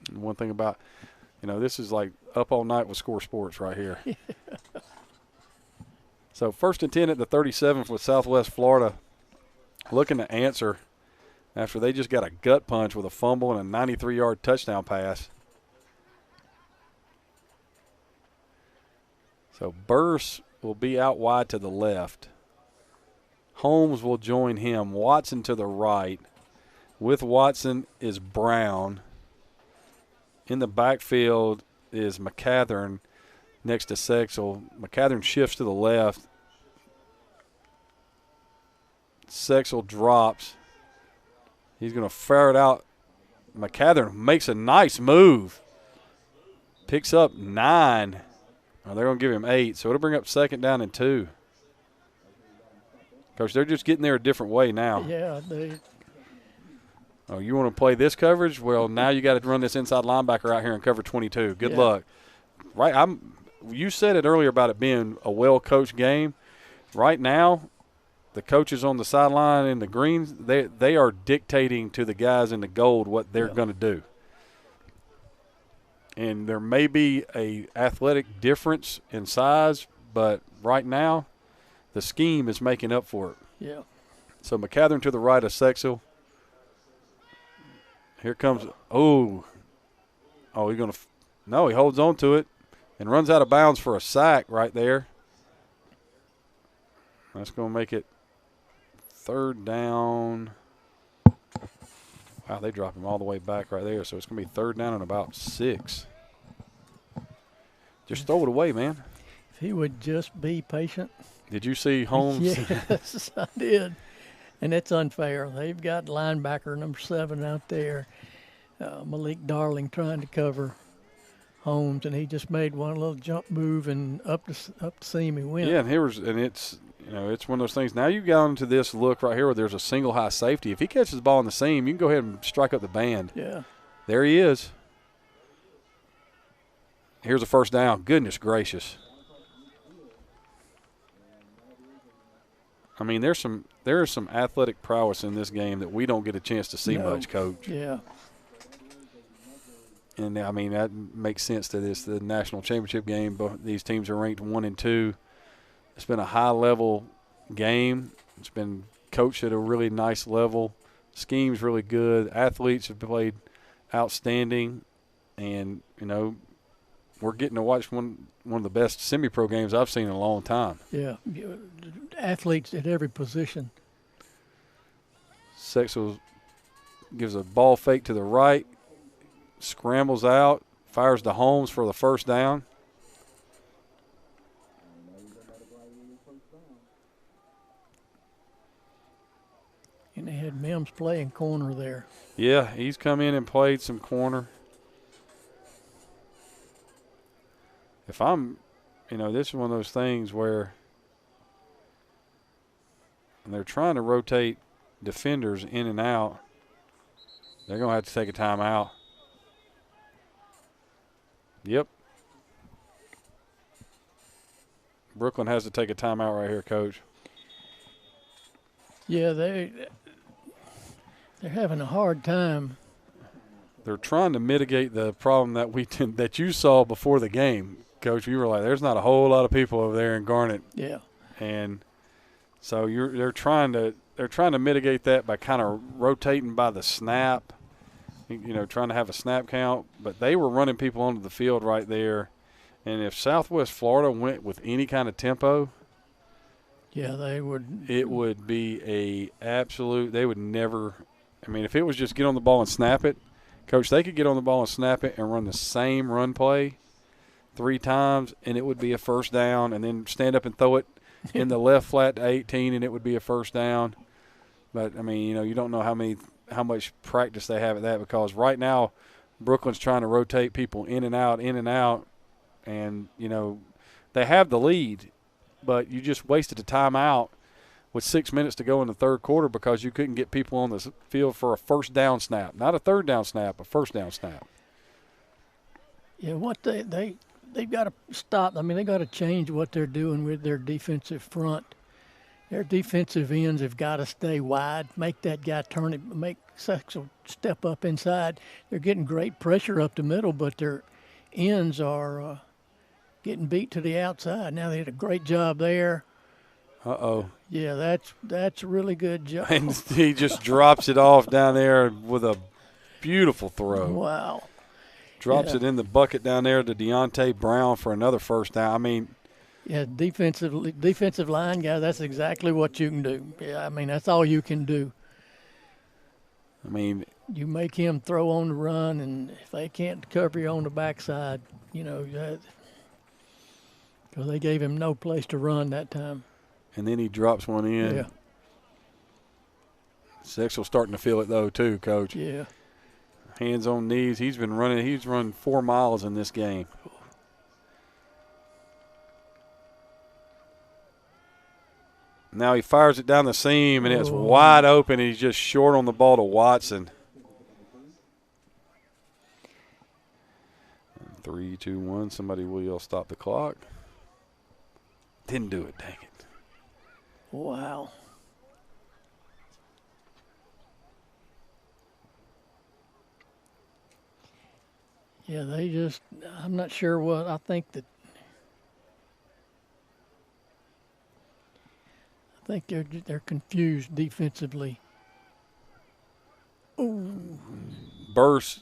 And one thing about, this is like up all night with Score Sports right here. So 1st and 10 at the 37 with Southwest Florida, looking to answer after they just got a gut punch with a fumble and a 93-yard touchdown pass. So Burse will be out wide to the left. Holmes will join him. Watson to the right. With Watson is Brown. In the backfield is McCathern next to Sexel. McCathern shifts to the left. Sexel drops. He's going to ferret out. McCathern makes a nice move. Picks up 9. Well, they're going to give him 8, so it'll bring up 2nd down and 2. Coach, they're just getting there a different way now. Yeah. Oh, you want to play this coverage? Well, now you got to run this inside linebacker out here and cover 22. Good luck. Right, you said it earlier about it being a well-coached game. Right now, the coaches on the sideline in the greens, they are dictating to the guys in the gold what they're going to do. And there may be a athletic difference in size, but right now, the scheme is making up for it. Yeah. So McCathern to the right of Sexel. Here comes, he's going to, no, he holds on to it and runs out of bounds for a sack right there. That's going to make it 3rd down. Wow, they drop him all the way back right there. So it's going to be 3rd down and about 6. Just throw it away, man. If he would just be patient. Did you see Holmes? Yes, I did. And it's unfair. They've got linebacker number 7 out there, Malik Darling, trying to cover Holmes, and he just made one little jump move and up the seam he went. Yeah, and it's it's one of those things. Now you got into this look right here where there's a single high safety. If he catches the ball in the seam, you can go ahead and strike up the band. Yeah. There he is. Here's a 1st down. Goodness gracious. I mean, there is some athletic prowess in this game that we don't get a chance to see much, Coach. Yeah. And, I mean, that makes sense to the national championship game. But these teams are ranked 1 and 2. It's been a high-level game. It's been coached at a really nice level. Scheme's really good. Athletes have played outstanding. And, we're getting to watch one of the best semi-pro games I've seen in a long time. Yeah, athletes at every position. Sexel gives a ball fake to the right, scrambles out, fires to Holmes for the 1st down. And they had Mims playing corner there. Yeah, he's come in and played some corner. If I'm, this is one of those things where they're trying to rotate defenders in and out. They're going to have to take a timeout. Yep. Brooklyn has to take a timeout right here, Coach. Yeah, they're having a hard time. They're trying to mitigate the problem that you saw before the game, Coach. You were like, "There's not a whole lot of people over there in Garnet." Yeah. And so they're trying to mitigate that by kind of rotating by the snap. Trying to have a snap count. But they were running people onto the field right there. And if Southwest Florida went with any kind of tempo, yeah, they would. It would be a absolute. They would never. I mean, if it was just get on the ball and snap it, Coach, they could get on the ball and snap it and run the same run play 3 times, and it would be a first down, and then stand up and throw it in the left flat to 18, and it would be a first down. But I mean, you don't know how much practice they have at that, because right now Brooklyn's trying to rotate people in and out, and they have the lead, but you just wasted a timeout with 6 minutes to go in the third quarter because you couldn't get people on the field for a first down snap. Not a third down snap, a first down snap. Yeah, what they've got to stop. I mean, they've got to change what they're doing with their defensive front. Their defensive ends have got to stay wide, make that guy turn it, make Sexel step up inside. They're getting great pressure up the middle, but their ends are getting beat to the outside. Now they did a great job there. Uh-oh. Yeah, that's a really good job. And he just drops it off down there with a beautiful throw. Wow. Drops it in the bucket down there to Deontay Brown for another first down. I mean. Yeah, defensive line guys, that's exactly what you can do. Yeah, I mean, that's all you can do. I mean. You make him throw on the run, and if they can't cover you on the backside, because they gave him no place to run that time. And then he drops one in. Yeah. Sexel's starting to feel it, though, too, Coach. Yeah. Hands on knees. He's run 4 miles in this game. Now he fires it down the seam, and it's wide open. He's just short on the ball to Watson. 3, 2, 1. Somebody will yell stop the clock. Didn't do it, dang it. Wow. Yeah, I'm not sure what, I think they're confused defensively. Ooh. Burst,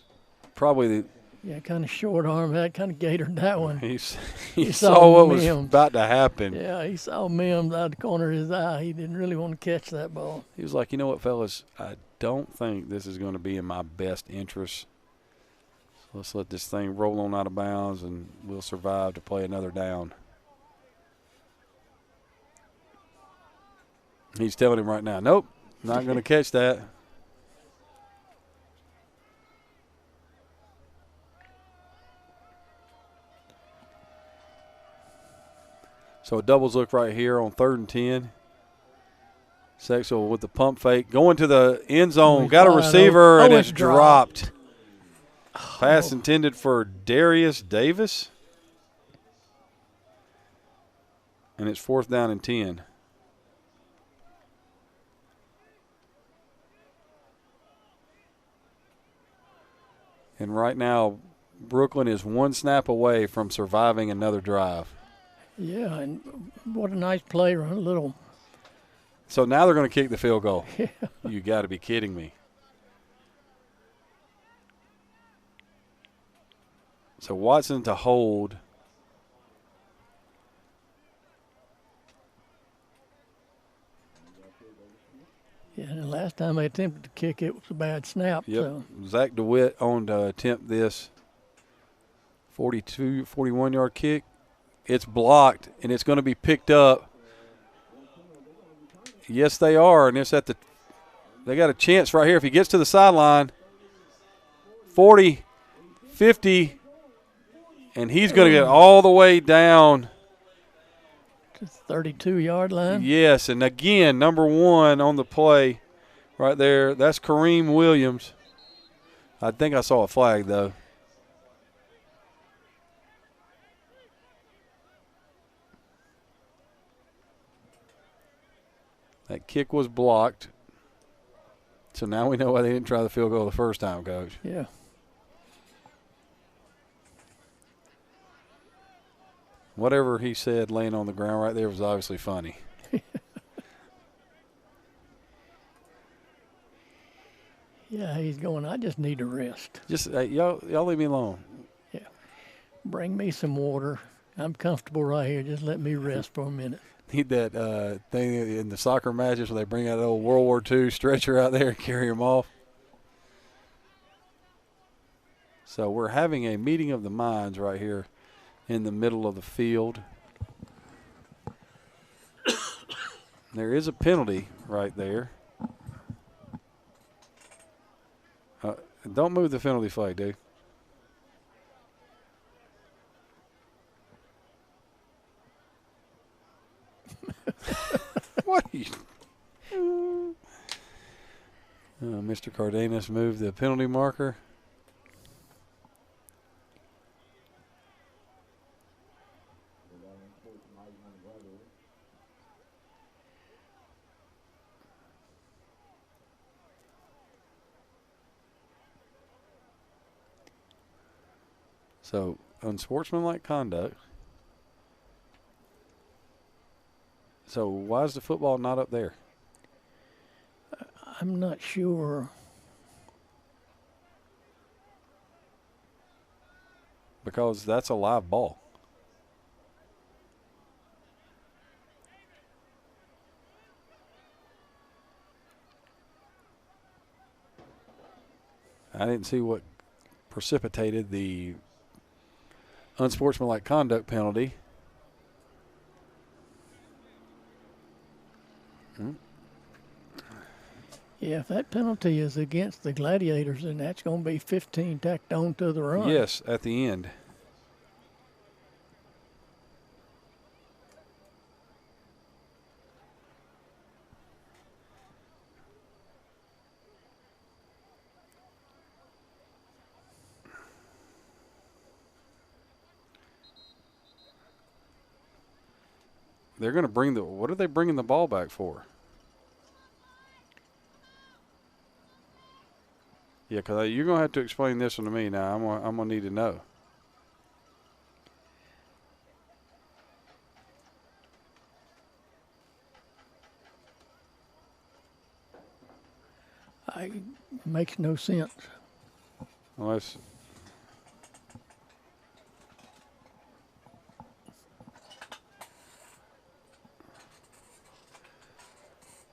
probably yeah, kind of short arm, that kind of gaitored that one. He saw what was about to happen. Yeah, he saw Mims out the corner of his eye. He didn't really want to catch that ball. He was like, you know what, fellas, I don't think this is going to be in my best interest. Let's let this thing roll on out of bounds, and we'll survive to play another down. He's telling him right now, nope, not going to catch that. So a doubles look right here on 3rd and 10. Sexel with the pump fake. Going to the end zone. Got a receiver, and it's dropped. Pass intended for Darius Davis. And it's 4th down and 10. And right now, Brooklyn is 1 snap away from surviving another drive. Yeah, and what a nice play, run a little. So now they're going to kick the field goal. Yeah. You got to be kidding me. So Watson to hold. Yeah, and the last time they attempted to kick it was a bad snap. Yep. So. Zach DeWitt on to attempt this 41-yard kick. It's blocked, and it's going to be picked up. Yes, they are, and it's they got a chance right here. If he gets to the sideline, 40, 50, and he's going to get all the way down. 32-yard line? Yes, and again, number 1 on the play right there. That's Kareem Williams. I think I saw a flag, though. That kick was blocked. So now we know why they didn't try the field goal the first time, Coach. Yeah. Whatever he said laying on the ground right there was obviously funny. Yeah, he's going, I just need a rest. Just y'all leave me alone. Yeah. Bring me some water. I'm comfortable right here. Just let me rest for a minute. Need that thing in the soccer matches where they bring out that old World War II stretcher out there and carry him off. So we're having a meeting of the minds right here in the middle of the field. There is a penalty right there. Don't move the penalty flag, dude. What are you? Mr. Cardenas moved the penalty marker. So, unsportsmanlike conduct. So, why is the football not up there? I'm not sure. Because that's a live ball. I didn't see what precipitated the unsportsmanlike conduct penalty. Yeah, if that penalty is against the Gladiators, then that's going to be 15 tacked on to the run. Yes, at the end. They're going to bring the – what are they bringing the ball back for? Yeah, because you're going to have to explain this one to me now. I'm going to need to know. It makes no sense. Unless –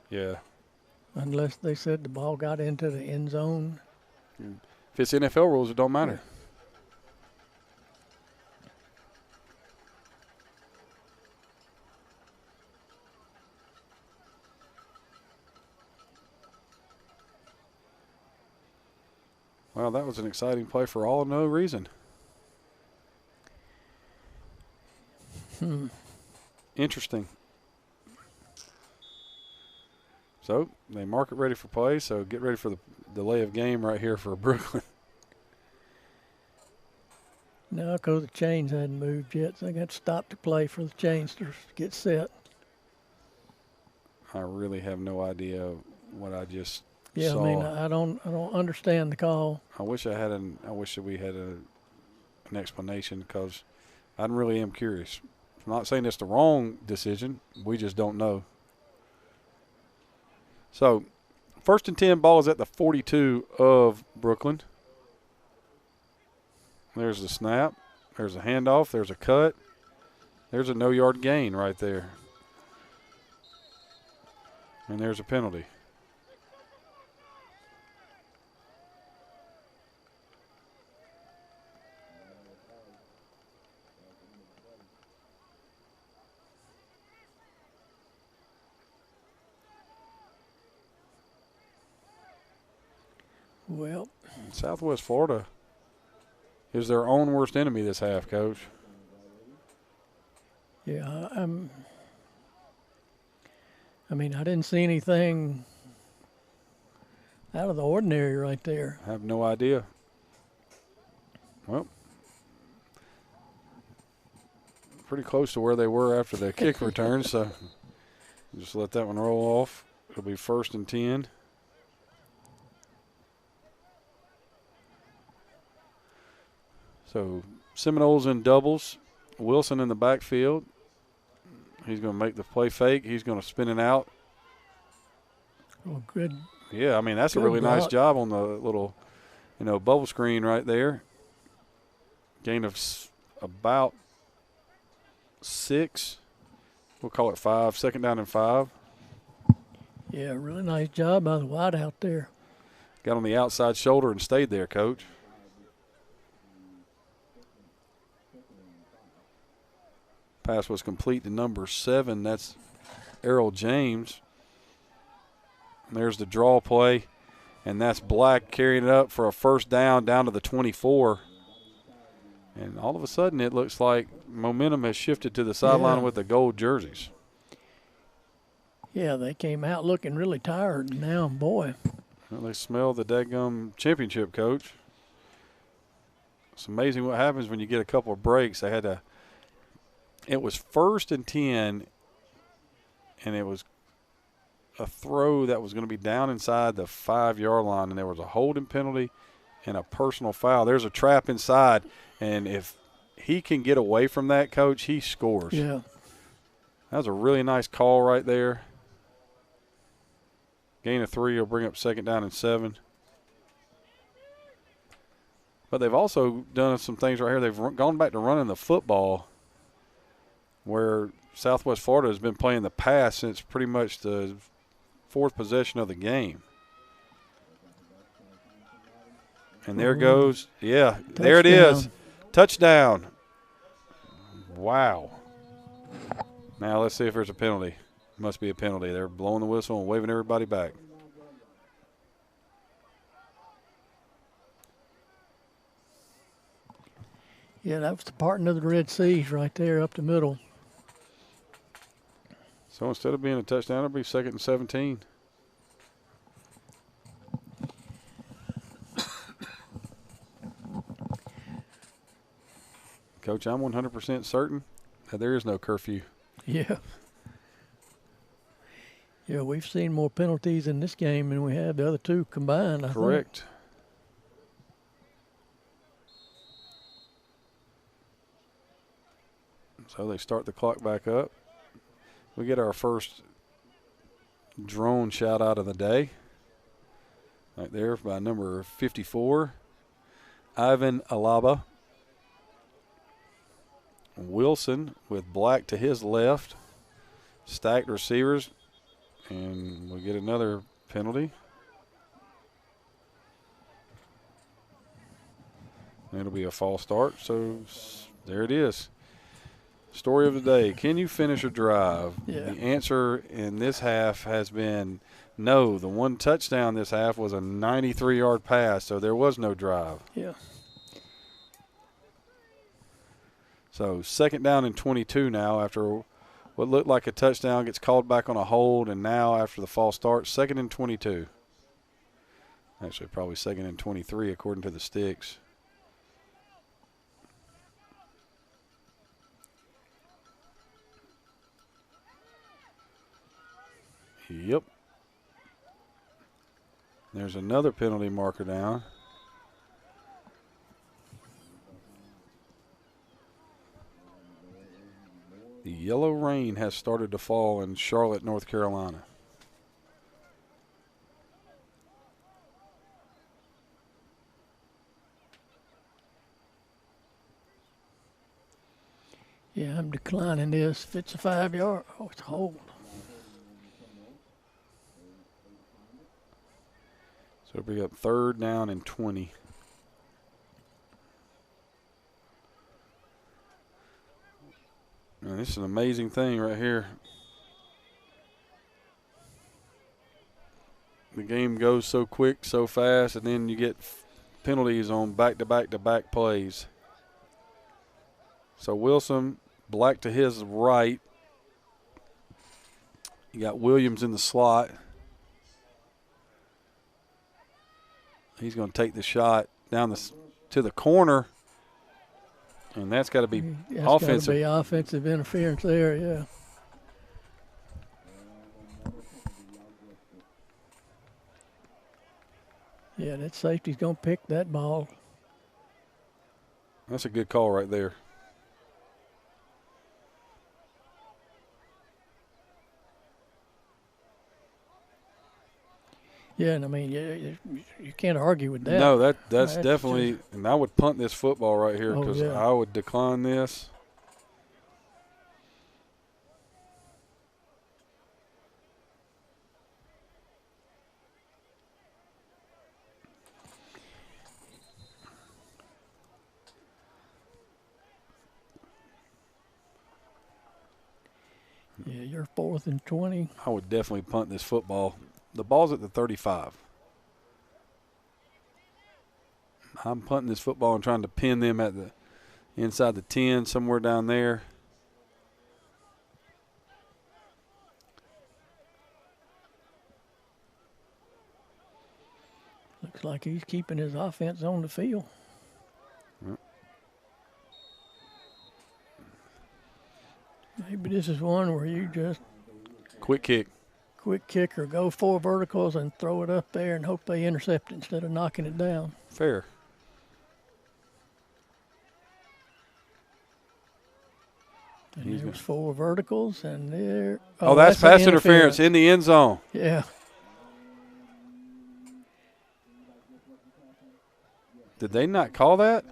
yeah. Unless they said the ball got into the end zone. If it's NFL rules, it don't matter. Well, that was an exciting play for all no reason. Interesting. So they mark it ready for play, so get ready for the delay of game right here for Brooklyn. No, because the chains hadn't moved yet, so they got to stop the play for the chains to get set. I really have no idea what I just Yeah, saw. I mean, I don't understand the call. I wish that we had an explanation, because I really am curious. I'm not saying it's the wrong decision. We just don't know. So, 1st and 10, ball is at the 42 of Brooklyn. There's the snap. There's a handoff. There's a cut. There's a no-yard gain right there. And there's a penalty. Well, Southwest Florida is their own worst enemy this half, Coach. yeah, I mean, I didn't see anything out of the ordinary right there. I have no idea. Well, pretty close to where they were after the kick return, so just let that one roll off. It'll be 1st and 10. So Seminoles in doubles. Wilson in the backfield. He's going to make the play fake. He's going to spin it out. Oh, good. Yeah, I mean, that's a Good really nice block. job on the little, bubble screen right there. Gain of about 6. We'll call it 5. 2nd down and 5. Yeah, really nice job by the wide out there. Got on the outside shoulder and stayed there, Coach. Pass was complete to number 7. That's Errol James. And there's the draw play. And that's Black carrying it up for a 1st down to the 24. And all of a sudden it looks like momentum has shifted to the sideline with the gold jerseys. Yeah, they came out looking really tired. And now, boy. Well, they smell the daggum championship, Coach. It's amazing what happens when you get a couple of breaks. They had to. It was 1st and 10, and it was a throw that was going to be down inside the 5-yard line, and there was a holding penalty and a personal foul. There's a trap inside, and if he can get away from that, Coach, he scores. Yeah. That was a really nice call right there. Gain of 3 will bring up 2nd down and 7. But they've also done some things right here. They've gone back to running the football, where Southwest Florida has been playing the pass since pretty much the 4th possession of the game. And there goes, there it is. Touchdown. Wow. Now let's see if there's a penalty. Must be a penalty. They're blowing the whistle and waving everybody back. Yeah, that was the parting of the Red Seas right there up the middle. So instead of being a touchdown, it'll be 2nd and 17. Coach, I'm 100% certain that there is no curfew. Yeah. Yeah, we've seen more penalties in this game than we have the other two combined, I think. Correct. So they start the clock back up. We get our first drone shout out of the day. Right there by number 54, Ivan Alaba. Wilson with Black to his left. Stacked receivers. And we get another penalty. It'll be a false start. So there it is. Story of the day. Can you finish a drive? Yeah. The answer in this half has been no. The one touchdown this half was a 93-yard pass, so there was no drive. Yeah. So 2nd down and 22 now after what looked like a touchdown gets called back on a hold, and now after the false start, 2nd and 22. Actually, probably 2nd and 23 according to the sticks. Yep. There's another penalty marker down. The yellow rain has started to fall in Charlotte, North Carolina. Yeah, I'm declining this. If it's a 5-yard, it's a hold. So bring up 3rd down and 20. And this is an amazing thing right here. The game goes so quick, so fast, and then you get penalties on back-to-back-to-back plays. So Wilson, Black to his right. You got Williams in the slot. He's going to take the shot down to the corner, and that's got to be offensive. That's got to be offensive interference there, yeah. Yeah, that safety's going to pick that ball. That's a good call right there. Yeah, and I mean, you can't argue with that. No, that's definitely – and I would punt this football right here because I would decline this. Yeah, you're 4th and 20. I would definitely punt this football. The ball's at the 35. I'm punting this football and trying to pin them at the inside the 10, somewhere down there. Looks like he's keeping his offense on the field. Yep. Maybe this is one where you just quick kick or go 4 verticals and throw it up there and hope they intercept it instead of knocking it down. Fair. And there's 4 verticals, and there. Oh, that's pass interference in the end zone. Yeah. Did they not call that?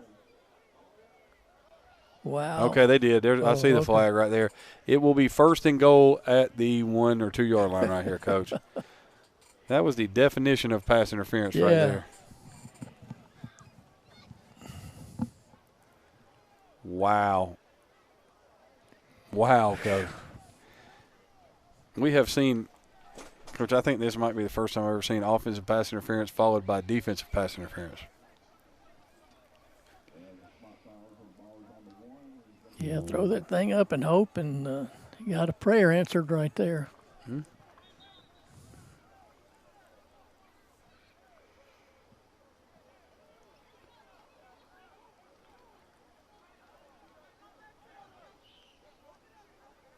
Wow. Okay, they did. I see the flag right there. It will be 1st and goal at the 1 or 2 yard line right here, Coach. That was the definition of pass interference right there. Wow. Wow, Coach. We have seen, Coach, I think this might be the first time I've ever seen offensive pass interference followed by defensive pass interference. Yeah, throw that thing up and hope, and you got a prayer answered right there. Hmm.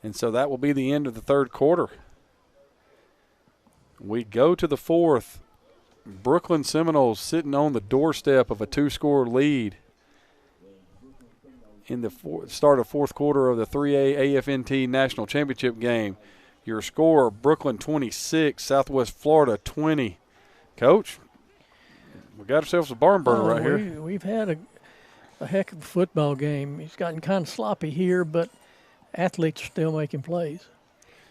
And so that will be the end of the 3rd quarter. We go to the 4th. Brooklyn Seminols sitting on the doorstep of a 2-score lead in the start of 4th quarter of the 3A AFNT National Championship game. Your score, Brooklyn 26, Southwest Florida 20. Coach, we got ourselves a barn burner right here. We've had a heck of a football game. It's gotten kind of sloppy here, but athletes are still making plays.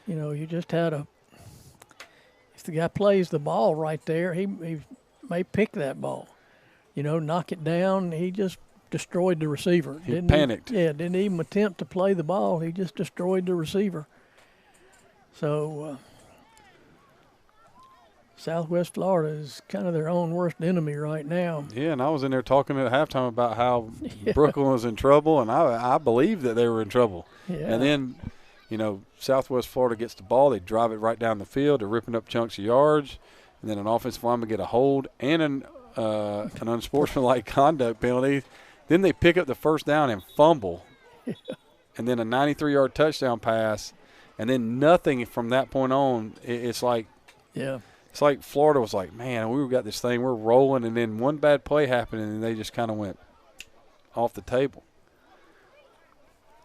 You know, you just had if the guy plays the ball right there, he may pick that ball. You know, knock it down. He just destroyed the receiver. He panicked. Didn't even attempt to play the ball. He just destroyed the receiver. So Southwest Florida is kind of their own worst enemy right now. Yeah, and I was in there talking at halftime about how Brooklyn was in trouble, and I believed that they were in trouble. Yeah. And then, you know, Southwest Florida gets the ball. They drive it right down the field. They're ripping up chunks of yards. And then an offensive lineman get a hold and an unsportsmanlike conduct penalty. Then they pick up the 1st down and fumble. Yeah. And then a 93-yard touchdown pass. And then nothing from that point on. It's like it's like Florida was like, man, we've got this thing. We're rolling. And then one bad play happened, and they just kind of went off the table.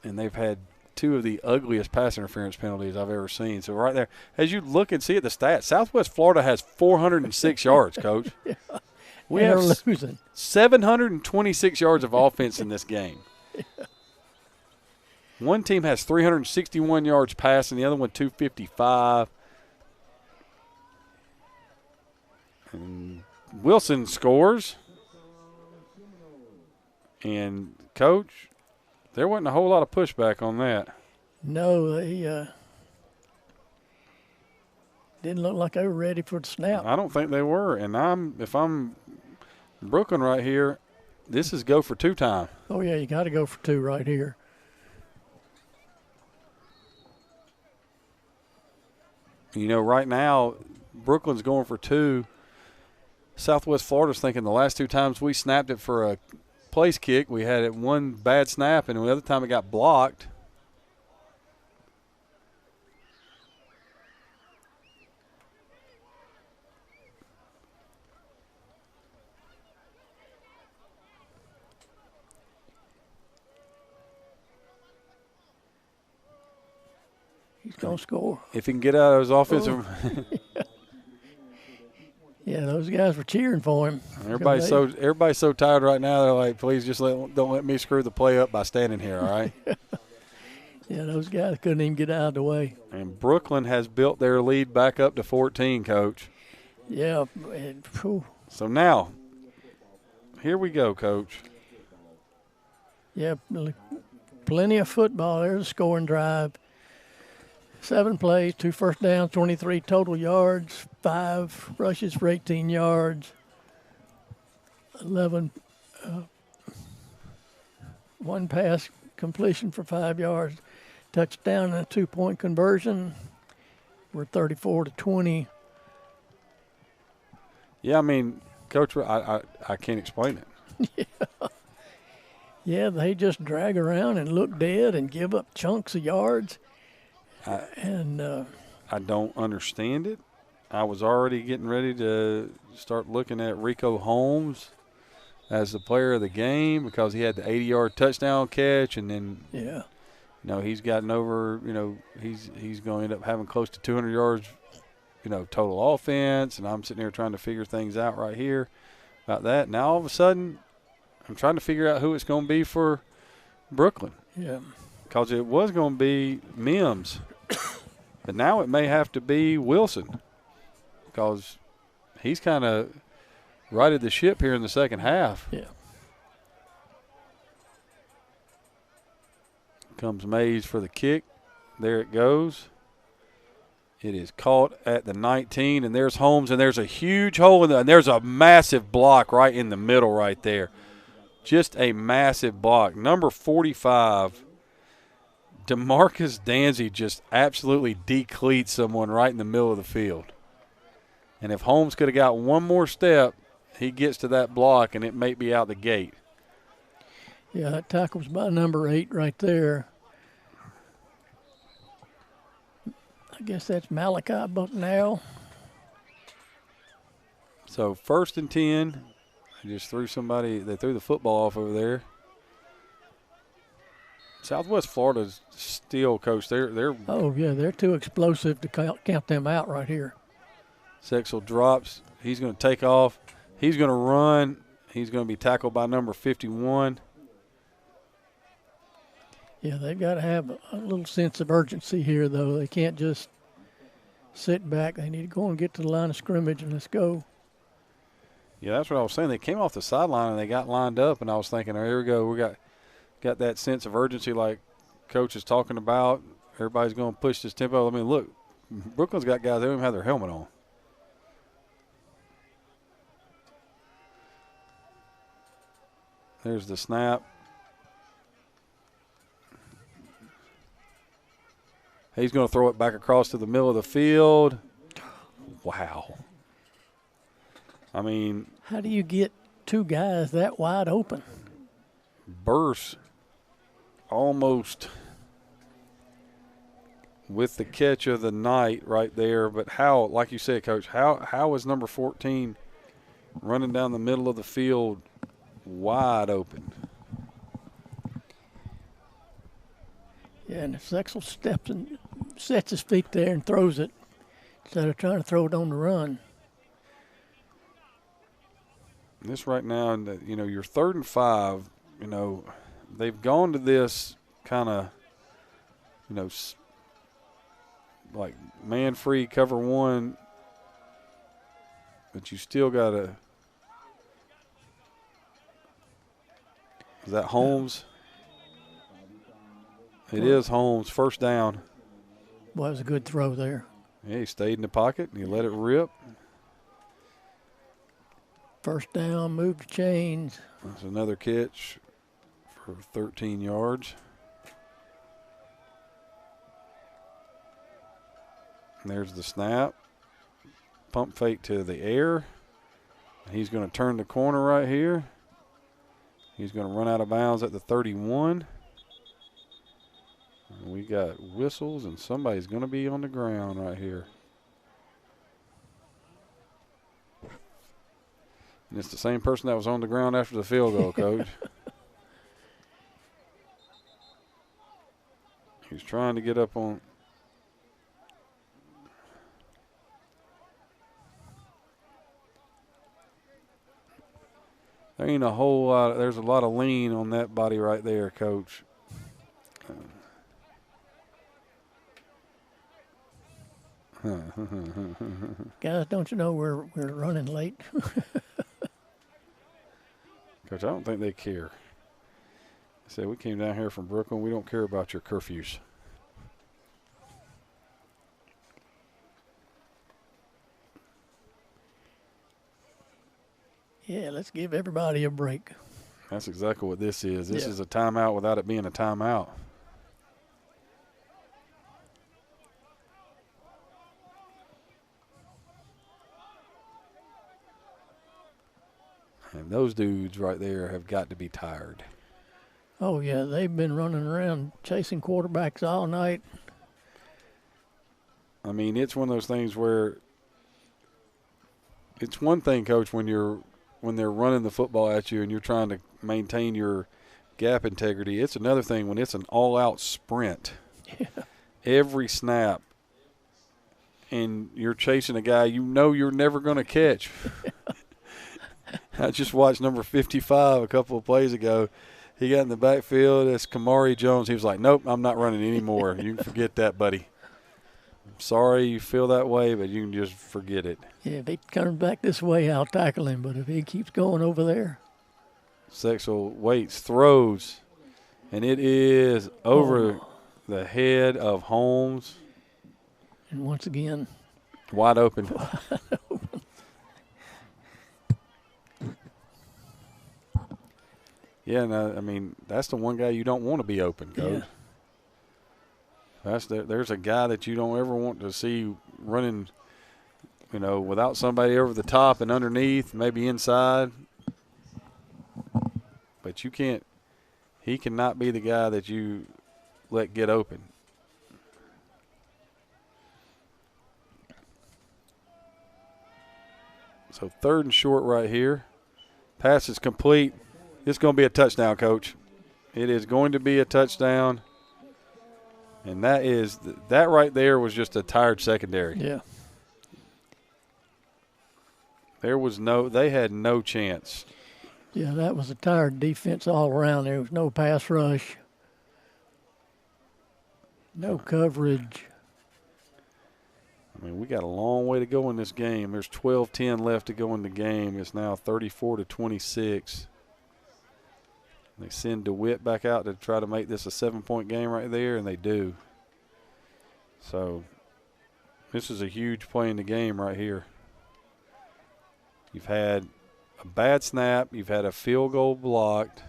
And they've had 2 of the ugliest pass interference penalties I've ever seen. So right there, as you look and see at the stats, Southwest Florida has 406 yards, Coach. Yeah. We have losing 726 yards of offense in this game. Yeah. One team has 361 yards passing, the other one 255. And Wilson scores. And, Coach, there wasn't a whole lot of pushback on that. No, they didn't look like they were ready for the snap. I don't think they were. And if I'm Brooklyn right here, this is go for 2 time. Oh, yeah, you got to go for 2 right here. You know, right now, Brooklyn's going for 2. Southwest Florida's thinking the last 2 times we snapped it for a place kick, we had it 1 bad snap, and the other time it got blocked. He's going to score. If he can get out of his offensive. Yeah, those guys were cheering for him. Everybody's so tired right now. They're like, please just don't let me screw the play up by standing here, all right? Yeah, those guys couldn't even get out of the way. And Brooklyn has built their lead back up to 14, Coach. Yeah. So now, here we go, Coach. Yeah, plenty of football. There's a scoring drive. 7 plays, 2 first downs, 23 total yards, 5 rushes for 18 yards, 11, 1 pass completion for 5 yards, touchdown and a 2-point conversion. We're 34-20. Yeah, I mean, Coach, I can't explain it. Yeah, they just drag around and look dead and give up chunks of yards. I don't understand it. I was already getting ready to start looking at Rico Holmes as the player of the game because he had the 80-yard touchdown catch, and then he's gotten over. He's going to end up having close to 200 yards, total offense. And I'm sitting here trying to figure things out right here about that. Now all of a sudden, I'm trying to figure out who it's going to be for Brooklyn. Yeah, because it was going to be Mims. But now it may have to be Wilson because he's kind of righted the ship here in the second half. Yeah. Comes Mays for the kick. There it goes. It is caught at the 19, and there's Holmes, and there's a huge hole in there, and there's a massive block right in the middle right there. Just a massive block. Number 45. DeMarcus Danzy just absolutely decleats someone right in the middle of the field. And if Holmes could have got one more step, he gets to that block, and it may be out the gate. Yeah, that tackle's by number 8 right there. I guess that's Malachi Bucknell. So 1st and 10. They just threw the football off over there. Southwest Florida's still, Coach. They're they're too explosive to count them out right here. Sexel drops. He's going to take off. He's going to run. He's going to be tackled by number 51. Yeah, they've got to have a little sense of urgency here, though. They can't just sit back. They need to go and get to the line of scrimmage and let's go. Yeah, that's what I was saying. They came off the sideline and they got lined up, and I was thinking, oh, here we go. We got that sense of urgency like Coach is talking about. Everybody's going to push this tempo. I mean, look, Brooklyn's got guys, they don't even have their helmet on. There's the snap. He's going to throw it back across to the middle of the field. Wow. I mean. How do you get 2 guys that wide open? Burst almost with the catch of the night right there. But how, like you said, Coach, how is number 14 running down the middle of the field wide open? Yeah, and if Sexel steps and sets his feet there and throws it instead of trying to throw it on the run. This right now, you're 3rd and 5, they've gone to this kind of, like man-free cover 1, but you still got to. Is that Holmes? It is Holmes. 1st down. Well, that was a good throw there. Yeah, he stayed in the pocket and he let it rip. 1st down, move the chains. That's another catch for 13 yards. And there's the snap. Pump fake to the air. He's going to turn the corner right here. He's going to run out of bounds at the 31. And we got whistles, and somebody's going to be on the ground right here. And it's the same person that was on the ground after the field goal, Coach. He's trying to get up on. There ain't a whole lot. There's a lot of lean on that body right there, Coach. Guys, don't you know we're running late? Coach, I don't think they care. I said we came down here from Brooklyn. We don't care about your curfews. Yeah, let's give everybody a break. That's exactly what this is. This is a timeout without it being a timeout. And those dudes right there have got to be tired. Oh, yeah, they've been running around chasing quarterbacks all night. I mean, it's one of those things where it's one thing, Coach, when they're running the football at you and you're trying to maintain your gap integrity. It's another thing when it's an all-out sprint. Yeah. Every snap, and you're chasing a guy you know you're never going to catch. I just watched number 55 a couple of plays ago. He got in the backfield. It's Kamari Jones. He was like, nope, I'm not running anymore. You can forget that, buddy. I'm sorry you feel that way, but you can just forget it. Yeah, if he comes back this way, I'll tackle him. But if he keeps going over there. Sexual waits, throws, and it is over the head of Holmes. And once again. Wide open. Yeah, no, I mean, that's the one guy you don't want to be open, Coach. Yeah. There's a guy that you don't ever want to see running, without somebody over the top and underneath, maybe inside. But he cannot be the guy that you let get open. So 3rd and short right here. Pass is complete. It's going to be a touchdown, Coach. It is going to be a touchdown. And that right there was just a tired secondary. Yeah. They had no chance. Yeah, that was a tired defense all around. There was no pass rush, no coverage. I mean, we got a long way to go in this game. There's 12-10 left to go in the game. It's now 34-26. They send DeWitt back out to try to make this a 7-point game right there, and they do. So this is a huge play in the game right here. You've had a bad snap. You've had a field goal blocked.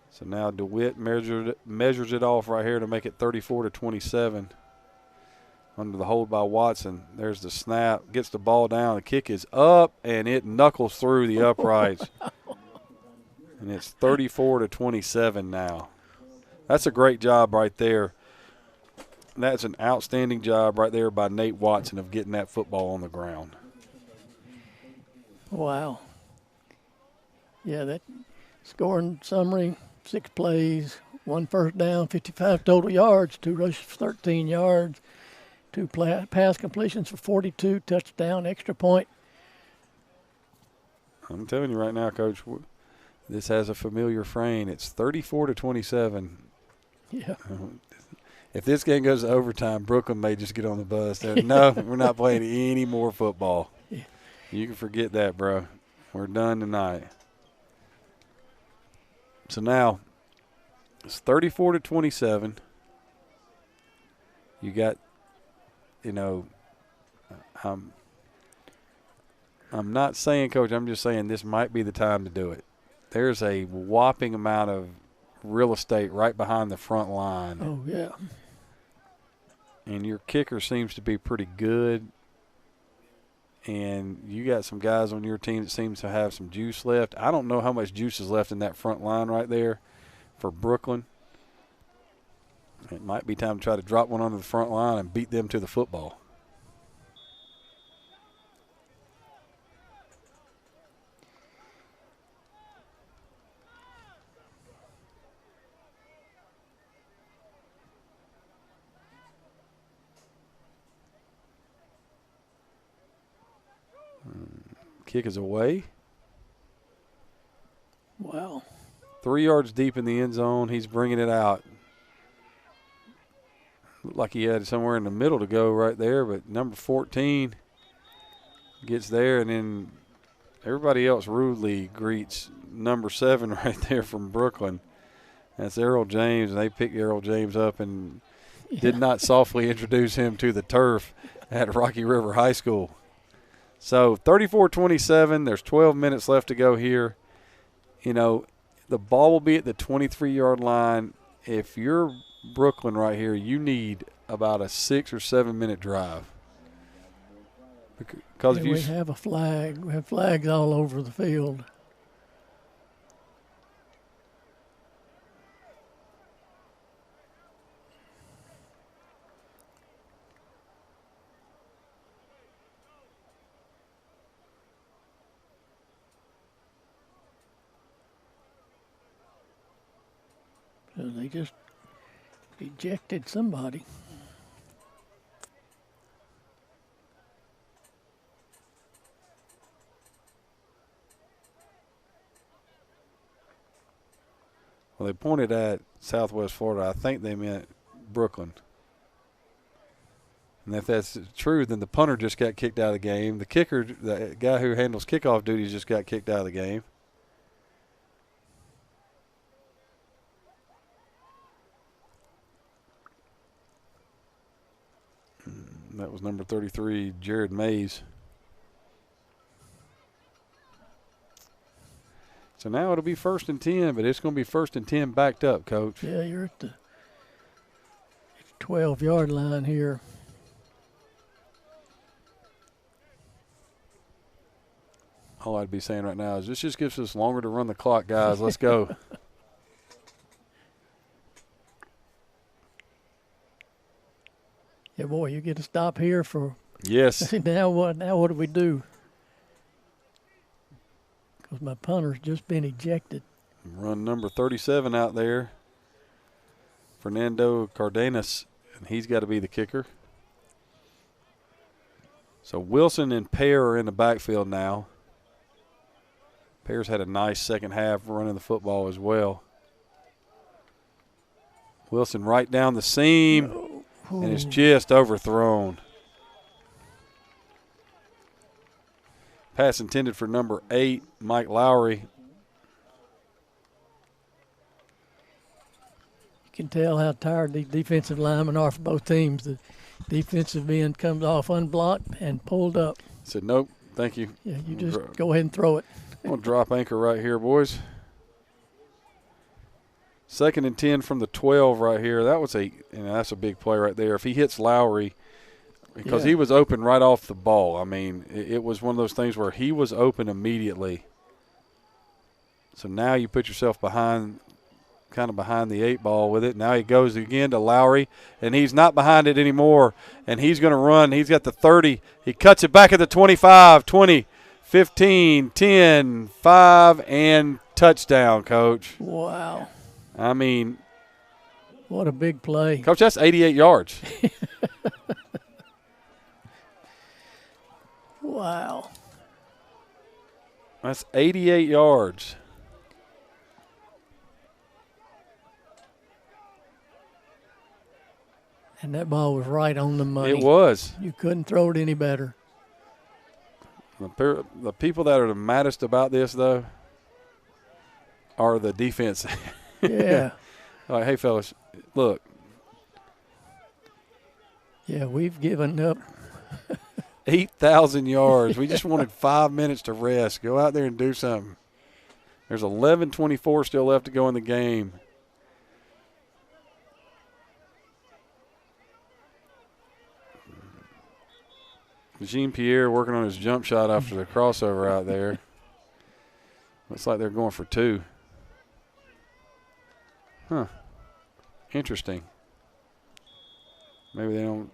So now DeWitt measures it off right here to make it 34-27. Under the hold by Watson. There's the snap. Gets the ball down. The kick is up, and it knuckles through the uprights. And it's 34-27 now. That's a great job right there. That's an outstanding job right there by Nate Watson of getting that football on the ground. Wow. Yeah, that scoring summary, 6 plays, 1 first down, 55 total yards, 2 rushes for 13 yards, 2 pass completions for 42, touchdown, extra point. I'm telling you right now, Coach, this has a familiar frame. It's 34-27. Yeah. If this game goes to overtime, Brooklyn may just get on the bus. No, we're not playing any more football. Yeah. You can forget that, bro. We're done tonight. So now it's 34-27. You got, I'm not saying, Coach, I'm just saying this might be the time to do it. There's a whopping amount of real estate right behind the front line. Oh, yeah. And your kicker seems to be pretty good. And you got some guys on your team that seems to have some juice left. I don't know how much juice is left in that front line right there for Brooklyn. It might be time to try to drop one onto the front line and beat them to the football. Kick is away. Wow. 3 yards deep in the end zone. He's bringing it out. Looked like he had somewhere in the middle to go right there, but number 14 gets there, and then everybody else rudely greets number 7 right there from Brooklyn. That's Errol James, and they picked Errol James up and did not softly introduce him to the turf at Rocky River High School. So 34-27, there's 12 minutes left to go here. You know, the ball will be at the 23-yard line. If you're Brooklyn right here, you need about a 6 or 7 minute drive. Because if we have a flag. We have flags all over the field. So they just ejected somebody. Well, they pointed at Southwest Florida. I think they meant Brooklyn. And if that's true, then the punter just got kicked out of the game. The kicker, the guy who handles kickoff duties, just got kicked out of the game. That was number 33, Jared Mays. So now it'll be 1st and 10, but it's going to be 1st and 10 backed up, Coach. Yeah, you're at the 12-yard line here. All I'd be saying right now is this just gives us longer to run the clock, guys. Let's go. Yeah, boy, you get to stop here for. Yes. Now what? Now what do we do? Because my punter's just been ejected. Run number 37 out there, Fernando Cardenas, and he's got to be the kicker. So Wilson and Pear are in the backfield now. Pear's had a nice second half running the football as well. Wilson right down the seam. Oh. And it's just overthrown. Pass intended for number 8, Mike Lowry. You can tell how tired these defensive linemen are for both teams. The defensive end comes off unblocked and pulled up. Said, nope, thank you. Yeah, you just go ahead and throw it. I'm going to drop anchor right here, boys. 2nd and 10 from the 12 right here. That was that's a big play right there. If he hits Lowry, because he was open right off the ball. I mean, it was one of those things where he was open immediately. So now you put yourself kind of behind the 8 ball with it. Now he goes again to Lowry, and he's not behind it anymore. And he's going to run. He's got the 30. He cuts it back at the 25, 20, 15, 10, 5, and touchdown, Coach. Wow. I mean, what a big play. Coach, that's 88 yards. Wow. That's 88 yards. And that ball was right on the money. It was. You couldn't throw it any better. The people that are the maddest about this, though, are the defense. Yeah. Like, hey, fellas, look. Yeah, we've given up. 8,000 yards. We just wanted 5 minutes to rest. Go out there and do something. There's 11:24 still left to go in the game. Jean-Pierre working on his jump shot after the crossover out there. Looks like they're going for 2. Huh. Interesting. Maybe they don't.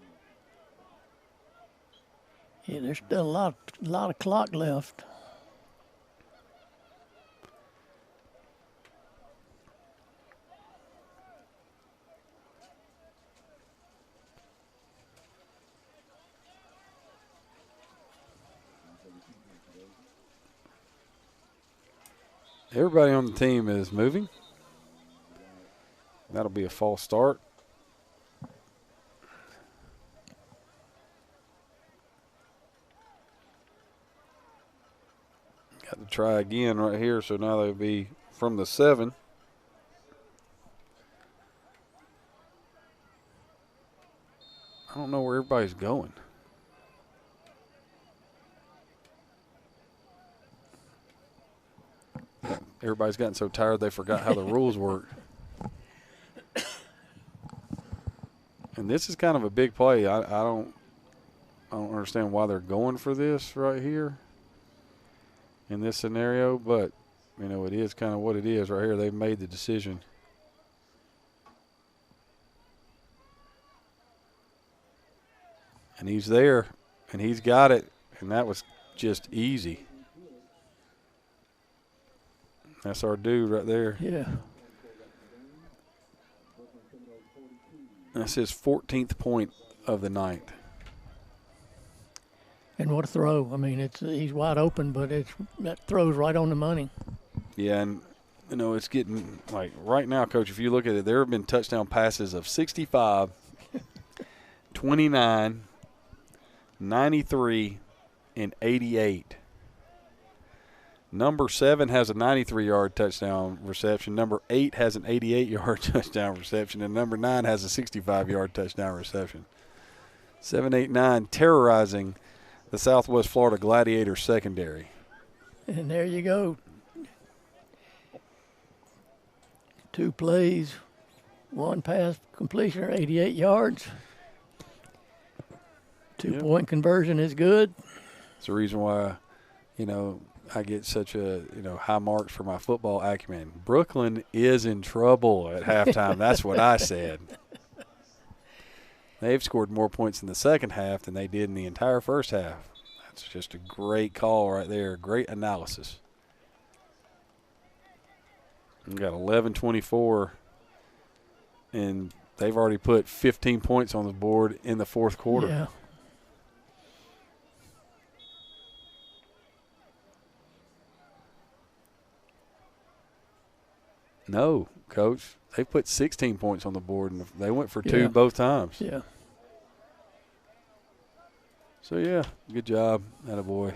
Yeah, there's still a lot of clock left. Everybody on the team is moving. That'll be a false start. Got to try again right here, so now they'll be from the 7. I don't know where everybody's going. Everybody's gotten so tired they forgot how the rules work. And this is kind of a big play. I don't understand why they're going for this right here in this scenario, but you know, it is kind of what it is right here. They've made the decision. And he's there, and he's got it, and that was just easy. That's our dude right there. Yeah. That's his 14th point of the night. And what a throw. I mean, he's wide open, but that throw's right on the money. Yeah, and, you know, it's getting, like, right now, Coach, if you look at it, there have been touchdown passes of 65, 29, 93, and 88. Number 7 has a 93-yard touchdown reception. Number 8 has an 88-yard touchdown reception. And number 9 has a 65-yard touchdown reception. 7, 8, 9 terrorizing the Southwest Florida Gladiators secondary. And there you go. 2 plays, 1 pass completion, or 88 yards. 2-point conversion is good. It's the reason why, you know, I get such high marks for my football acumen. Brooklyn is in trouble at halftime. That's what I said. They've scored more points in the second half than they did in the entire first half. That's just a great call right there. Great analysis. We've got 11-24, and they've already put 15 points on the board in the fourth quarter. Yeah. No, Coach. They put 16 points on the board, and they went for 2 both times. Yeah. So, yeah, good job. Attaboy.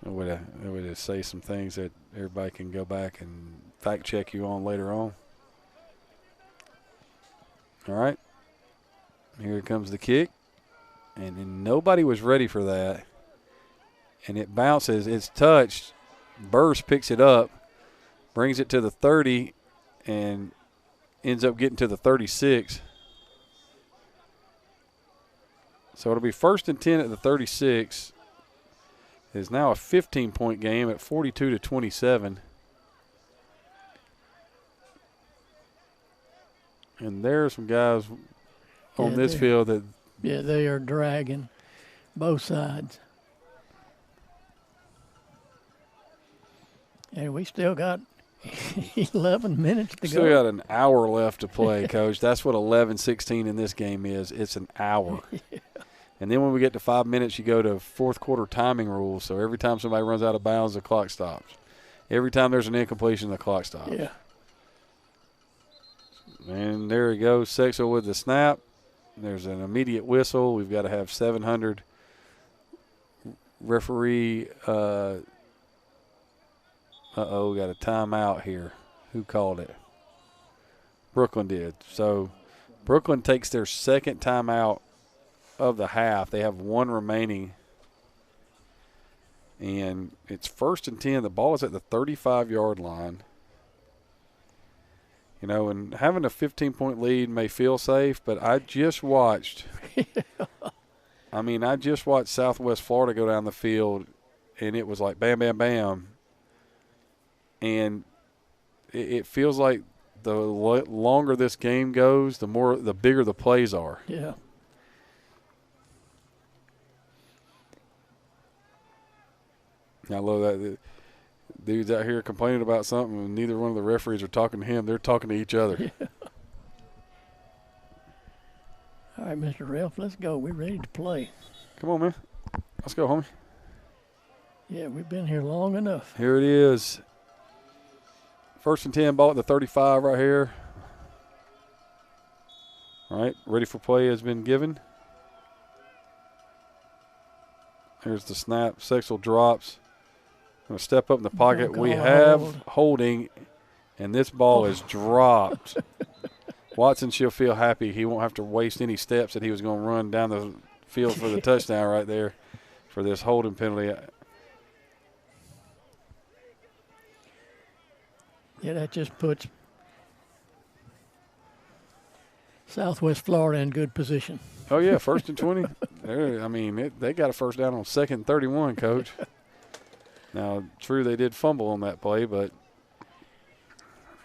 I would say some things that everybody can go back and fact check you on later on. All right. Here comes the kick. And nobody was ready for that. And it bounces. It's touched. Burrs picks it up, brings it to the 30, and ends up getting to the 36. So it'll be 1st and 10 at the 36. It's now a 15-point game at 42-27. And there are some guys on this field that – yeah, they are dragging both sides. And we still got 11 minutes to go. Still got an hour left to play, Coach. That's what 11-16 in this game is. It's an hour. Yeah. And then when we get to 5 minutes, you go to fourth quarter timing rules. So every time somebody runs out of bounds, the clock stops. Every time there's an incompletion, the clock stops. Yeah. And there he goes, Sexel with the snap. There's an immediate whistle. We've got to have 700 referee. We got a timeout here. Who called it? Brooklyn did. So Brooklyn takes their second timeout of the half. They have 1 remaining. And it's 1st and 10. The ball is at the 35-yard line. You know, and having a 15-point lead may feel safe, but I just watched I just watched Southwest Florida go down the field, and it was like bam, bam, bam. And it feels like the longer this game goes, the bigger the plays are. Yeah. I love that. The dude's out here complaining about something, and neither one of the referees are talking to him. They're talking to each other. Yeah. All right, Mr. Ralph, let's go. We're ready to play. Come on, man. Let's go, homie. Yeah, we've been here long enough. Here it is. 1st and 10, ball at the 35 right here. All right, ready for play has been given. Here's the snap. Sexel drops. Going to step up in the pocket. We have holding, and this ball is dropped. Watson she'll feel happy. He won't have to waste any steps that he was going to run down the field for the touchdown right there for this holding penalty. Yeah, that just puts Southwest Florida in good position. Oh, yeah, 1st and 20. They got a first down on 2nd and 31, Coach. Now, true, they did fumble on that play, but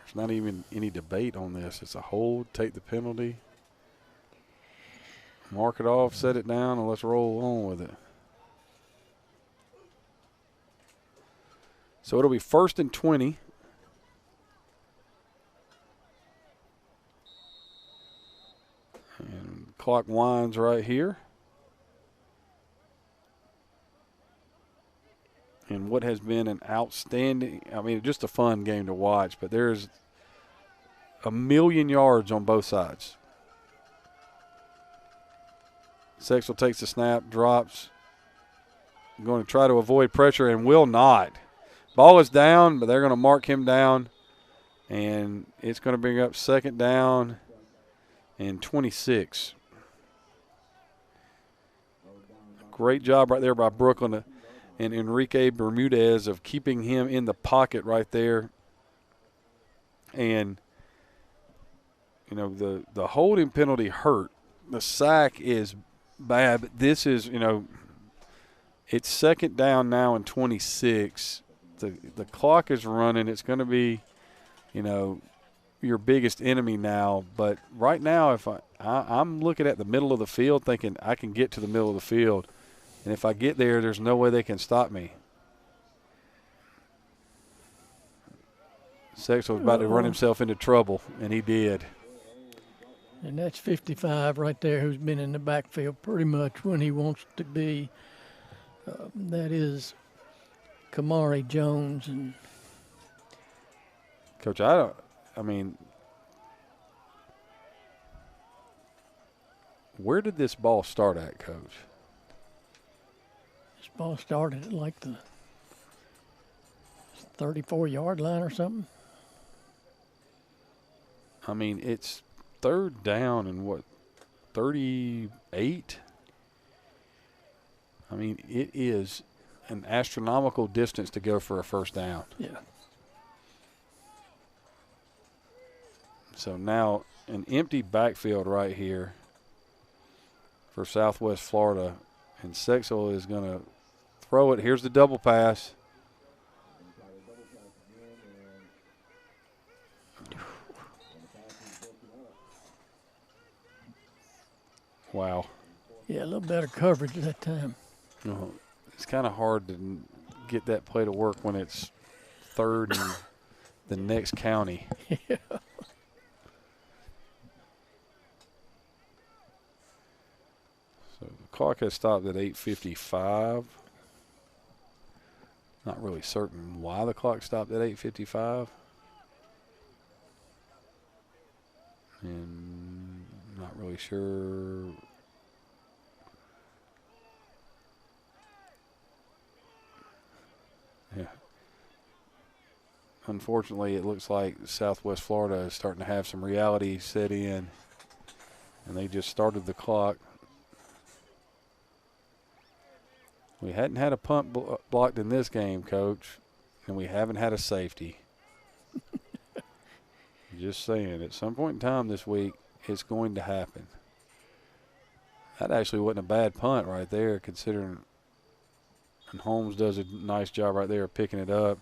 there's not even any debate on this. It's a hold, take the penalty, mark it off, set it down, and let's roll on with it. So it'll be 1st and 20. And clock winds right here. And what has been an outstanding, just a fun game to watch, but there's a million yards on both sides. Sexel takes the snap, drops, going to try to avoid pressure and will not. Ball is down, but they're going to mark him down, and it's going to bring up 2nd down and 26. Great job right there by Brooklyn and Enrique Bermudez of keeping him in the pocket right there. And, the holding penalty hurt. The sack is bad, but this is, it's 2nd down now and 26. The clock is running. It's going to be, your biggest enemy now. But right now, if I'm looking at the middle of the field thinking I can get to the middle of the field. And if I get there, there's no way they can stop me. Sexel was about to run himself into trouble, and he did. And that's 55 right there, who's been in the backfield pretty much when he wants to be. That is Kamari Jones. And Coach, where did this ball start at, Coach? This ball started at like the 34-yard line or something. It's 3rd down and 38? It is an astronomical distance to go for a first down. Yeah. So now an empty backfield right here for Southwest Florida. And Sexel is going to throw it. Here's the double pass. Wow. Yeah, a little better coverage at that time. It's kind of hard to get that play to work when it's 3rd in the next county. Yeah. So the clock has stopped at 8:55. Not really certain why the clock stopped at 8:55. And not really sure. Yeah. Unfortunately, it looks like Southwest Florida is starting to have some reality set in, and they just started the clock. We hadn't had a punt blocked in this game, Coach, and we haven't had a safety. Just saying, at some point in time this week, it's going to happen. That actually wasn't a bad punt right there, considering and Holmes does a nice job right there of picking it up.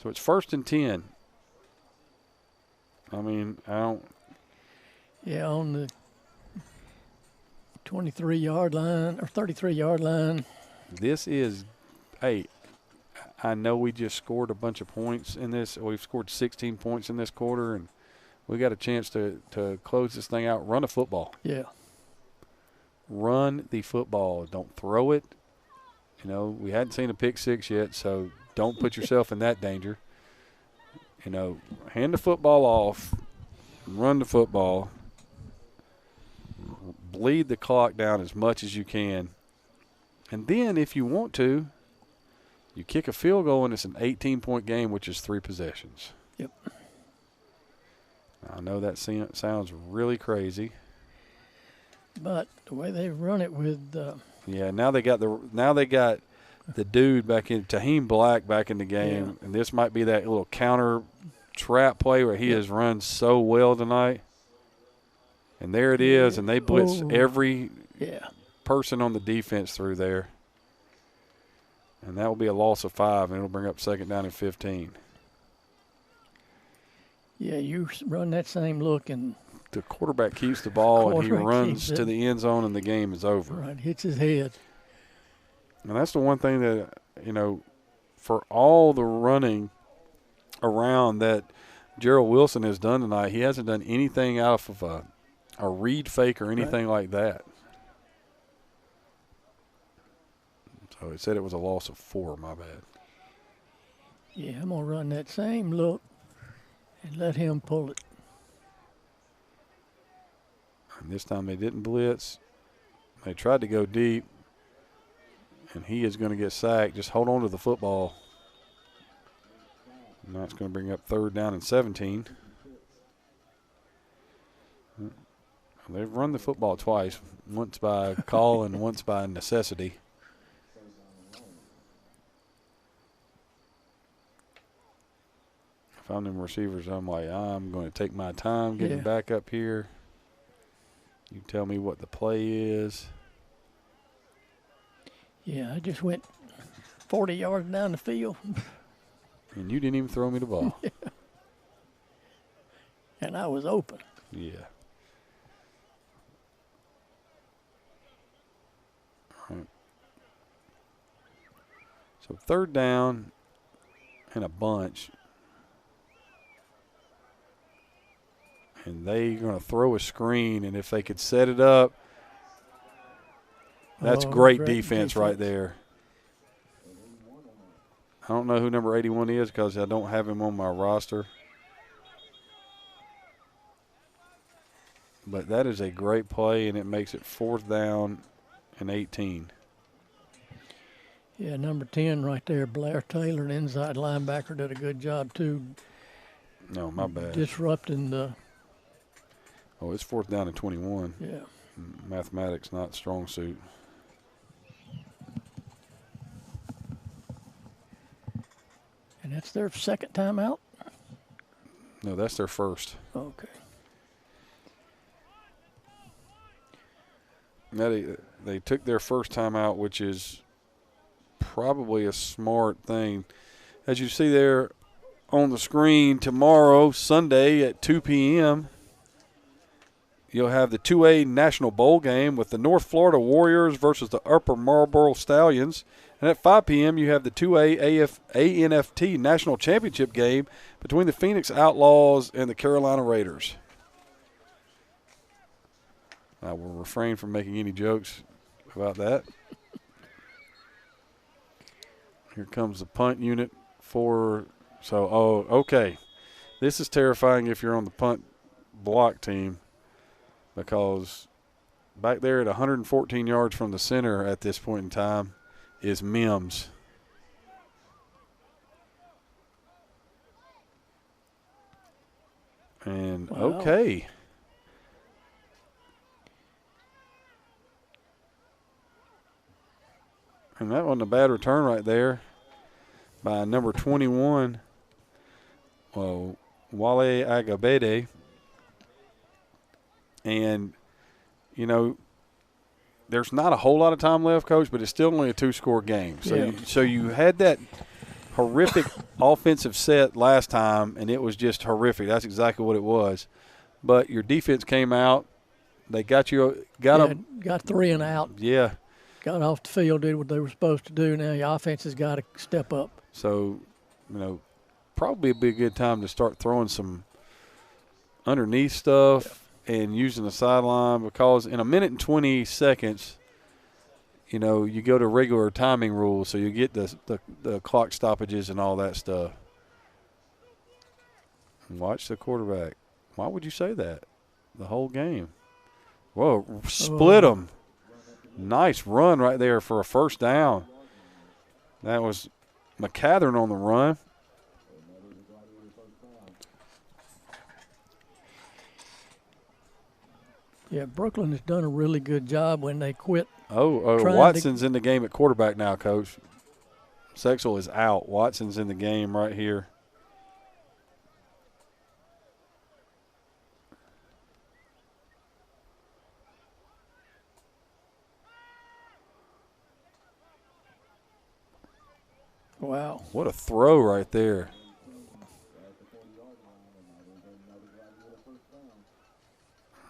So it's 1st and 10. Yeah, on the 23-yard line or 33-yard line. This is, hey, I know we just scored a bunch of points in this. We've scored 16 points in this quarter, and we got a chance to close this thing out. Run a football. Yeah. Run the football. Don't throw it. You know, we hadn't seen a pick six yet, so don't put yourself in that danger. You know, hand the football off, run the football, bleed the clock down as much as you can. And then if you want to, you kick a field goal and it's an 18-point game, which is 3 possessions. Yep. I know that sounds really crazy. But the way they run it with yeah, now they got the dude back in, Taheem Black back in the game, and this might be that little counter trap play where he has run so well tonight. And there it is, and they blitz every person on the defense through there. And that will be a loss of 5, and it'll bring up 2nd down and 15. Yeah, you run that same look, and the quarterback keeps the ball, and he runs to the end zone, and the game is over. Right, hits his head. And that's the one thing that, you know, for all the running around that Gerald Wilson has done tonight, he hasn't done anything out of a read fake or anything like that. So it said it was a loss of 4, my bad. Yeah, I'm going to run that same look and let him pull it. And this time they didn't blitz. They tried to go deep, and he is going to get sacked. Just hold on to the football. And that's going to bring up 3rd down and 17. They've run the football twice, once by call and once by necessity. If I'm them receivers, I'm like, I'm going to take my time getting back up here. You tell me what the play is. Yeah, I just went 40 yards down the field. And you didn't even throw me the ball. And I was open. Yeah. All right. So 3rd down and a bunch. And they're going to throw a screen, and if they could set it up, that's great defense right there. I don't know who number 81 is because I don't have him on my roster. But that is a great play, and it makes it 4th down and 18. Yeah, number 10 right there, Blair Taylor, an inside linebacker, did a good job too. No, my bad. Disrupting the. Oh, it's 4th down and 21. Yeah. Mathematics not strong suit. And that's their 2nd timeout? No, that's their first. Okay. Now they took their first timeout, which is probably a smart thing. As you see there on the screen, tomorrow, Sunday at 2 p.m., you'll have the 2A National Bowl game with the North Florida Warriors versus the Upper Marlboro Stallions. And at 5 p.m., you have the 2A ANFT National Championship game between the Phoenix Outlaws and the Carolina Raiders. I will refrain from making any jokes about that. Here comes the punt unit okay. This is terrifying if you're on the punt block team, because back there at 114 yards from the center at this point in time is Mims. And okay. And that wasn't a bad return right there by number 21, Wale Agabede. And, you know, there's not a whole lot of time left, Coach, but it's still only a 2-score game. So, you had that horrific offensive set last time, and it was just horrific. That's exactly what it was. But your defense came out. They got 3 and out. Yeah. Got off the field, did what they were supposed to do. Now your offense has got to step up. So, you know, probably be a good time to start throwing some underneath stuff and using the sideline, because in a minute and 20 seconds, you know, you go to regular timing rules, so you get the clock stoppages and all that stuff. Watch the quarterback. Why would you say that? The whole game. Whoa, split them. Nice run right there for a first down. That was McCathern on the run. Yeah, Brooklyn has done a really good job when they quit. Watson's in the game at quarterback now, Coach. Sexel is out. Watson's in the game right here. Wow. What a throw right there.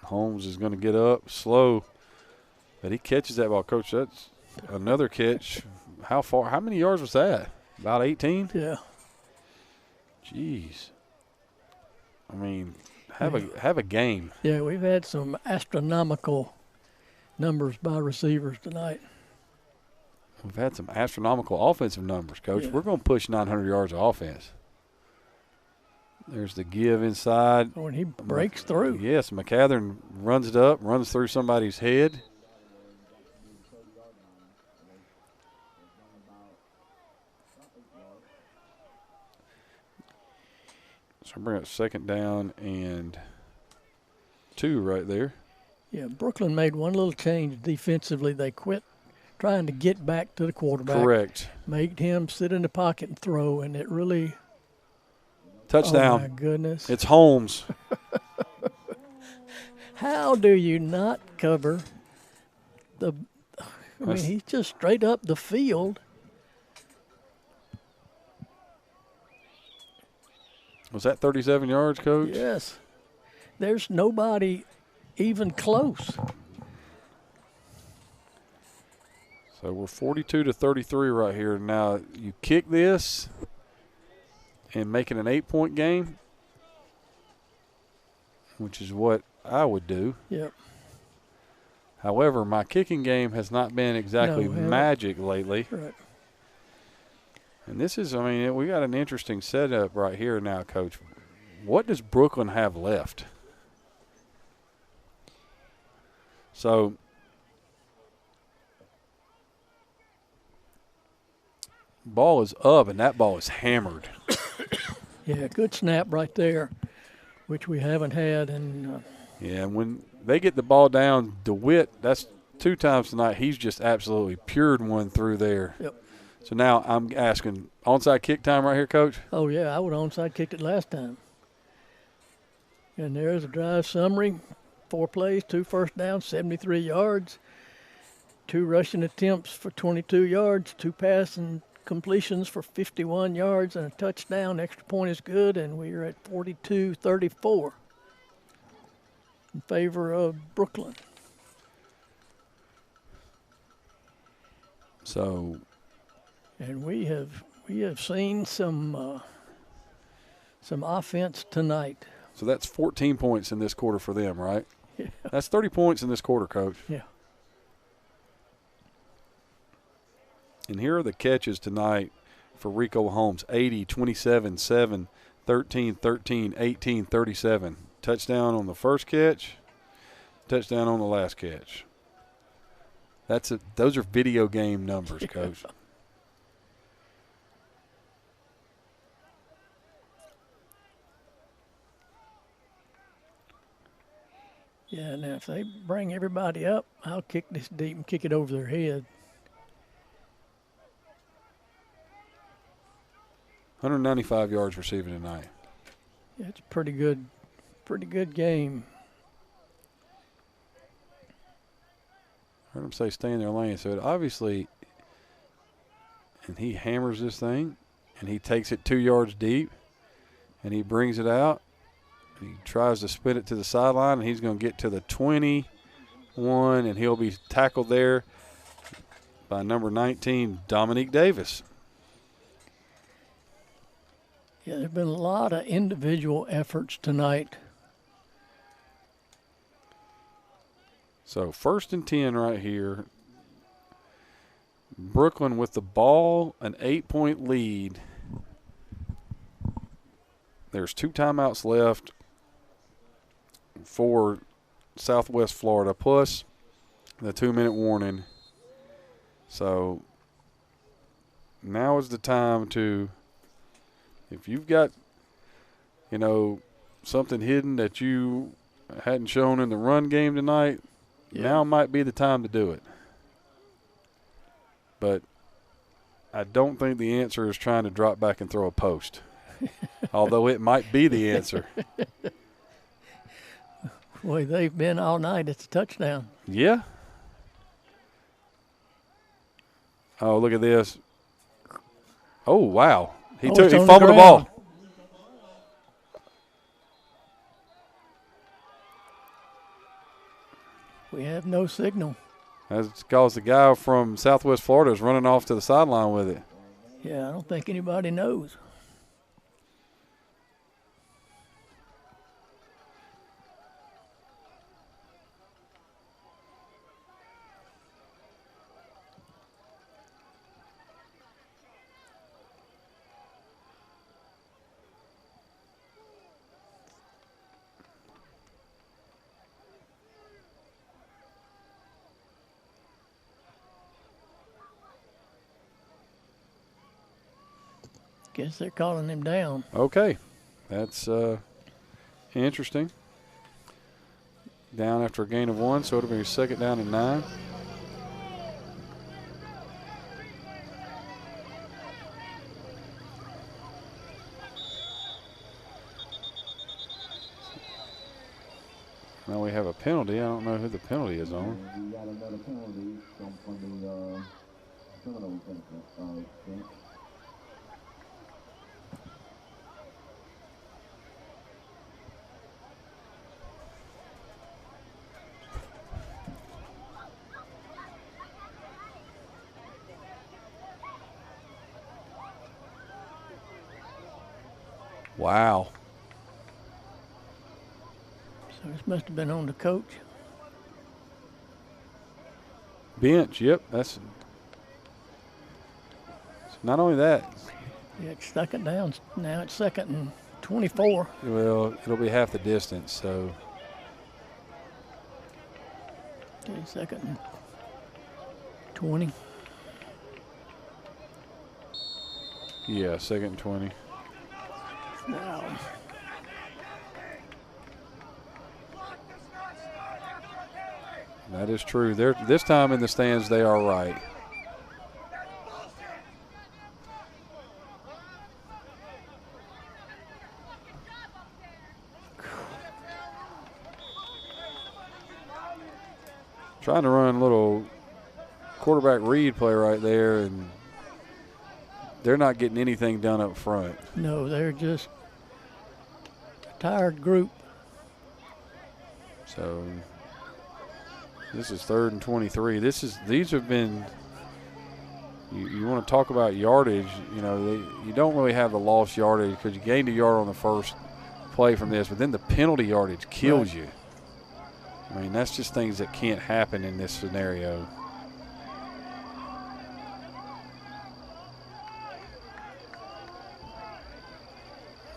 Holmes is going to get up slow, but he catches that ball. Coach, that's another catch. How far? How many yards was that? About 18? Yeah. Jeez. I mean, have a game. Yeah, we've had some astronomical numbers by receivers tonight. We've had some astronomical offensive numbers, Coach. Yeah. We're going to push 900 yards of offense. There's the give inside. When he breaks through. Yes, McCathern runs it up, runs through somebody's head. So bring up second down and 2 right there. Yeah, Brooklyn made one little change defensively. They quit trying to get back to the quarterback. Correct. Made him sit in the pocket and throw, and it really – touchdown. Oh, my goodness. It's Holmes. How do you not cover the – I mean, he's just straight up the field. Was that 37 yards, Coach? Yes. There's nobody even close. So we're 42-33 right here. Now, you kick this and make it an 8-point game, which is what I would do. Yep. However, my kicking game has not been exactly magic lately. Right. And this is, I mean, we got an interesting setup right here now, Coach. What does Brooklyn have left? So, ball is up, and that ball is hammered. Yeah, good snap right there, which we haven't had. And yeah, when they get the ball down, DeWitt, that's 2 times tonight, he's just absolutely pured one through there. Yep. So now I'm asking, onside kick time right here, Coach? Oh, yeah, I would onside kicked it last time. And there's a drive summary. 4 plays, 2 first downs, 73 yards. 2 rushing attempts for 22 yards, 2 passing completions for 51 yards and a touchdown. Extra point is good, and we are at 42-34 in favor of Brooklyn. So, and we have seen some offense tonight. So that's 14 points in this quarter for them, right? Yeah. That's 30 points in this quarter, Coach. Yeah. And here are the catches tonight for Rico Holmes. 80, 27, 7, 13, 13, 18, 37. Touchdown on the first catch, touchdown on the last catch. Those are video game numbers, Coach. Yeah, now if they bring everybody up, I'll kick this deep and kick it over their head. 195 yards receiving tonight. Yeah, it's a pretty good game. I heard him say stay in their lane. So it obviously, and he hammers this thing, and he takes it 2 yards deep, and he brings it out. He tries to spin it to the sideline, and he's going to get to the 21, and he'll be tackled there by number 19, Dominique Davis. Yeah, there have been a lot of individual efforts tonight. So 1st and 10 right here. Brooklyn with the ball, an 8-point lead. There's 2 timeouts left for Southwest Florida, plus the 2-minute warning. So now is the time to, if you've got, something hidden that you hadn't shown in the run game tonight, now might be the time to do it. But I don't think the answer is trying to drop back and throw a post, although it might be the answer. Boy, they've been all night. It's a touchdown. Yeah. Oh, look at this. Oh, wow. He fumbled the ball. We have no signal. That's because the guy from Southwest Florida is running off to the sideline with it. Yeah, I don't think anybody knows. Guess they're calling him down. Okay. That's interesting. Down after a gain of 1, so it'll be 2nd down and 9. Now we have a penalty. I don't know who the penalty is on. We got another penalty from the Seminols bench. Wow. So this must have been on the coach. Bench, yep. That's not only that. Yeah, it's 2nd down. Now it's 2nd and 24. Well, it'll be half the distance, so. Okay, 2nd and 20. Yeah, 2nd and 20. Now. That is true. This time in the stands, they are right. Trying to run a little quarterback read play right there, and they're not getting anything done up front. No, they're just a tired group. So this is 3rd and 23. These have been. You want to talk about yardage? You don't really have the lost yardage because you gained a yard on the first play from this, but then the penalty yardage kills you. I mean, that's just things that can't happen in this scenario.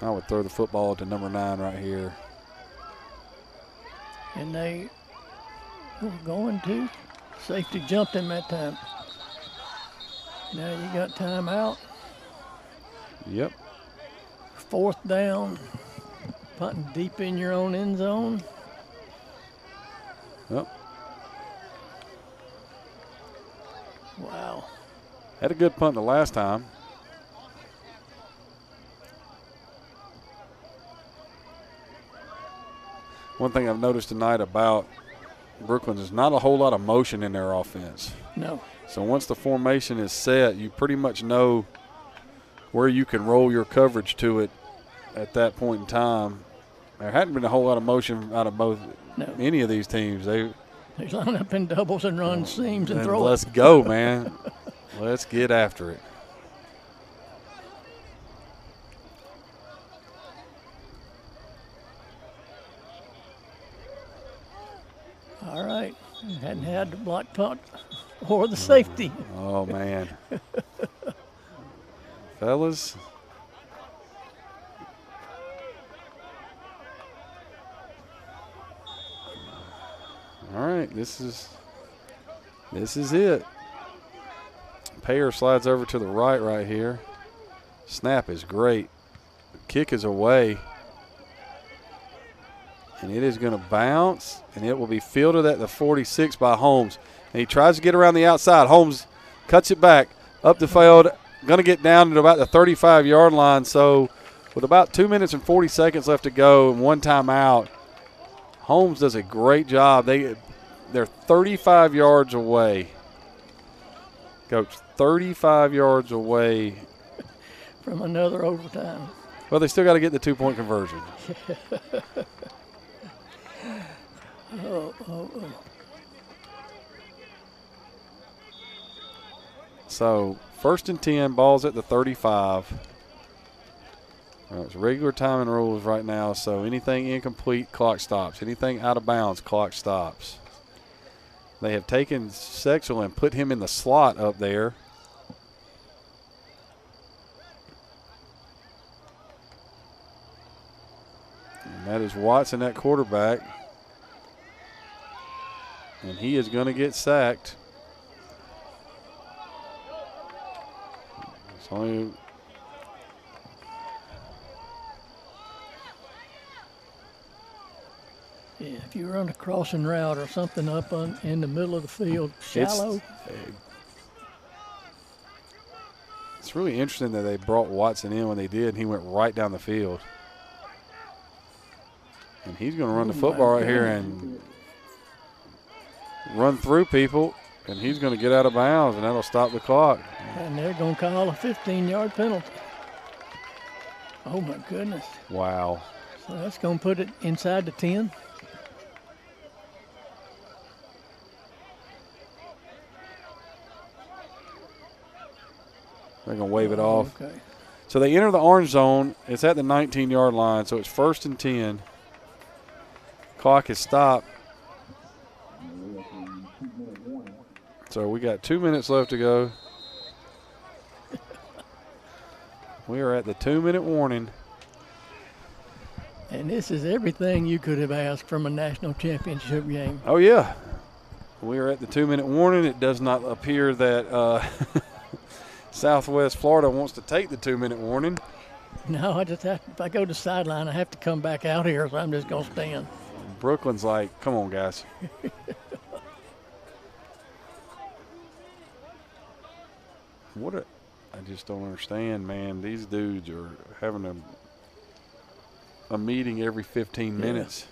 I would throw the football to number 9 right here. And they were going to. Safety jumped him that time. Now you got timeout. Yep. 4th down. Punting deep in your own end zone. Yep. Wow. Had a good punt the last time. One thing I've noticed tonight about Brooklyn is not a whole lot of motion in their offense. No. So once the formation is set, you pretty much know where you can roll your coverage to it at that point in time. There hadn't been a whole lot of motion out of any of these teams. They line up in doubles and run seams and throw Let's go, man. Let's get after it. All right. Hadn't had the block punt or the safety. Oh, man. Fellas. All right, this is it. Payer slides over to the right here. Snap is great. Kick is away. And it is going to bounce, and it will be fielded at the 46 by Holmes. And he tries to get around the outside. Holmes cuts it back up the field. Going to get down to about the 35-yard line. So with about 2 minutes and 40 seconds left to go and one timeout, Holmes does a great job. They're 35 yards away. Coach, 35 yards away from another overtime. Well, they still got to get the 2-point conversion. So 1st and 10, ball's at the 35. Well, it's regular timing rules right now, so anything incomplete, clock stops. Anything out of bounds, clock stops. They have taken Sexel and put him in the slot up there. And that is Watson at quarterback. And he is going to get sacked. It's only if you run a crossing route or something up in the middle of the field, shallow. It's really interesting that they brought Watson in when they did, and he went right down the field. And he's going to run the football right here and run through people, and he's going to get out of bounds, and that'll stop the clock. And they're going to call a 15-yard penalty. Oh, my goodness. Wow. So that's going to put it inside the 10. They're going to wave it off. Okay. So they enter the orange zone. It's at the 19-yard line, so it's 1st and 10. Clock is stopped. So we got 2 minutes left to go. We are at the 2-minute warning. And this is everything you could have asked from a national championship game. Oh, yeah. We are at the 2-minute warning. It does not appear that Southwest Florida wants to take the 2-minute warning. No, I just have, if I go to the sideline, I have to come back out here, so I'm just going to stand. Brooklyn's like, come on, guys. I just don't understand, man. These dudes are having a meeting every 15 minutes.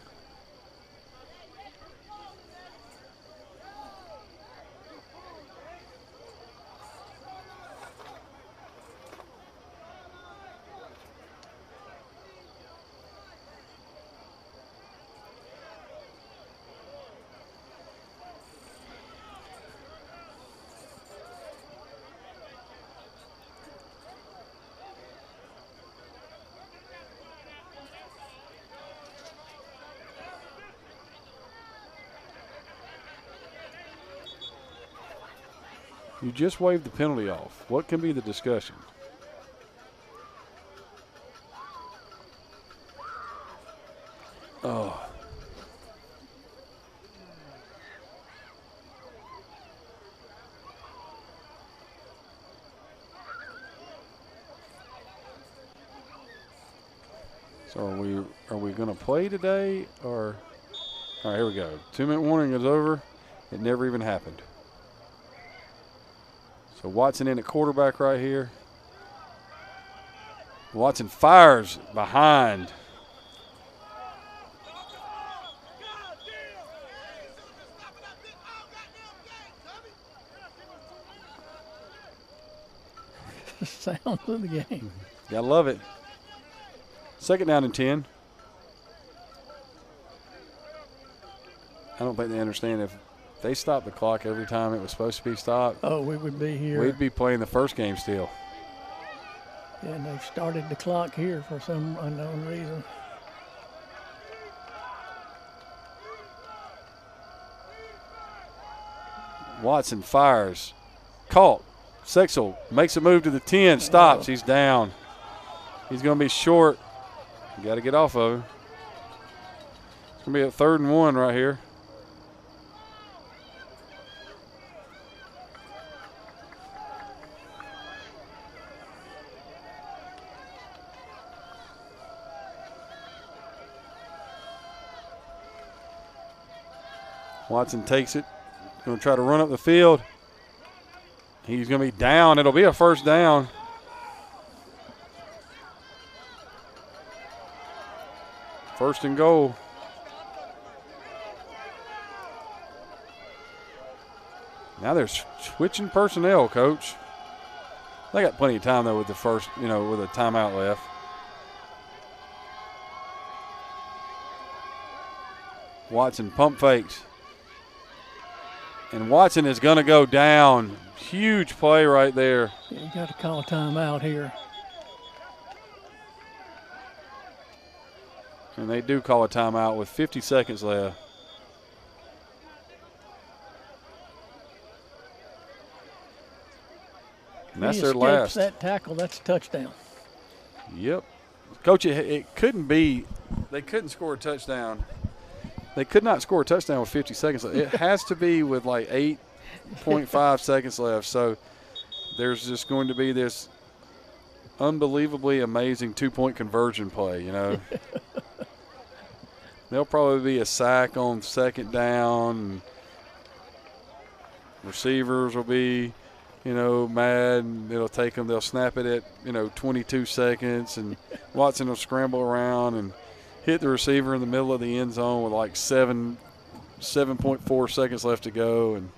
You just waved the penalty off. What can be the discussion? Oh. So are we going to play today or? All right, here we go. 2-minute warning is over. It never even happened. So Watson in at quarterback right here. Watson fires behind. Sound of the game. Gotta love it. 2nd down and 10. I don't think they understand if they stopped the clock every time it was supposed to be stopped. Oh, we would be here. We'd be playing the first game still. Yeah, and they've started the clock here for some unknown reason. Watson fires. Caught. Sexel makes a move to the 10. Stops. He's down. He's going to be short. You got to get off of him. It's going to be a 3rd and 1 right here. Watson takes it. Going to try to run up the field. He's going to be down. It'll be a 1st down. First and goal. Now they're switching personnel, Coach. They got plenty of time, though, with the first, with a timeout left. Watson pump fakes. And Watson is going to go down. Huge play right there. You got to call a timeout here. And they do call a timeout with 50 seconds left. And that's their last. That tackle, that's a touchdown. Yep. Coach, it couldn't be. They couldn't score a touchdown. They could not score a touchdown with 50 seconds left. It has to be with like 8.5 seconds left. So there's just going to be this unbelievably amazing 2-point conversion play, There'll probably be a sack on 2nd down. Receivers will be, mad. And it'll take them. They'll snap it at, 22 seconds. And Watson will scramble around and hit the receiver in the middle of the end zone with like 7.4 seconds left to go. And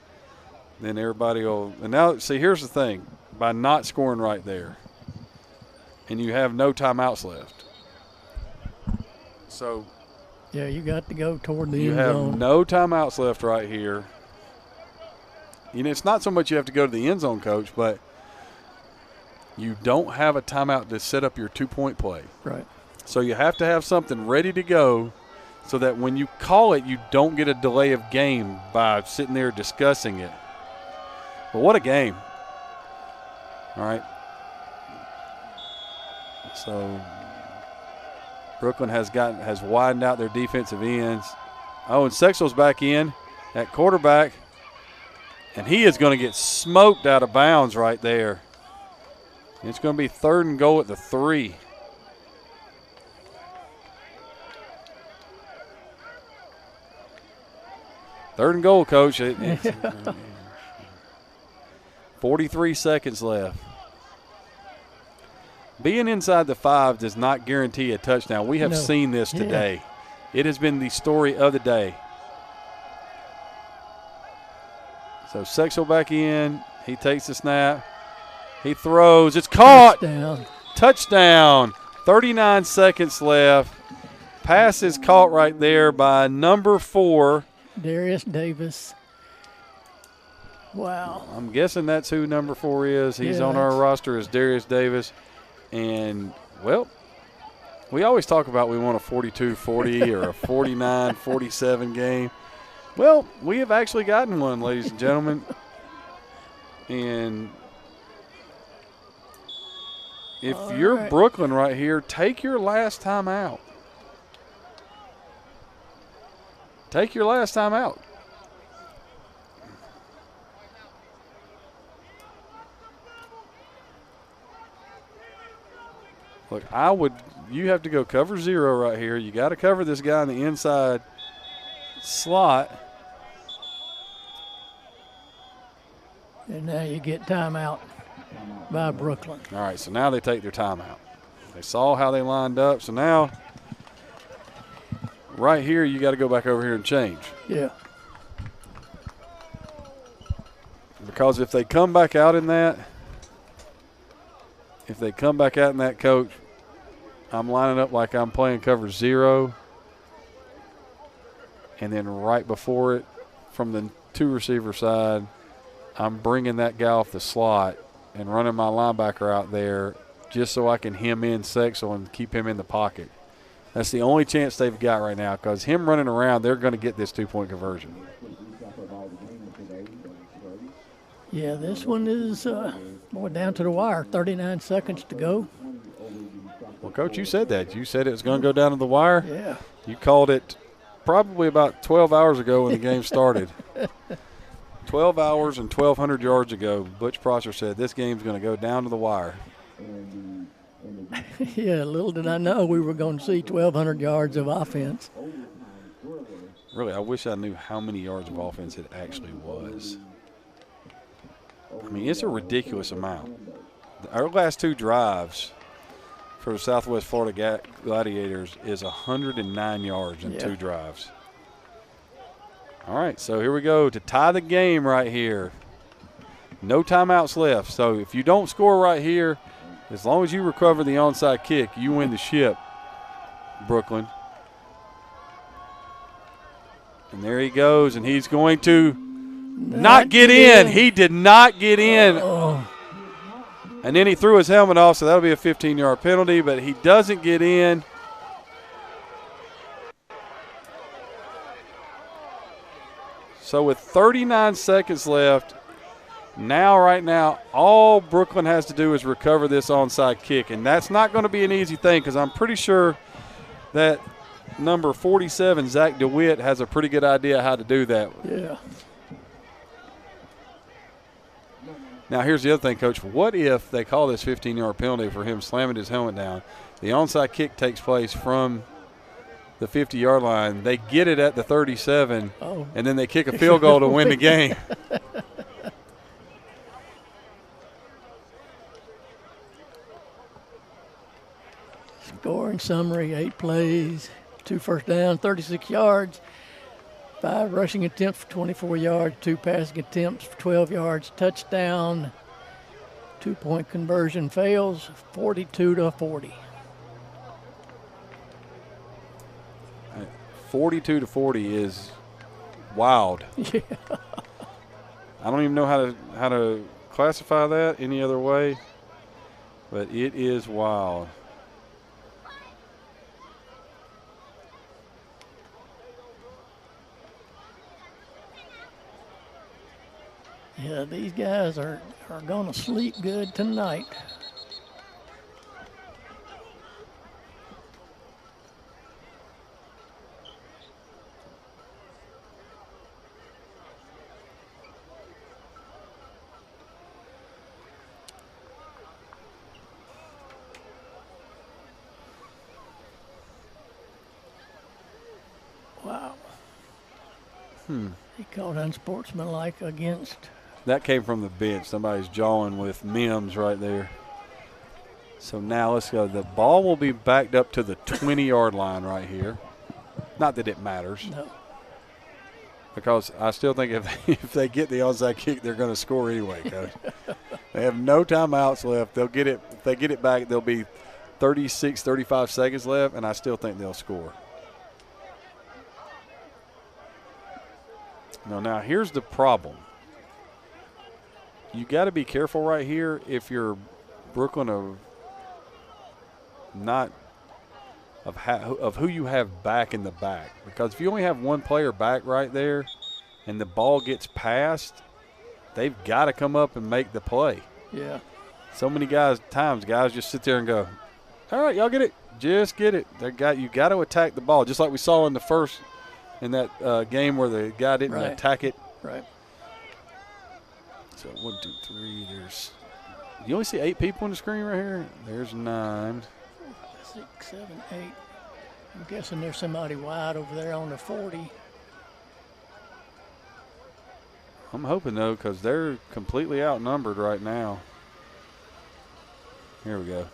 then everybody will – and now, see, here's the thing. By not scoring right there, and you have no timeouts left. So – yeah, you got to go toward the you end have zone. no timeouts left right here. It's not so much you have to go to the end zone, Coach, but you don't have a timeout to set up your 2-point play. Right. So you have to have something ready to go so that when you call it, you don't get a delay of game by sitting there discussing it. But what a game. All right. So Brooklyn has widened out their defensive ends. Oh, and Sexel's back in at quarterback. And he is going to get smoked out of bounds right there. It's going to be 3rd and goal at the 3. Third and goal, Coach. 43 seconds left. Being inside the 5 does not guarantee a touchdown. We have seen this today. It has been the story of the day. So Sexel back in. He takes the snap. He throws. It's caught. Touchdown. 39 seconds left. Pass is caught right there by number 4. Darius Davis. Wow. I'm guessing that's who number 4 is. He's on our roster as Darius Davis. And, well, we always talk about we want a 42-40 or a 49-47 game. Well, we have actually gotten one, ladies and gentlemen. And if you're Brooklyn right here, take your last time out. Take your last time out. Look, you have to go cover 0 right here. You got to cover this guy on the inside slot. And now you get timeout by Brooklyn. All right, so now they take their timeout. They saw how they lined up, so now right here you got to go back over here and change. Yeah. Because if they come back out in that, Coach, I'm lining up like I'm playing cover 0. And then right before it, from the 2 receiver side, I'm bringing that guy off the slot and running my linebacker out there just so I can hem in Sexel and keep him in the pocket. That's the only chance they've got right now, because him running around, they're going to get this 2-point conversion. Yeah, this one is down to the wire. 39 seconds to go. Well, Coach, you said that. You said it was going to go down to the wire. Yeah. You called it probably about 12 hours ago when the game started. 12 hours and 1,200 yards ago, Butch Prosser said this game's going to go down to the wire. Yeah, little did I know we were going to see 1,200 yards of offense. Really, I wish I knew how many yards of offense it actually was. I mean, it's a ridiculous amount. Our last 2 drives for the Southwest Florida Gladiators is 109 yards in 2 drives. All right, so here we go to tie the game right here. No timeouts left. So if you don't score right here, as long as you recover the onside kick, you win the ship, Brooklyn. And there he goes, and he's going to not get in. He did not get in. And then he threw his helmet off, so that'll be a 15-yard penalty, but he doesn't get in. So with 39 seconds left, right now, all Brooklyn has to do is recover this onside kick, and that's not going to be an easy thing because I'm pretty sure that number 47, Zach DeWitt, has a pretty good idea how to do that. Yeah. Now, here's the other thing, Coach. What if they call this 15-yard penalty for him slamming his helmet down? The onside kick takes place from the 50-yard line. They get it at the 37, and then they kick a field goal to win the game. Scoring summary, 8 plays, 2 first down, 36 yards, 5 rushing attempts for 24 yards, 2 passing attempts for 12 yards, touchdown, 2-point conversion fails, 42-40. 42-40 is wild. Yeah. I don't even know how to classify that any other way, but it is wild. Yeah, these guys are going to sleep good tonight. Wow. He called unsportsmanlike against. That came from the bench. Somebody's jawing with Mims right there. So now let's go. The ball will be backed up to the 20-yard line right here. Not that it matters. No. Because I still think if they get the onside kick, they're going to score anyway, Coach. They have no timeouts left. They'll get it. If they get it back, there'll be 36, 35 seconds left, and I still think they'll score. Now here's the problem. You got to be careful right here if you're Brooklyn of who you have back in the back. Because if you only have one player back right there and the ball gets passed, they've got to come up and make the play. Yeah. So many guys just sit there and go, all right, y'all get it. Just get it. You got to attack the ball, just like we saw in that game where the guy didn't attack it. Right. So 1, 2, 3. You only see 8 people on the screen right here. There's 9. 6, 7, 8. I'm guessing there's somebody wide over there on the 40. I'm hoping though, because they're completely outnumbered right now. Here we go.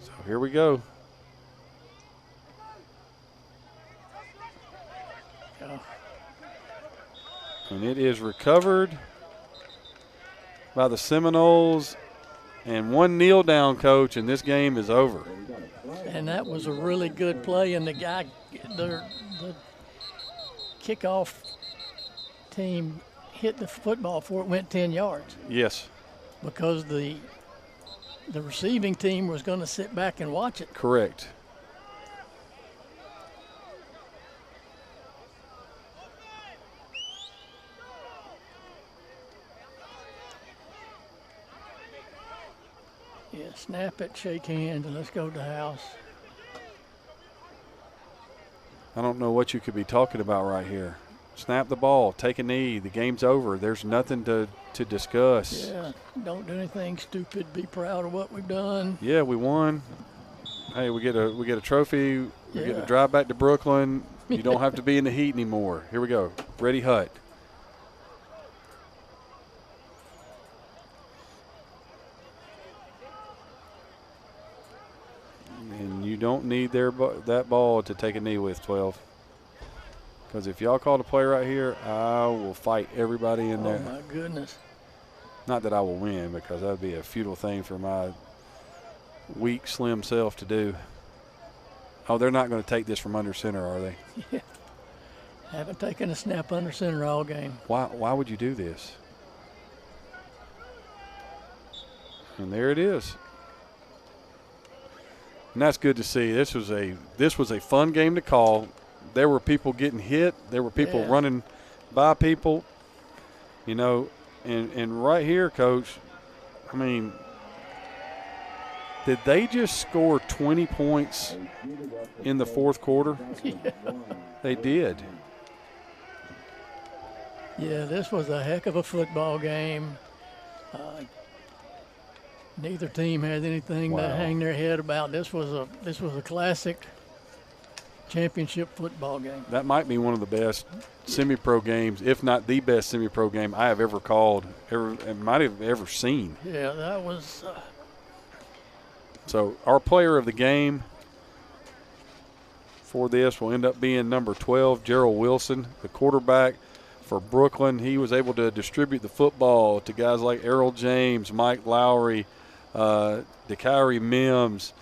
So here we go. And it is recovered by the Seminols, and one kneel down, Coach, and this game is over. And that was a really good play, and the kickoff team hit the football before it went 10 yards. Yes. Because the receiving team was going to sit back and watch it. Correct. Yeah, snap it, shake hands, and let's go to the house. I don't know what you could be talking about right here. Snap the ball, take a knee, the game's over. There's nothing to discuss. Yeah, don't do anything stupid. Be proud of what we've done. Yeah, we won. Hey, we get a trophy. We get to Yeah. drive back to Brooklyn. You don't have to be in the heat anymore. Here we go. Ready, Hut. And you don't need that ball to take a knee with, 12. Because if y'all call the play right here, I will fight everybody in there. Oh, my goodness. Not that I will win, because that would be a futile thing for my weak, slim self to do. Oh, they're not going to take this from under center, are they? Yeah. Haven't taken a snap under center all game. Why would you do this? And there it is. And that's good to see. This was a fun game to call. There were people getting hit. There were people running by people. You know, and right here, Coach, I mean, did they just score 20 points in the fourth quarter? Yeah. They did. Yeah, this was a heck of a football game. Neither team had anything to hang their head about. This was a classic championship football game. That might be one of the best semi-pro games, if not the best semi-pro game I have ever called, might have ever seen. Yeah, that was. So our player of the game for this will end up being number 12, Gerald Wilson, the quarterback for Brooklyn. He was able to distribute the football to guys like Errol James, Mike Lowry, DeKyrie Mims.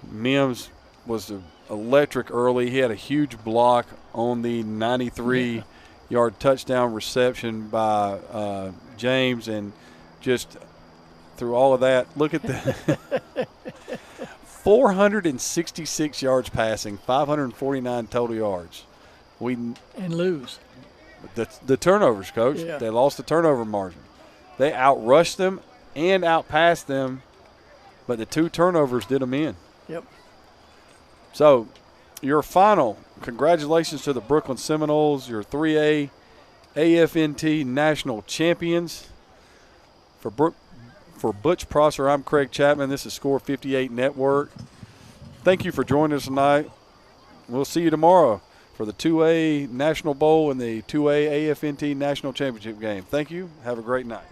Mims was electric early. He had a huge block on the 93-yard touchdown reception by James, and just through all of that, look at the 466 yards passing, 549 total yards. And lose. The turnovers, Coach. Yeah. They lost the turnover margin. They outrushed them and outpassed them, but the 2 turnovers did them in. Yep. So your final, congratulations to the Brooklyn Seminols, your 3A AFNT national champions. For Butch Prosser, I'm Craig Chapman. This is Score 58 Network. Thank you for joining us tonight. We'll see you tomorrow for the 2A National Bowl and the 2A AFNT National Championship game. Thank you. Have a great night.